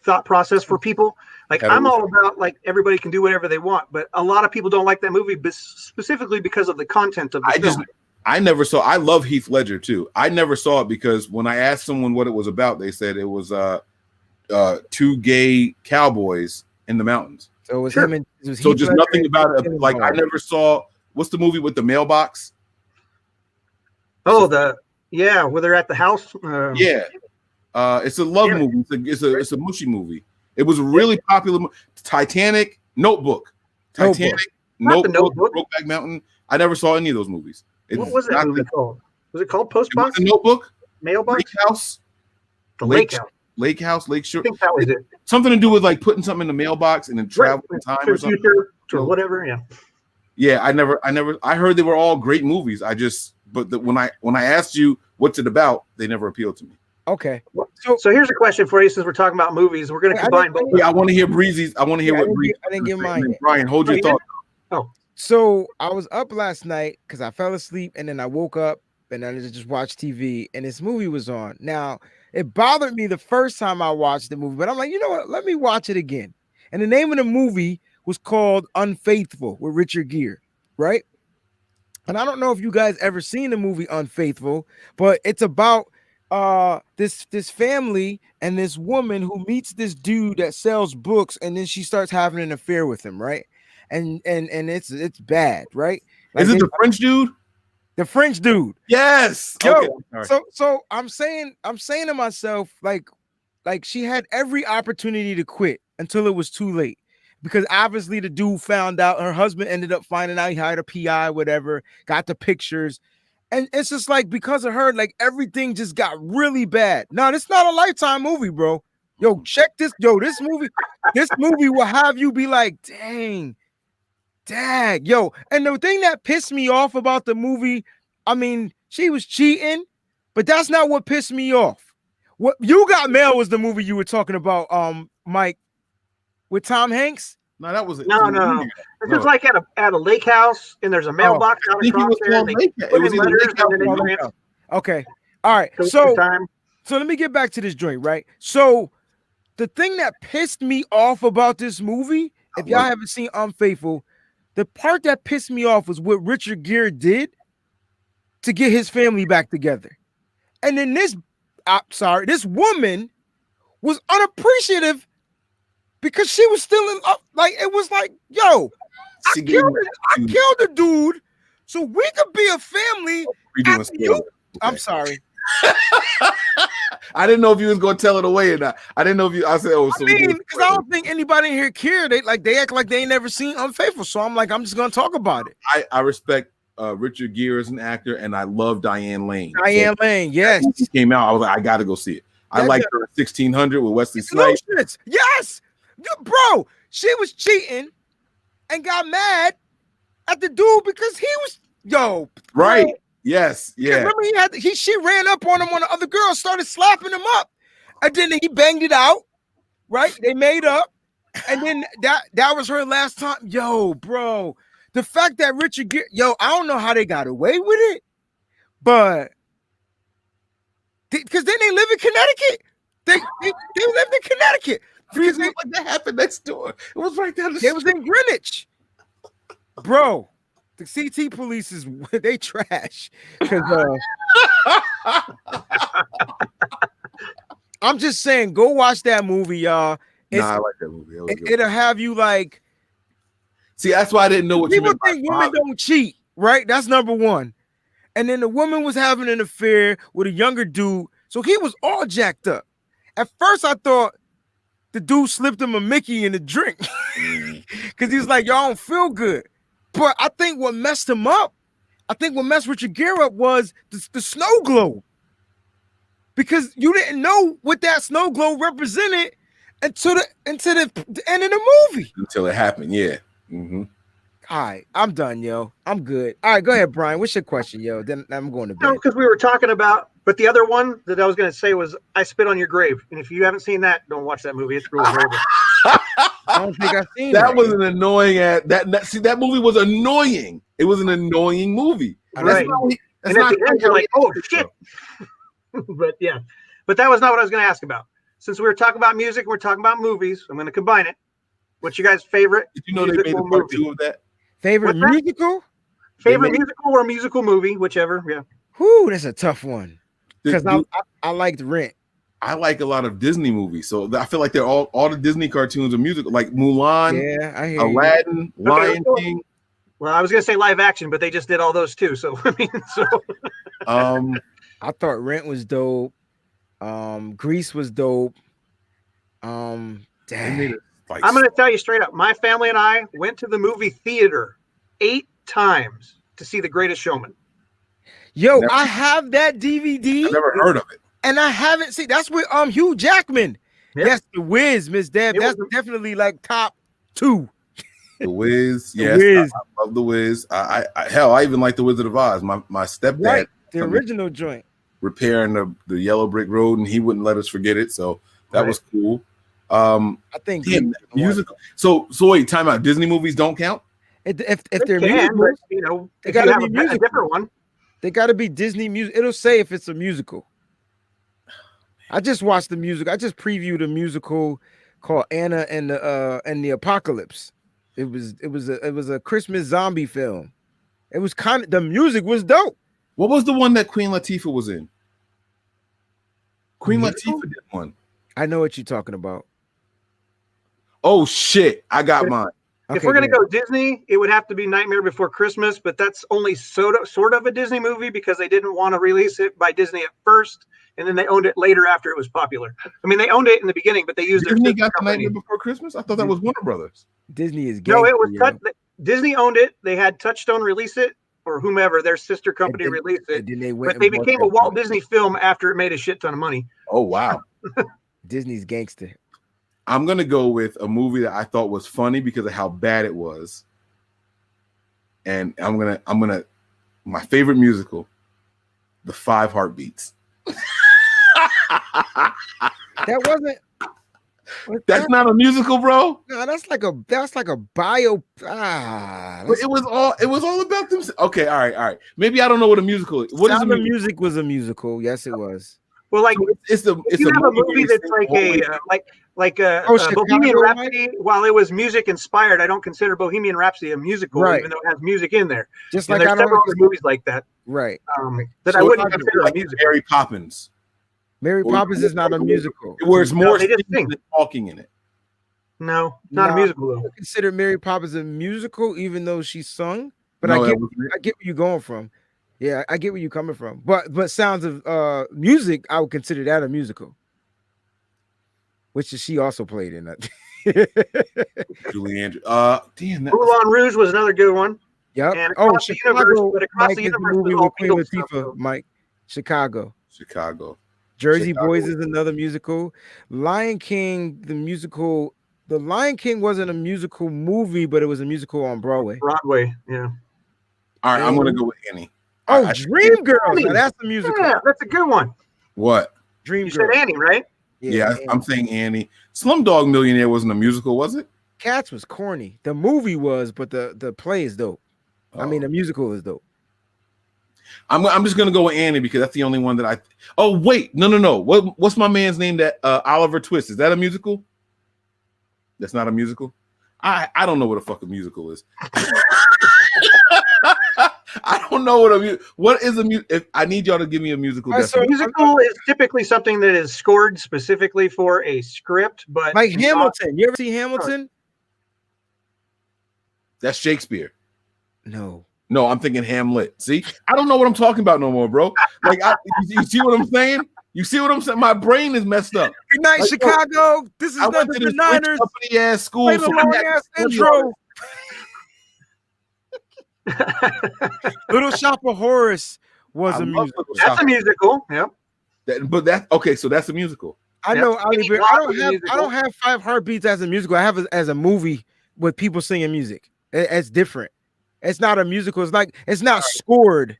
thought process for people. Like I'm all about like everybody can do whatever they want, but a lot of people don't like that movie specifically because of the content of the film. I never saw. I love Heath Ledger too. I never saw it because when I asked someone what it was about, they said it was 2 gay cowboys in the mountains. So it was him and so just nothing about it. Like I never saw. What's the movie with the mailbox? Oh, where they're at the house. It's a love movie. It's a mushy movie. It was a really popular. Titanic, Notebook, Brokeback Mountain. I never saw any of those movies. What was that movie called? Was it called Postbox? Notebook, Mailbox, Lake House, Lake House, Lake Shore. I think that was it. Something to do with like putting something in the mailbox and then travel in time or something. Or whatever. Yeah. Yeah, I heard they were all great movies. When I asked you what's it about, they never appealed to me. Okay. So here's a question for you since we're talking about movies. We're going to combine both. Yeah, I want to hear Breezy's. I want to hear what Breezy. I didn't get mine. Brian, hold your thought. Oh. So I was up last night because I fell asleep and then I woke up and I just watched TV and this movie was on. Now, it bothered me the first time I watched the movie, but I'm like, you know what? Let me watch it again. And the name of the movie was called Unfaithful with Richard Gere, right? And I don't know if you guys ever seen the movie Unfaithful, but it's about this family and this woman who meets this dude that sells books, and then she starts having an affair with him, right? And it's bad, right? Is it the French dude? The French dude. Yes. Yo, Okay. Right. So I'm saying to myself, like she had every opportunity to quit until it was too late. Because obviously the dude found out, her husband ended up finding out he hired a PI, whatever, got the pictures. And it's just like, because of her, like everything just got really bad. No, this not a Lifetime movie, bro. Yo, check this. Yo, this movie will have you be like, dang, yo. And the thing that pissed me off about the movie, I mean, she was cheating, but that's not what pissed me off. What You Got Mail was the movie you were talking about, Mike, with Tom Hanks. No, that was it. No. This is like at a lake house, and there's a mailbox out across there. And they put in letters, and then they trans- Okay. All right. So let me get back to this joint, right? So the thing that pissed me off about this movie, if y'all haven't seen Unfaithful, the part that pissed me off was what Richard Gere did to get his family back together. And then this woman was unappreciative because she was still in love. Like, it was like, yo, I killed the dude so we could be a family. I'm sorry. I didn't know if you was going to tell it away or not. I didn't know if you. I said, "Oh, so." I mean, because I don't think anybody in here cared. They act like they ain't never seen Unfaithful. So I'm like, I'm just going to talk about it. I respect Richard Gere as an actor, and I love Diane Lane. Lane, yes. When she came out, I was like, I got to go see it. I liked her 1600 with Wesley Snipes. Yes, bro. She was cheating and got mad at the dude because he was right. Bro. Yes, yeah. Remember she ran up on him when the other girl started slapping him up, and then he banged it out. Right? They made up, and then that was her last time. Yo, bro, the fact that Richard Gere, I don't know how they got away with it, but because then they live in Connecticut. They lived in Connecticut. Because like that happened next door. It was right down the street. It was in Greenwich, bro. The CT police they trash. I'm just saying, go watch that movie, y'all. I like that movie. It'll have you like. See, that's why I didn't know what people you think women don't cheat, right? That's number one. And then the woman was having an affair with a younger dude, so he was all jacked up. At first, I thought the dude slipped him a Mickey in a drink because he was like, "Y'all don't feel good." But I think what messed him up, what messed Richard Gere up was the snow globe. Because you didn't know what that snow globe represented until the end of the movie. Until it happened, yeah. Mm-hmm. All right, I'm done, yo. I'm good. All right, go ahead, Brian. What's your question, yo? Then I'm going to bed. No, because we were talking about, but the other one that I was going to say was I Spit on Your Grave. And if you haven't seen that, don't watch that movie. It's really horrible. I don't think I've seen that. Was an annoying that movie was annoying. It was an annoying movie. Right. And at the end, you're like, oh, shit. But that was not what I was going to ask about. Since we were talking about music, we're talking about movies. I'm going to combine it. What's your guys' favorite? Did you know they made a part 2 of that? Favorite musical? Favorite musical or musical movie, whichever. Yeah. Whoo, that's a tough one. Because I liked Rent. I like a lot of Disney movies, so I feel like they're all the Disney cartoons are musical, like Mulan, Aladdin, Lion King. Well, I was gonna say live action, but they just did all those too. So I mean, I thought Rent was dope. Grease was dope. Dang. I'm gonna tell you straight up. My family and I went to the movie theater 8 times to see The Greatest Showman. Yo, I have that DVD. I've never heard of it. And I haven't seen. That's with Hugh Jackman. Yep. Yes, The Wiz, Miss Deb. That's definitely like top 2. The Wiz, yes, I love The Wiz. I even like The Wizard of Oz. My stepdad, the original joint, repairing the yellow brick road, and he wouldn't let us forget it. So that was cool. I think musical. So wait, time out. Disney movies don't count. If they're musicals, they gotta be musical. A different one. They gotta be Disney music. It'll say if it's a musical. I just watched the music. I just previewed a musical called Anna and the Apocalypse. It was a Christmas zombie film. It was the music was dope. What was the one that Queen Latifah was in? Queen Latifah did one. I know what you're talking about. Oh shit! I got mine. If we're going to go Disney, it would have to be Nightmare Before Christmas, but that's only sort of a Disney movie because they didn't want to release it by Disney at first, and then they owned it later after it was popular. I mean, they owned it in the beginning, but they used Disney their got the Nightmare Before Christmas. I thought that was Warner Brothers. Disney is no, it was Disney owned it. They had Touchstone release it, or whomever their sister company released it. But they became a Walt Disney film after it made a shit ton of money. Oh wow, Disney's gangster. I'm gonna go with a movie that I thought was funny because of how bad it was, and I'm gonna my favorite musical, The 5 Heartbeats. That wasn't. That's not a musical, bro. No, that's like a bio. But it was all about them. Okay, all right. Maybe I don't know what a musical is. What Sound of Music was a musical. Yes, it was. Well, like it's a movie that's like a Bohemian Rhapsody. While it was music inspired, I don't consider Bohemian Rhapsody a musical, right, even though it has music in there. Just and like there's several other movies like that, right? That I wouldn't consider a musical. Mary Poppins. Mary Poppins is not a musical. Where it's more than talking in it. No, not a musical though. I consider Mary Poppins a musical, even though she sung. But No, I get where you're going from. Yeah, I get where you're coming from. But Sounds of Music, I would consider that a musical. Which she also played in that. Julie Andrews. Damn. Moulin Rouge was another good one. Yep. And across the universe, but across the is the universe movie was all with Queen Beatles Latifah, stuff, so. Mike. Chicago. Jersey Boys is another musical. Lion King, the musical. The Lion King wasn't a musical movie, but it was a musical on Broadway. Yeah. All right, I'm gonna go with Annie. Oh, Dreamgirls. Now that's a musical. Yeah, that's a good one. What? You said Annie, right? Yeah, I'm saying Annie. Slumdog Millionaire wasn't a musical, was it? Cats was corny. The movie was, but the play is dope. I mean, the musical is dope. I'm just gonna go with Annie because that's the only one that I. Oh wait, no. What's my man's name? That Oliver Twist. Is that a musical? That's not a musical. I don't know what a fucking musical is. I don't know what is a musical. I need y'all to give me a musical. So a musical is typically something that is scored specifically for a script, but like Hamilton. You ever see Hamilton? That's Shakespeare. No, I'm thinking Hamlet. See, I don't know what I'm talking about no more, bro. Like, you see what I'm saying? You see what I'm saying? My brain is messed up. Good night, like, Chicago. This is nothing the Niners. Ass school. Play the long-ass intro. Little Shop of Horrors was a musical. That's a musical. Yep. So that's a musical. I know. I don't have 5 Heartbeats as a musical. I have it as a movie with people singing music. It's different. It's not a musical. It's not scored.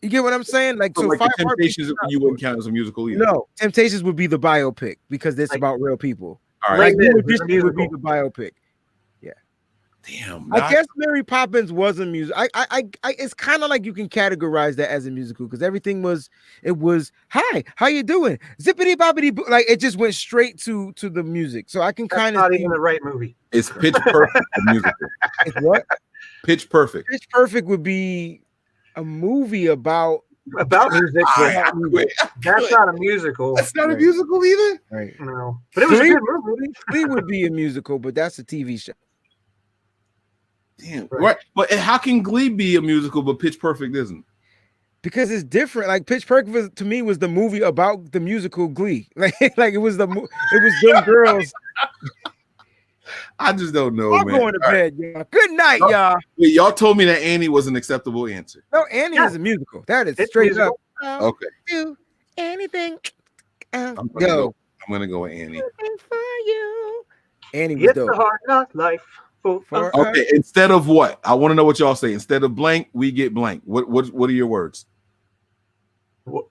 You get what I'm saying? Like, so 5 Temptations, you wouldn't count as a musical either. No, Temptations would be the biopic because it's about real people. All right, would be the biopic. Yeah. Damn. I guess Mary Poppins was a music. I it's kind of like you can categorize that as a musical because everything was. It was hi, how you doing? Zippity boppity boo. Like it just went straight to the music. So I can kind of not even the right movie. It's Pitch Perfect a musical. It's what? Pitch Perfect. Pitch Perfect would be a movie about music. That's not a musical. That's not a musical either. Right. No, but it was a good movie. Glee would be a musical, but that's a TV show. Damn. Right. But how can Glee be a musical, but Pitch Perfect isn't? Because it's different. Like Pitch Perfect to me was the movie about the musical Glee. Like it was them girls. I just don't know, I'm man. going to bed, y'all. Good night, y'all. Wait, y'all told me that Annie was an acceptable answer. No, Annie is a musical. That is straight up. Okay. Do anything. I'm gonna go with Annie. For you. Annie was dope. It's a hard knock life. Okay, instead of what? I want to know what y'all say. Instead of blank, we get blank. What are your words?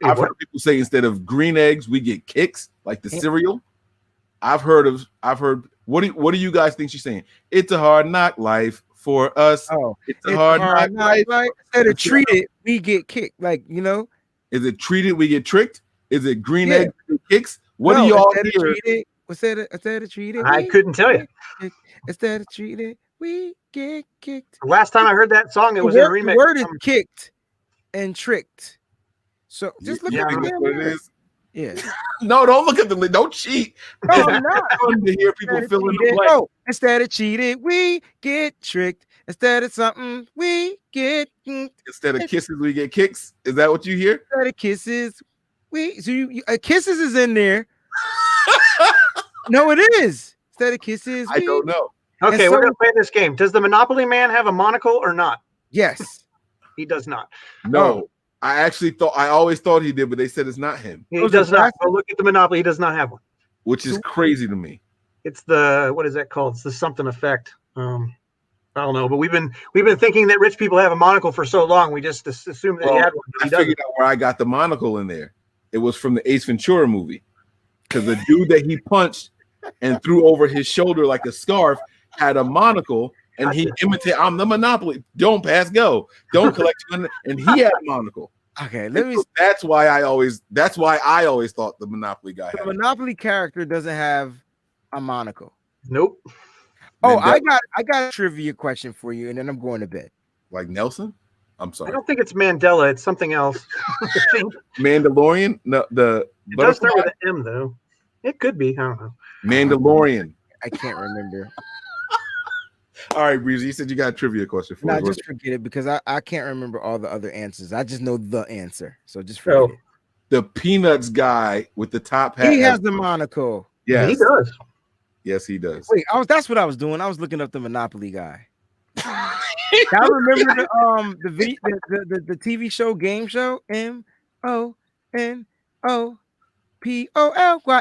I've heard people say instead of green eggs, we get kicks, like the cereal. I've heard what do you guys think she's saying? It's a hard knock life for us. Oh, it's a hard knock life. Instead of treated, we get kicked. Like, you know. Is it treated, we get tricked? Is it green eggs, we get kicks? What do y'all hear? Instead of treated, I couldn't tell you. Instead of treated, we get kicked. The last time I heard that song, it was in a remix. The word is kicked and tricked. So just look at what it is. Yeah. No, don't look at the list. Don't cheat. No, I'm not. It's fun to hear people Instead of fill in the cheated, blank. oh, instead of cheated, we get tricked. Instead of something, we get. Instead of kisses, we get kicks. Is that what you hear? Instead of kisses, kisses is in there. No, it is. Instead of kisses, I don't know. Okay, And we're so- going to play this game. Does the Monopoly Man have a monocle or not? Yes. He does not. No, I always thought he did, but they said it's not him, He Those does are not. Go look at the Monopoly. He does not have one. which is crazy to me. It's the, what is that called? It's the something effect. I don't know, but we've been thinking that rich people have a monocle for so long. We just assumed that he had one. But I he doesn't. figured out where I got the monocle in there. It was from the Ace Ventura movie, because the dude that he punched and threw over his shoulder like a scarf had a monocle, and he imitated, I'm the Monopoly. Don't pass go. Don't collect money. And he had a monocle. Okay, That's why I always thought the Monopoly guy the had it. Monopoly character doesn't have a monocle. Nope. Oh, Mandela. I got a trivia question for you, and then I'm going to bed. Like Nelson? I'm I sorry. don't think it's Mandela. It's something else. I think Mandalorian? No, the it does start butterfly? with an M, though. It could be. I don't know. Mandalorian. I can't remember. All right, Breezy, you said you got a trivia question for No, us. just forget it because I can't remember all the other answers. I just know the answer. So just forget it. The Peanuts guy with the top hat. He has the monocle. Yes. He does. Yes, he does. Wait, that's what I was doing. I was looking up the Monopoly guy. I remember the TV show game show MONOPOL.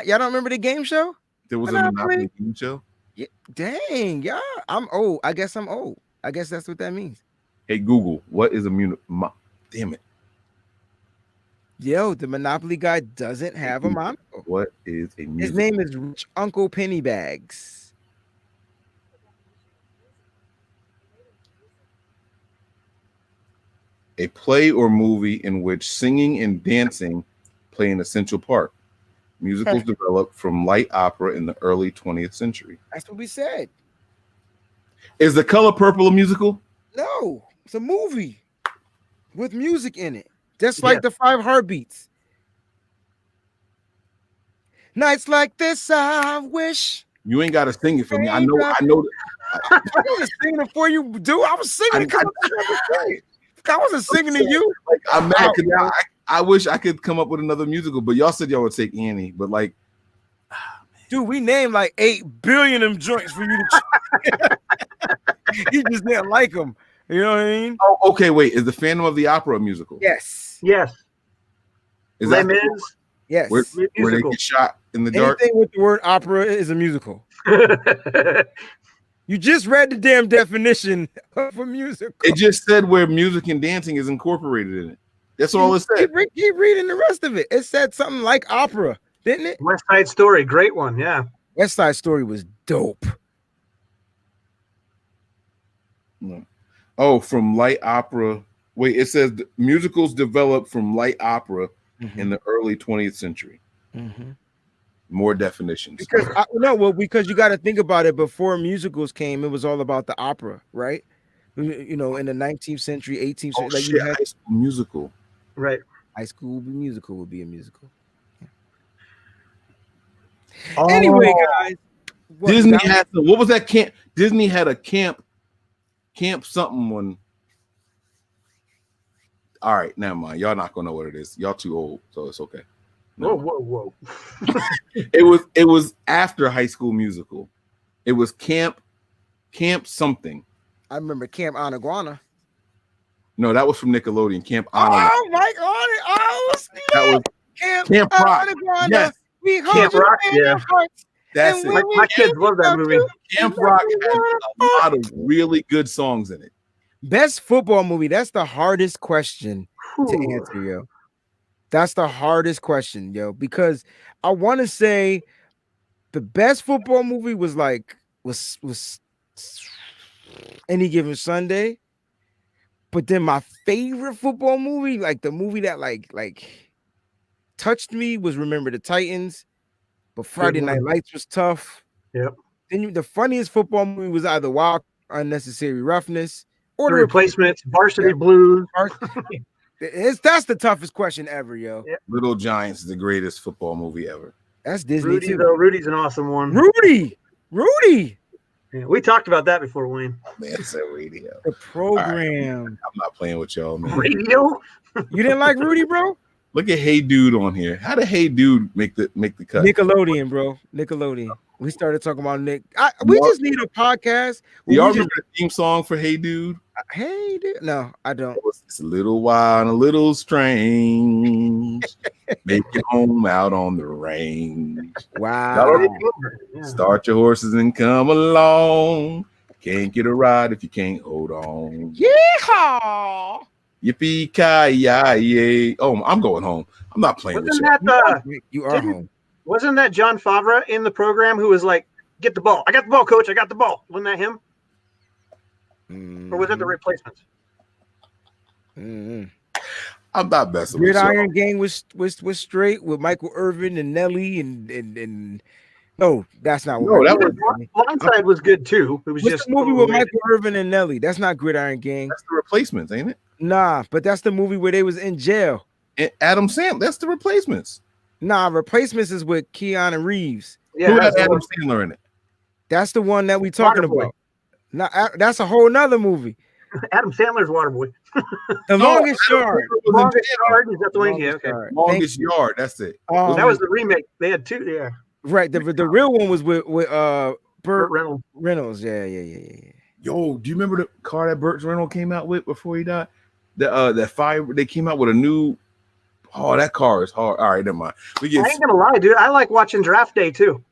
Y'all don't remember the game show? There was Monopoly. a Monopoly game show. Yeah, dang, yeah. I'm old. I guess I'm old. I guess that's what that means. Hey, Google, what is a damn it. Yo, the Monopoly guy doesn't have a monocle. What is a His musical? name is Rich Uncle Pennybags. A play or movie in which singing and dancing play an essential part. Musicals developed from light opera in the early 20th century. That's what we said. Is The Color Purple a musical? No, it's a movie with music in it, just like the 5 Heartbeats. Nights like this, I wish. You ain't got to sing it for me. I know. I was singing it for you, dude. I was singing it. I wasn't singing to you. Like, I'm mad because I wish I could come up with another musical, but y'all said y'all would take Annie. But like, dude, we named like 8 billion of them joints for you to. You just didn't like them. You know what I mean? Oh, okay. Wait, is the Phantom of the Opera a musical? Yes. Yes. Is Les that Mis. Yes. where they get shot in the dark? Anything with the word opera is a musical. You just read the damn definition of a musical. It just said where music and dancing is incorporated in it. That's all it said. Keep reading the rest of it. It said something like opera, didn't it? West Side Story, great one. Yeah. West Side Story was dope. No. Oh, from light opera. Wait, it says musicals developed from light opera in the early 20th century. More definitions. Because you got to think about it. Before musicals came, it was all about the opera, right? You know, in the 19th century, 18th century, like you had High School Musical. Right. High School Musical would be a musical. Oh. Anyway, guys, Disney had what was that camp? Disney had a camp something one. All right, never mind. Y'all not gonna know what it is. Y'all too old, so it's okay. No. Whoa. It was after High School Musical. It was camp something. I remember Camp Anaguana. No, that was from Nickelodeon. Camp Anaguana. Oh my God! Oh, That was Camp Rock. Anaguana. Yes. We Camp Rock, yeah. That's it. My kids love that movie. Camp Rock has a lot of really good songs in it. Best football movie. That's the hardest question to answer, yo. That's the hardest question, yo, because I want to say the best football movie was Any Given Sunday. But then my favorite football movie, like the movie that like touched me, was Remember the Titans. But Friday Night Lights was tough. Yep. Then the funniest football movie was either Wild Unnecessary Roughness or The Replacements, Varsity Blues. That's the toughest question ever, yo. Yeah. Little Giants is the greatest football movie ever. That's Disney Rudy, too. though. Rudy's an awesome one. Rudy. Yeah, we talked about that before, Wayne. Man, it's a radio. The program. Right. I'm not playing with y'all, man. Radio? You didn't like Rudy, bro? Look at Hey Dude on here. How did Hey Dude make the cut? Nickelodeon, bro. Nickelodeon. We started talking about Nick. We just need a podcast. Y'all remember the theme song for Hey Dude? Hey Dude. No, I don't. It's a little wild and a little strange. Make it home out on the range. Wow. Start your horses and come along. Can't get a ride if you can't hold on. Yeehaw! Yippee-ki-yay. Oh, I'm going home. I'm not playing with you. You are home. Wasn't that John Favreau in the program who was like, get the ball. I got the ball, coach. I got the ball. Wasn't that him? Or was that the replacements? Mm-hmm. I'm not messing with you. Gridiron Gang was straight with Michael Irvin and Nelly and no, that's not what. No, that was Blindside was good too. It was What's just the movie with Michael Irvin and Nelly. That's not Gridiron Gang. That's the Replacements, ain't it? Nah, but that's the movie where they was in jail. And Adam Sandler. That's the Replacements. Nah, Replacements is with Keanu Reeves. Yeah, who has Adam Sandler in it? That's the one that we talking Waterboy. about. That's a whole nother movie. Adam Sandler's Waterboy. The Longest Yard. Longest Yard is that the one? Yeah, okay. Longest Yard. That's it. That was the remake. They had two. Yeah. Right. The real one was with Burt Reynolds. Yeah. Yo, do you remember the car that Burt Reynolds came out with before he died? That fire. They came out with a new. Oh, that car is hard. All right, never mind. I ain't gonna lie, dude. I like watching Draft Day too.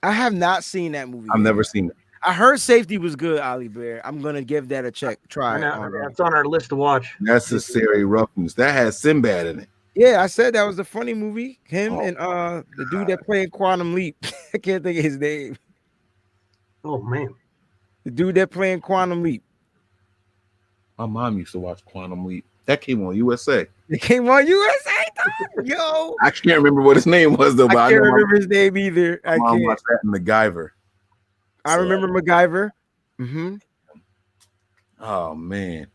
I have not seen that movie. I've never seen it. I heard Safety was good, Ollie Bear. I'm gonna give that a try. That's on our list to watch. Necessary Roughness. That has Sinbad in it. Yeah, I said that was a funny movie. Him and the dude that played Quantum Leap. I can't think of his name. Oh man, the dude that playing Quantum Leap. My mom used to watch Quantum Leap. That came on USA. It came on USA, yo. I can't remember what his name was though. But I can't remember his name either. I can't watch that in MacGyver. I remember MacGyver. Mm-hmm. Oh man,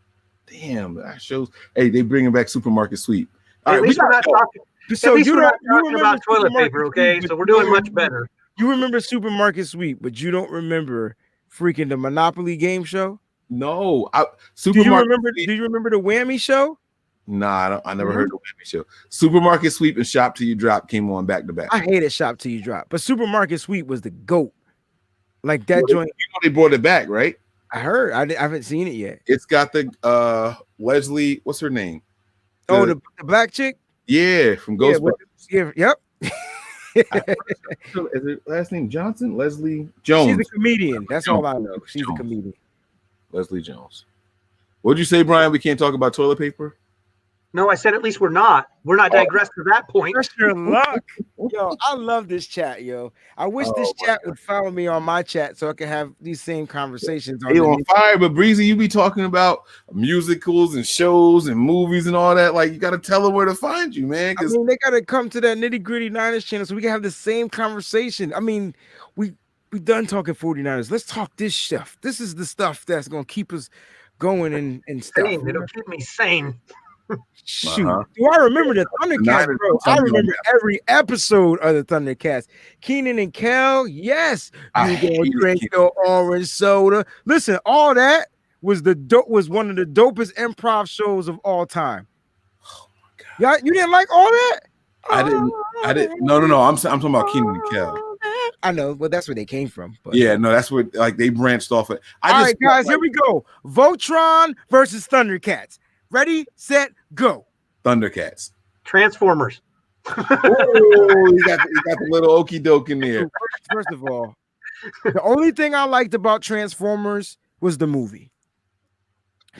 damn! That shows. Hey, they bringing back Supermarket Sweep. All right, at least we're not talking. So you talking about toilet paper, okay? Sweep, so we're doing much better. You remember Supermarket Sweep, but you don't remember freaking the Monopoly game show? No, Do you remember the Whammy show? Nah, I never heard the Whammy show. Supermarket Sweep and Shop Till You Drop came on back to back. I hated Shop Till You Drop, but Supermarket Sweep was the GOAT. Like that joint. You know they brought it back, right? I heard. I haven't seen it yet. It's got the Leslie. What's her name? The black chick. Yeah, from Ghostbusters. Yep. Is her last name Johnson? Leslie Jones. She's a comedian. That's all I know. She's a comedian. Leslie Jones. What'd you say, Brian? We can't talk about toilet paper? No, I said at least we're not. We're not digressed to that point. Press your luck. Yo, I love this chat, yo. I wish this chat would follow me on my chat so I can have these same conversations. Hey, on fire, but Breezy, you be talking about musicals and shows and movies and all that. Like, you got to tell them where to find you, man. I mean, they got to come to that Nitty Gritty Niners channel so we can have the same conversation. I mean, we done talking 49ers. Let's talk this stuff. This is the stuff that's going to keep us going and stuff. It'll keep me sane. Shoot, do I remember the Thundercats, bro? I remember every episode of the Thundercats. Keenan and Kel, yes. You gonna drink your orange soda. Listen, all that was was one of the dopest improv shows of all time. Oh my god, you didn't like all that? I didn't. No. I'm talking about Keenan and Kel. I know, well, that's where they came from. But. Yeah, no, that's where like they branched off it. All right, guys, here we go. Voltron versus Thundercats. Ready, set, go. Thundercats. Transformers. Oh, you got the little okie doke in there. First of all, the only thing I liked about Transformers was the movie.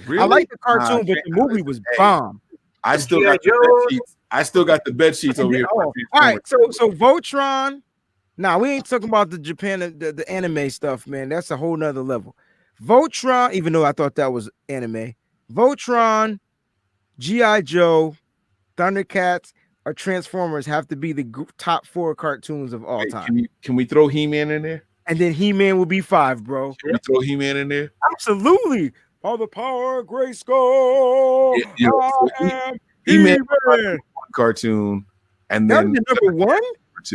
Really? I liked the cartoon, but the movie was bomb. I still got the bed sheets. I still got the bed sheets over here. All right, so Voltron. Nah, we ain't talking about the Japan, the anime stuff, man. That's a whole nother level. Voltron, even though I thought that was anime. Voltron, G.I. Joe, Thundercats, or Transformers have to be the top 4 cartoons of all time. Can we throw He-Man in there? And then He-Man will be 5, bro. Can we throw He-Man in there? Absolutely. All the power, Grayskull. He made one cartoon, and that then was the number one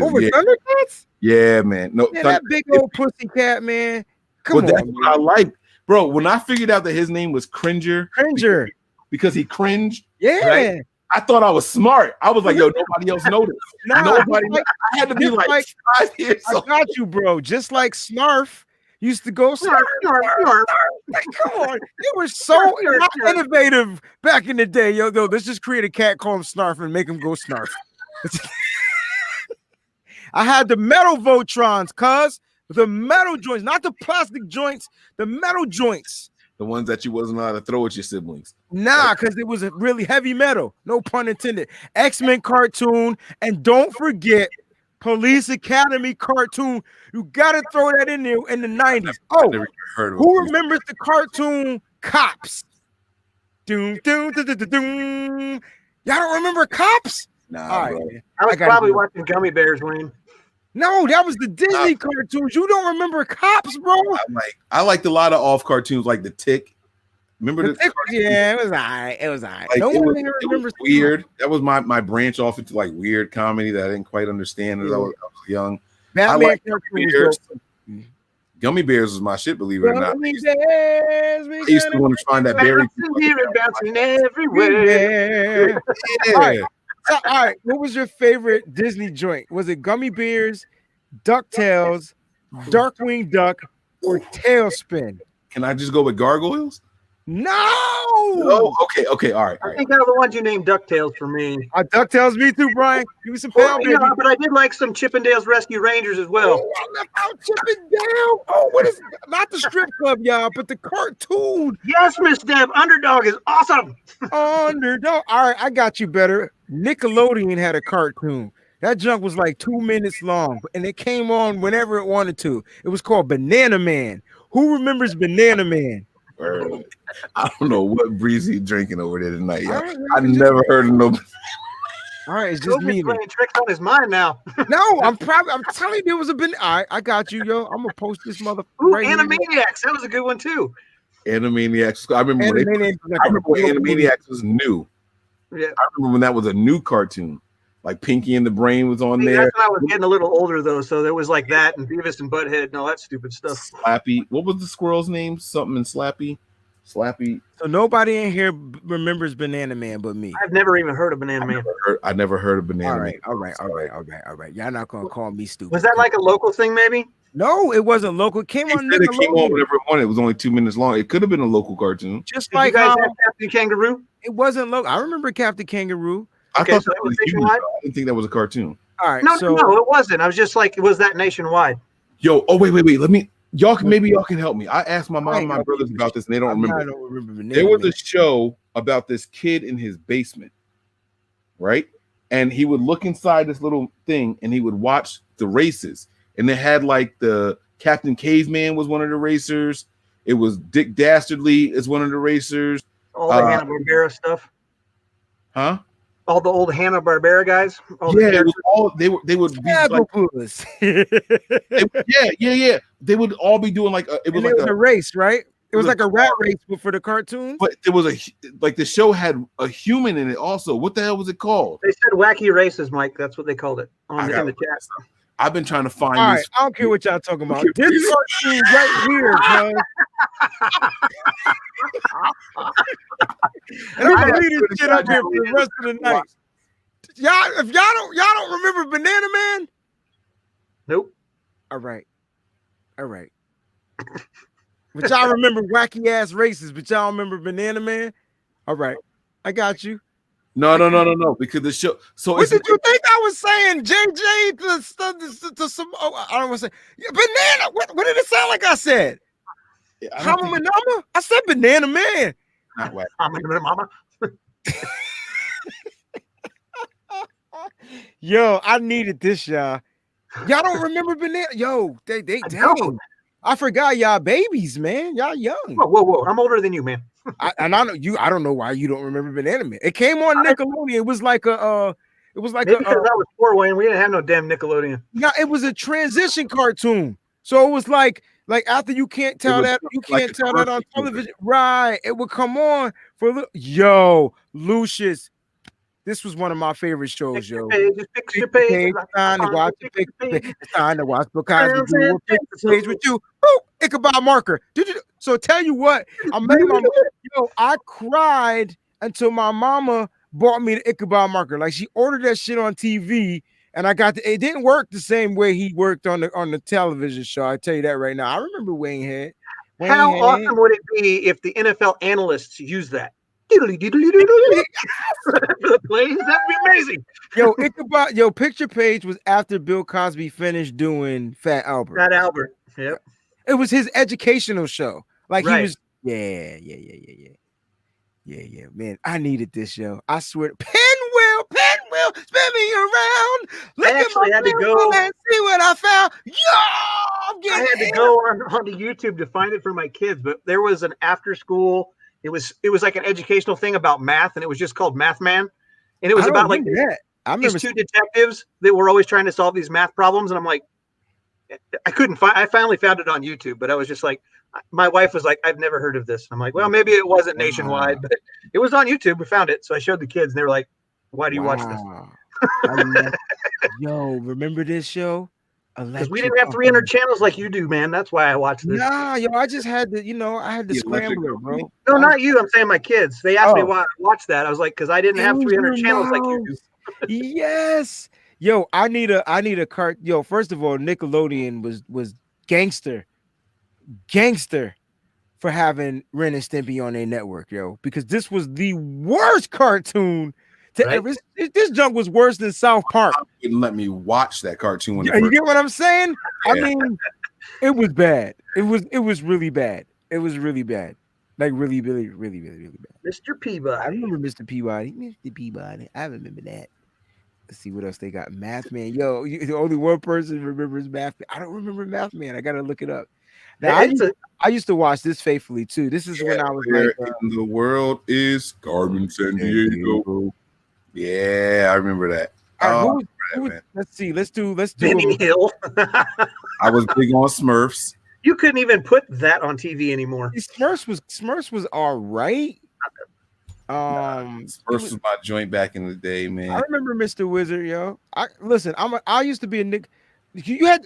over yeah. Thundercats. Yeah, man. No, yeah, that big old pussycat, man. Come on, that's man. what I like, bro. When I figured out that his name was Cringer, because he cringed. Yeah. Right? I thought I was smart. I was like, yo, nobody else noticed. Nobody. I had to be like 5 years old. I got you, bro. Just like Snarf used to go Snarf. Like, come on. They were so innovative back in the day. Yo, let's just create a cat, call him Snarf, and make him go Snarf. I had the metal Voltrons, cuz the metal joints, not the plastic joints, the metal joints. The ones that you wasn't allowed to throw at your siblings. Nah, because it was a really heavy metal. No pun intended. X-Men cartoon. And don't forget Police Academy cartoon. You got to throw that in there in the 90s. Oh, who remembers the cartoon Cops? Doom, doom, doom, doom, doom. Y'all don't remember Cops? Nah, all right. I was probably watching Gummy Bears, Wayne. No, that was the Disney cartoons. You don't remember Cops, bro? I liked a lot of off cartoons like The Tick. Remember the Tick? Yeah, it was all right. It was all right. Like, no one here remembers. Weird. That was my branch off into like weird comedy that I didn't quite understand as I was young. Batman Gummy Bears was my shit, believe it or not. I used to want to find that berry. Everywhere. Yeah. All right, what was your favorite Disney joint? Was it Gummy Bears, DuckTales, Darkwing Duck, or Tailspin? Can I just go with Gargoyles? No. Okay, all right. I think out of the ones you named, DuckTales for me. DuckTales, me too, Brian. Give me some but I did like some Chippendales Rescue Rangers as well. Oh, I left out Chippendale. Oh, what is not the strip club, y'all, but the cartoon. Yes, Miss Deb. Underdog is awesome. Underdog. All right, I got you better. Nickelodeon had a cartoon. That junk was like 2 minutes long, and it came on whenever it wanted to. It was called Banana Man. Who remembers Banana Man? I don't know what Breezy drinking over there tonight. I never heard of no. All right, it's just me playing tricks on his mind now. No, I'm telling you, there was a bit. All right, I got you, yo. I'm gonna post this motherfucker. Right Animaniacs, that was a good one too. Animaniacs. I remember when Animaniacs was new. Yeah, I remember when that was a new cartoon. Like Pinky and the Brain was on there. That's when I was getting a little older though, so there was like that and Beavis and Butthead and all that stupid stuff. Slappy. What was the squirrel's name? Something in Slappy. Slappy. So nobody in here remembers Banana Man but me. I've never even heard of Banana Man. I never heard of Banana Man. All right. Y'all not gonna call me stupid. Was that like a local thing, maybe? No, it wasn't local. It came on Nickelodeon. It came on whenever it wanted. It was only 2 minutes long. It could have been a local cartoon. Just like you guys have Captain Kangaroo. It wasn't local. I remember Captain Kangaroo. I thought that was nationwide. I didn't think that was a cartoon. All right. No, it wasn't. I was just like, was that nationwide? Yo, wait. Let me. Maybe y'all can help me. I asked my mom and my brothers about this, and they don't remember. There was a show about this kid in his basement, right? And he would look inside this little thing, and he would watch the races. And they had like the Captain Caveman was one of the racers. It was Dick Dastardly is one of the racers. All the Hanna-Barbera stuff. Huh? All the old Hanna-Barbera guys. It was all they would be like, yeah. They would all be doing like it was a race, right? It was like a rat race, but for the cartoons. But there was the show had a human in it also. What the hell was it called? They said Wacky Races, Mike. That's what they called it in the chat. I've been trying to find. All right, I don't care what y'all talking about. This cartoon right here, bro. And I'm gonna leave this shit up here for the rest of the night. If y'all don't remember Banana Man? Nope. All right. But y'all remember wacky ass races, but y'all remember Banana Man? All right, I got you. No. Because the show. So what did you think I was saying, JJ? To some. Oh, I don't want to say banana. What did it sound like? I said. I said Banana Man. Not wacky. Mama. Yo, I needed this, y'all. Y'all don't remember Banana? Yo, they dang. I forgot y'all babies, man. Y'all young. Whoa. I'm older than you, man. I know you. I don't know why you don't remember Banana Man. It came on Nickelodeon. It was like a. It was like because I was poor, Wayne. We didn't have no damn Nickelodeon. Yeah, it was a transition cartoon. So it was like Like after you can't tell that on television, right? It would come on for Lucius. This was one of my favorite shows, yo. Fix your page. It's time to watch the It's time to watch Bill Cosby do a page with you. Boop, Ichabod marker. So tell you what, I cried until my mama bought me the Ichabod marker. Like she ordered that shit on TV, and I got it didn't work the same way he worked on the television show. I tell you that right now. I remember Wayne Head. How awesome would it be if the NFL analysts use that? For the plays, that'd be amazing. Picture Page was after Bill Cosby finished doing Fat Albert. Fat Albert. Yep. It was his educational show. Like right. He was, yeah. Man, I needed this show. I swear. Pinwheel, spin me around. Look I actually had to go and see what I found. I had to go onto YouTube to find it for my kids, but there was an after school. It was like an educational thing about math, and it was just called Math Man. And it was about like these two detectives that were always trying to solve these math problems. And I'm like, I finally found it on YouTube, but I was just like, my wife was like, I've never heard of this. I'm like, well, maybe it wasn't nationwide, but it was on YouTube. We found it. So I showed the kids and they were like, why do you watch this? Remember this show? Because we didn't have 300 channels like you do, man. That's why I watched this. I just had to, I had the scrambler, bro. No, not you. I'm saying my kids. They asked me why I watched that. I was like, because I didn't have 300 channels like you do. Yes. I need a cart. First of all, Nickelodeon was gangster for having Ren and Stimpy on their network, because this was the worst cartoon to ever. This junk was worse than South Park. Wouldn't let me watch that cartoon. You get what I'm saying? Yeah. I mean, it was bad. It was really bad. It was really bad. Like really, really, really, really, really bad. Mr. Peabody. I remember Mr. Peabody. Mr. Peabody. I remember that. Let's see what else they got. Math Man. The only one person remembers Math Man. I don't remember Math Man. I gotta look it up. Now, I used to watch this faithfully too. This is when I was like, in the world is Carmen San Diego. Yeah, I remember that. Let's see. Let's do Benny Hill. I was big on Smurfs. You couldn't even put that on TV anymore. Smurfs was all right. Smurfs was my joint back in the day, man. I remember Mr. Wizard, yo. I used to be a Nick.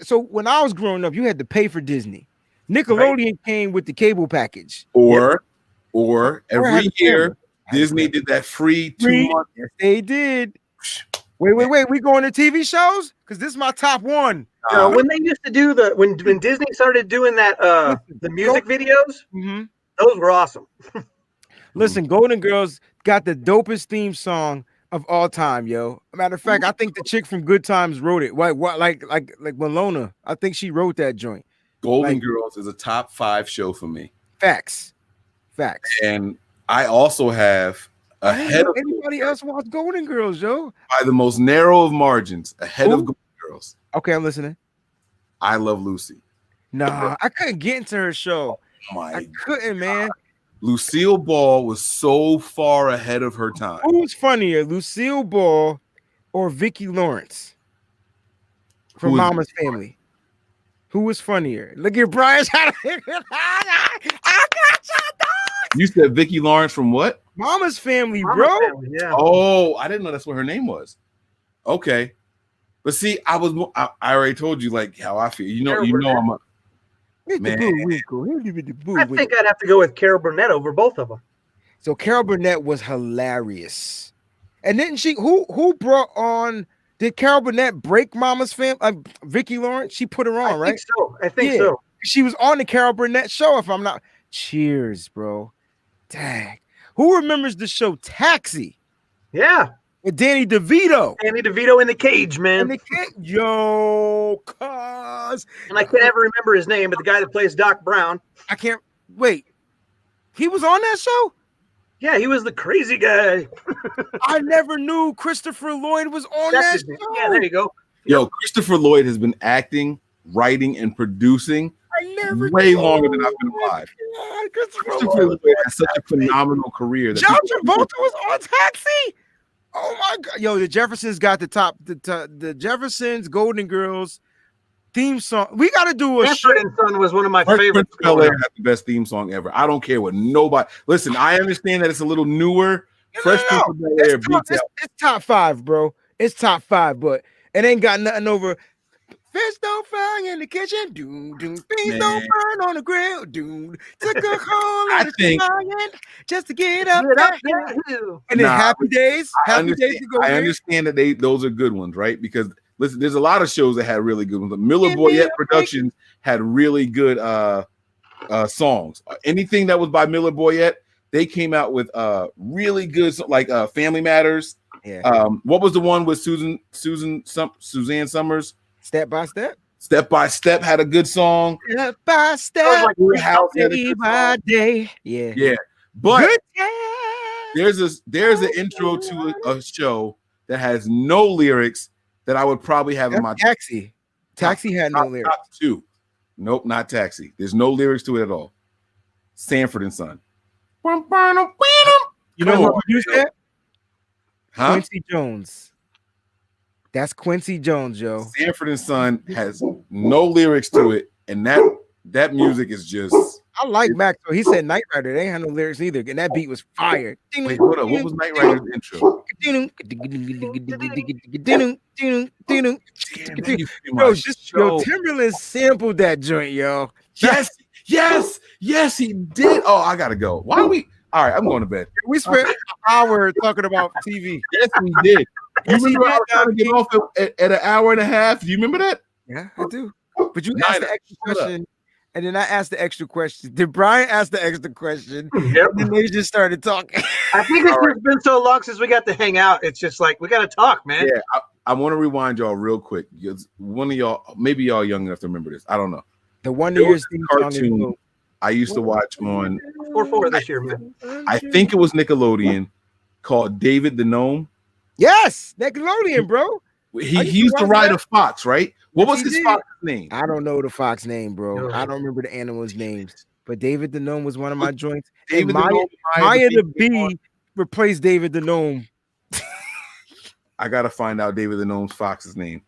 So when I was growing up, you had to pay for Disney. Nickelodeon came with the cable package. Or every year Disney did that free 2 months. Yes, they did. Wait. We going to TV shows? Because this is my top one. When they used to do when Disney started doing that the music videos, those were awesome. Listen, Golden Girls got the dopest theme song of all time, yo. Matter of fact, I think the chick from Good Times wrote it. Like Malona. I think she wrote that joint. Golden Girls is a top 5 show for me. Facts. And I also have ahead of anybody else watch Golden Girls, yo. By the most narrow of margins, ahead of Golden Girls. Okay, I'm listening. I Love Lucy. Nah, I couldn't get into her show. I couldn't, man. Lucille Ball was so far ahead of her time. Who was funnier, Lucille Ball or Vicki Lawrence from Mama's Family? Who was funnier? Look at Brian. You said Vicki Lawrence from what? Mama's Family, bro. Family, yeah. Oh, I didn't know that's what her name was. Okay, but see, I already told you like how I feel. You know, I'm a man. I think I'd have to go with Carol Burnett over both of them. So Carol Burnett was hilarious, and didn't she? Who brought on? Did Carol Burnett break Mama's Family? Vicki Lawrence, she put her on, right? I think so. She was on the Carol Burnett show, if I'm not. Cheers, bro. Dang. Who remembers the show Taxi? Yeah. With Danny DeVito. Danny DeVito in the cage, man. Yo, cuz. And I can't ever remember his name, but the guy that plays Doc Brown. I can't. Wait. He was on that show? Yeah, he was the crazy guy. I never knew Christopher Lloyd was on that show. Yeah, there you go. Yo, Christopher Lloyd has been acting, writing, and producing way longer than I've been alive. Christopher Lloyd has such a phenomenal career. John Travolta was on Taxi. Oh my God. Yo, the Jeffersons got the top. The Jeffersons, Golden Girls, theme song. We got to do a show. Sanford and Son was one of my Fresh favorites. Prince of Bel-Air has the best theme song ever. I don't care what nobody. Listen, I understand that it's a little newer. Fresh Prince of Bel-Air beats out. It's top 5, bro. It's top 5, but it ain't got nothing over. Fish don't fry in the kitchen. Doom, doom. Beans don't burn on the grill. Doom. Took a hole in the frying just to get up there. And then Happy Days. Happy Days to go I understand that those are good ones, right? Because listen, there's a lot of shows that had really good ones. Miller Boyette Productions had really good songs. Anything that was by Miller Boyette, they came out with really good, like Family Matters. Yeah. What was the one with Suzanne Summers? Step by Step. Step by Step had a good song. Step by Step. House had a day good by song. day. Yeah. Yeah. But good there's an intro to a show that has no lyrics that I would probably have in my Taxi. Taxi had no lyrics. Top 2. Nope, not Taxi. There's no lyrics to it at all. Sanford and Son. You know who produced that? Huh? Quincy Jones. That's Quincy Jones, yo. Sanford and Son has no lyrics to it, and that music is just. I like Mac. So he said Knight Rider. They ain't had no lyrics either, and that beat was fire. Wait, hold up. What was Knight Rider's intro? Yo, Timberland sampled that joint, yo. Yes, he did. Oh, I gotta go. Why are we? All right, I'm going to bed. We spent an hour talking about TV. Yes, we did. You remember I was trying to get off at an hour and a half? Do you remember that? Yeah, I do. But you asked the extra question, and then I asked the extra question. Did Brian ask the extra question? Yep. And then they just started talking. I think it's just been so long since we got to hang out. It's just like, we got to talk, man. Yeah, I want to rewind y'all real quick. Because one of y'all, maybe y'all young enough to remember this. I don't know. The Wonder Years theme cartoon I used to watch on 4-4 this year, man. I think it was Nickelodeon, called David the Gnome. Yes, Nickelodeon, bro. He used to ride a fox, right? What was his fox's name? I don't know the fox name, bro. I don't remember the animals' names. But David the Gnome was one of my joints. David Maya the Bee replaced David the Gnome. I gotta find out David the Gnome's fox's name.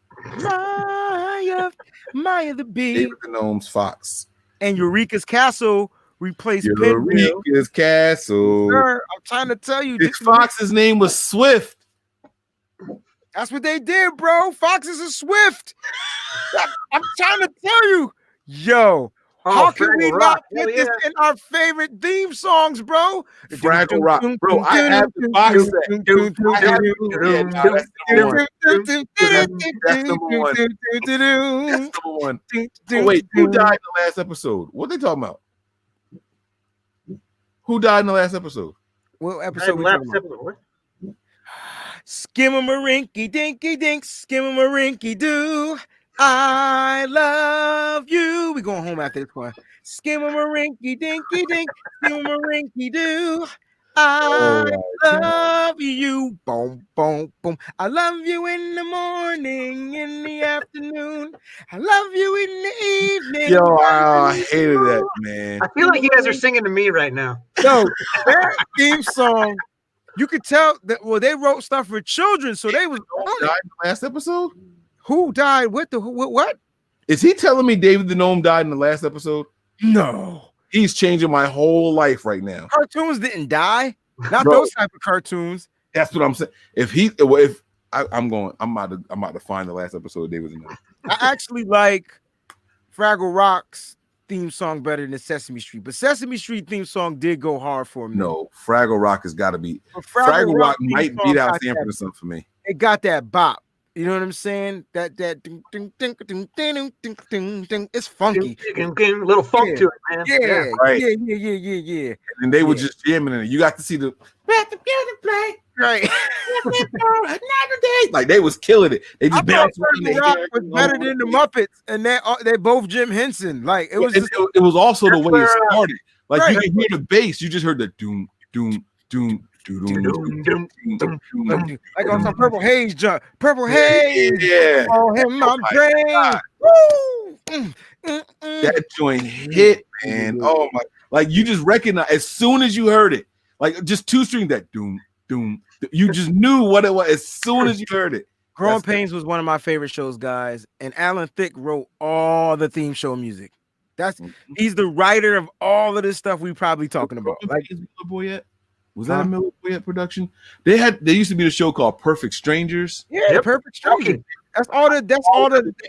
Maya the Bee. David the Gnome's fox. And Eureka's Castle replaced Eureka's Castle. Sir, I'm trying to tell you. His fox's name was Swift. That's what they did, bro. Foxes are swift. I'm trying to tell you. Yo, how can we not put this in our favorite theme songs, bro? Fraggle Rock. Bro, I have the box set. That's number one. That's number one. Oh, wait, who died in the last episode? What are they talking about? Who died in the last episode? What episode we talking about? Skimmer-a-rinky dinky dink, skimmer-a-rinky doo. I love you. We going home after this one. Skimmer-a-rinky dinky dink, skimmer-a-rinky doo. I love you. Boom, boom, boom. I love you in the morning, in the afternoon. I love you in the evening. Yo, I hated that, man. I feel like you guys are singing to me right now. Yo, that theme song. You could tell that they wrote stuff for children, so they was died in the last episode. Who died? What? Is he telling me David the Gnome died in the last episode? No, he's changing my whole life right now. Cartoons didn't die, not those type of cartoons. That's what I'm saying. I'm about to find the last episode of David the Gnome. I actually like Fraggle Rock's theme song better than Sesame Street, but Sesame Street theme song did go hard for me. No, Fraggle Rock has got to be. Fraggle Rock might beat out Sanford and Son for me. It got that bop. You know what I'm saying? That ding, ding, ding, ding, ding, ding, ding, ding. It's funky. A little funk to it, man. Yeah, right. Yeah. And they were just jamming in it. You got to see the play. Right. Like they was killing it. They just bounced around. Rock was better than the Muppets, and they both Jim Henson. Like it was. It was also the way it started. Like you can hear the bass. You just heard the doom, doom, doom. Like on some Purple Haze jump. Purple Haze. Yeah. Oh, in my brain. That joint hit, man. Oh my! Like you just recognize as soon as you heard it. Like just two string that doom, doom. You just knew what it was as soon as you heard it. Growing Pains was one of my favorite shows, guys. And Alan Thicke wrote all the theme show music. He's the writer of all of this stuff we probably talking about. Like, is Miller Boyette? Was that a Miller Boyette production? There used to be the show called Perfect Strangers. Yeah, Perfect Strangers. That's all the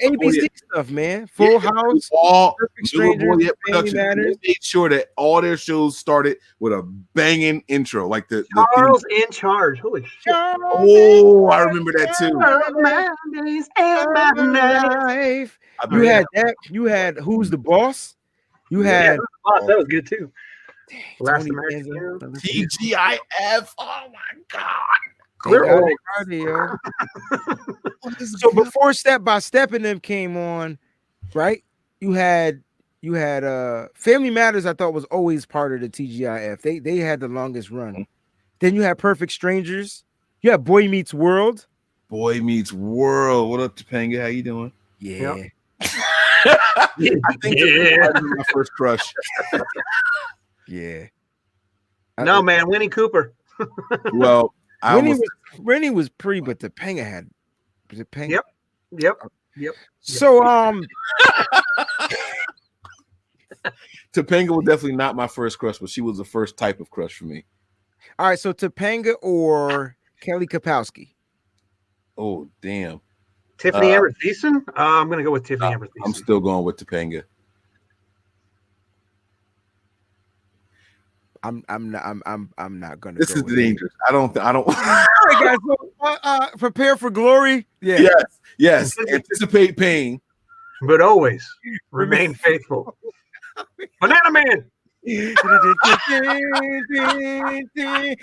ABC stuff, man. Full House, all Perfect Strangers, production. They made sure that all their shows started with a banging intro, like the Charles in Charge. Holy shit! Oh, I remember that too. You had that. You had Who's the Boss? You had Boss. That was good too. Last TGIF. Oh my God. We're old. So before Step by Step and them came on, right? You had Family Matters. I thought was always part of the TGIF. They had the longest run. Then you had Perfect Strangers. You had Boy Meets World. Boy Meets World. What up, Topanga? How you doing? Yeah. Yep. I think that was my first crush. Yeah. No, man, Winnie Cooper. Well, Winnie was pre, but Topanga had Topanga. Yep. So Topanga was definitely not my first crush, but she was the first type of crush for me. All right, so Topanga or Kelly Kapowski? Oh, damn. Tiffany Amber Thiessen? I'm gonna go with Tiffany Amber Thiessen. I'm still going with Topanga. I'm not gonna. This is dangerous. I don't. All right, guys. So, prepare for glory. Yeah. Yes. Anticipate pain, but always remain faithful. Banana Man.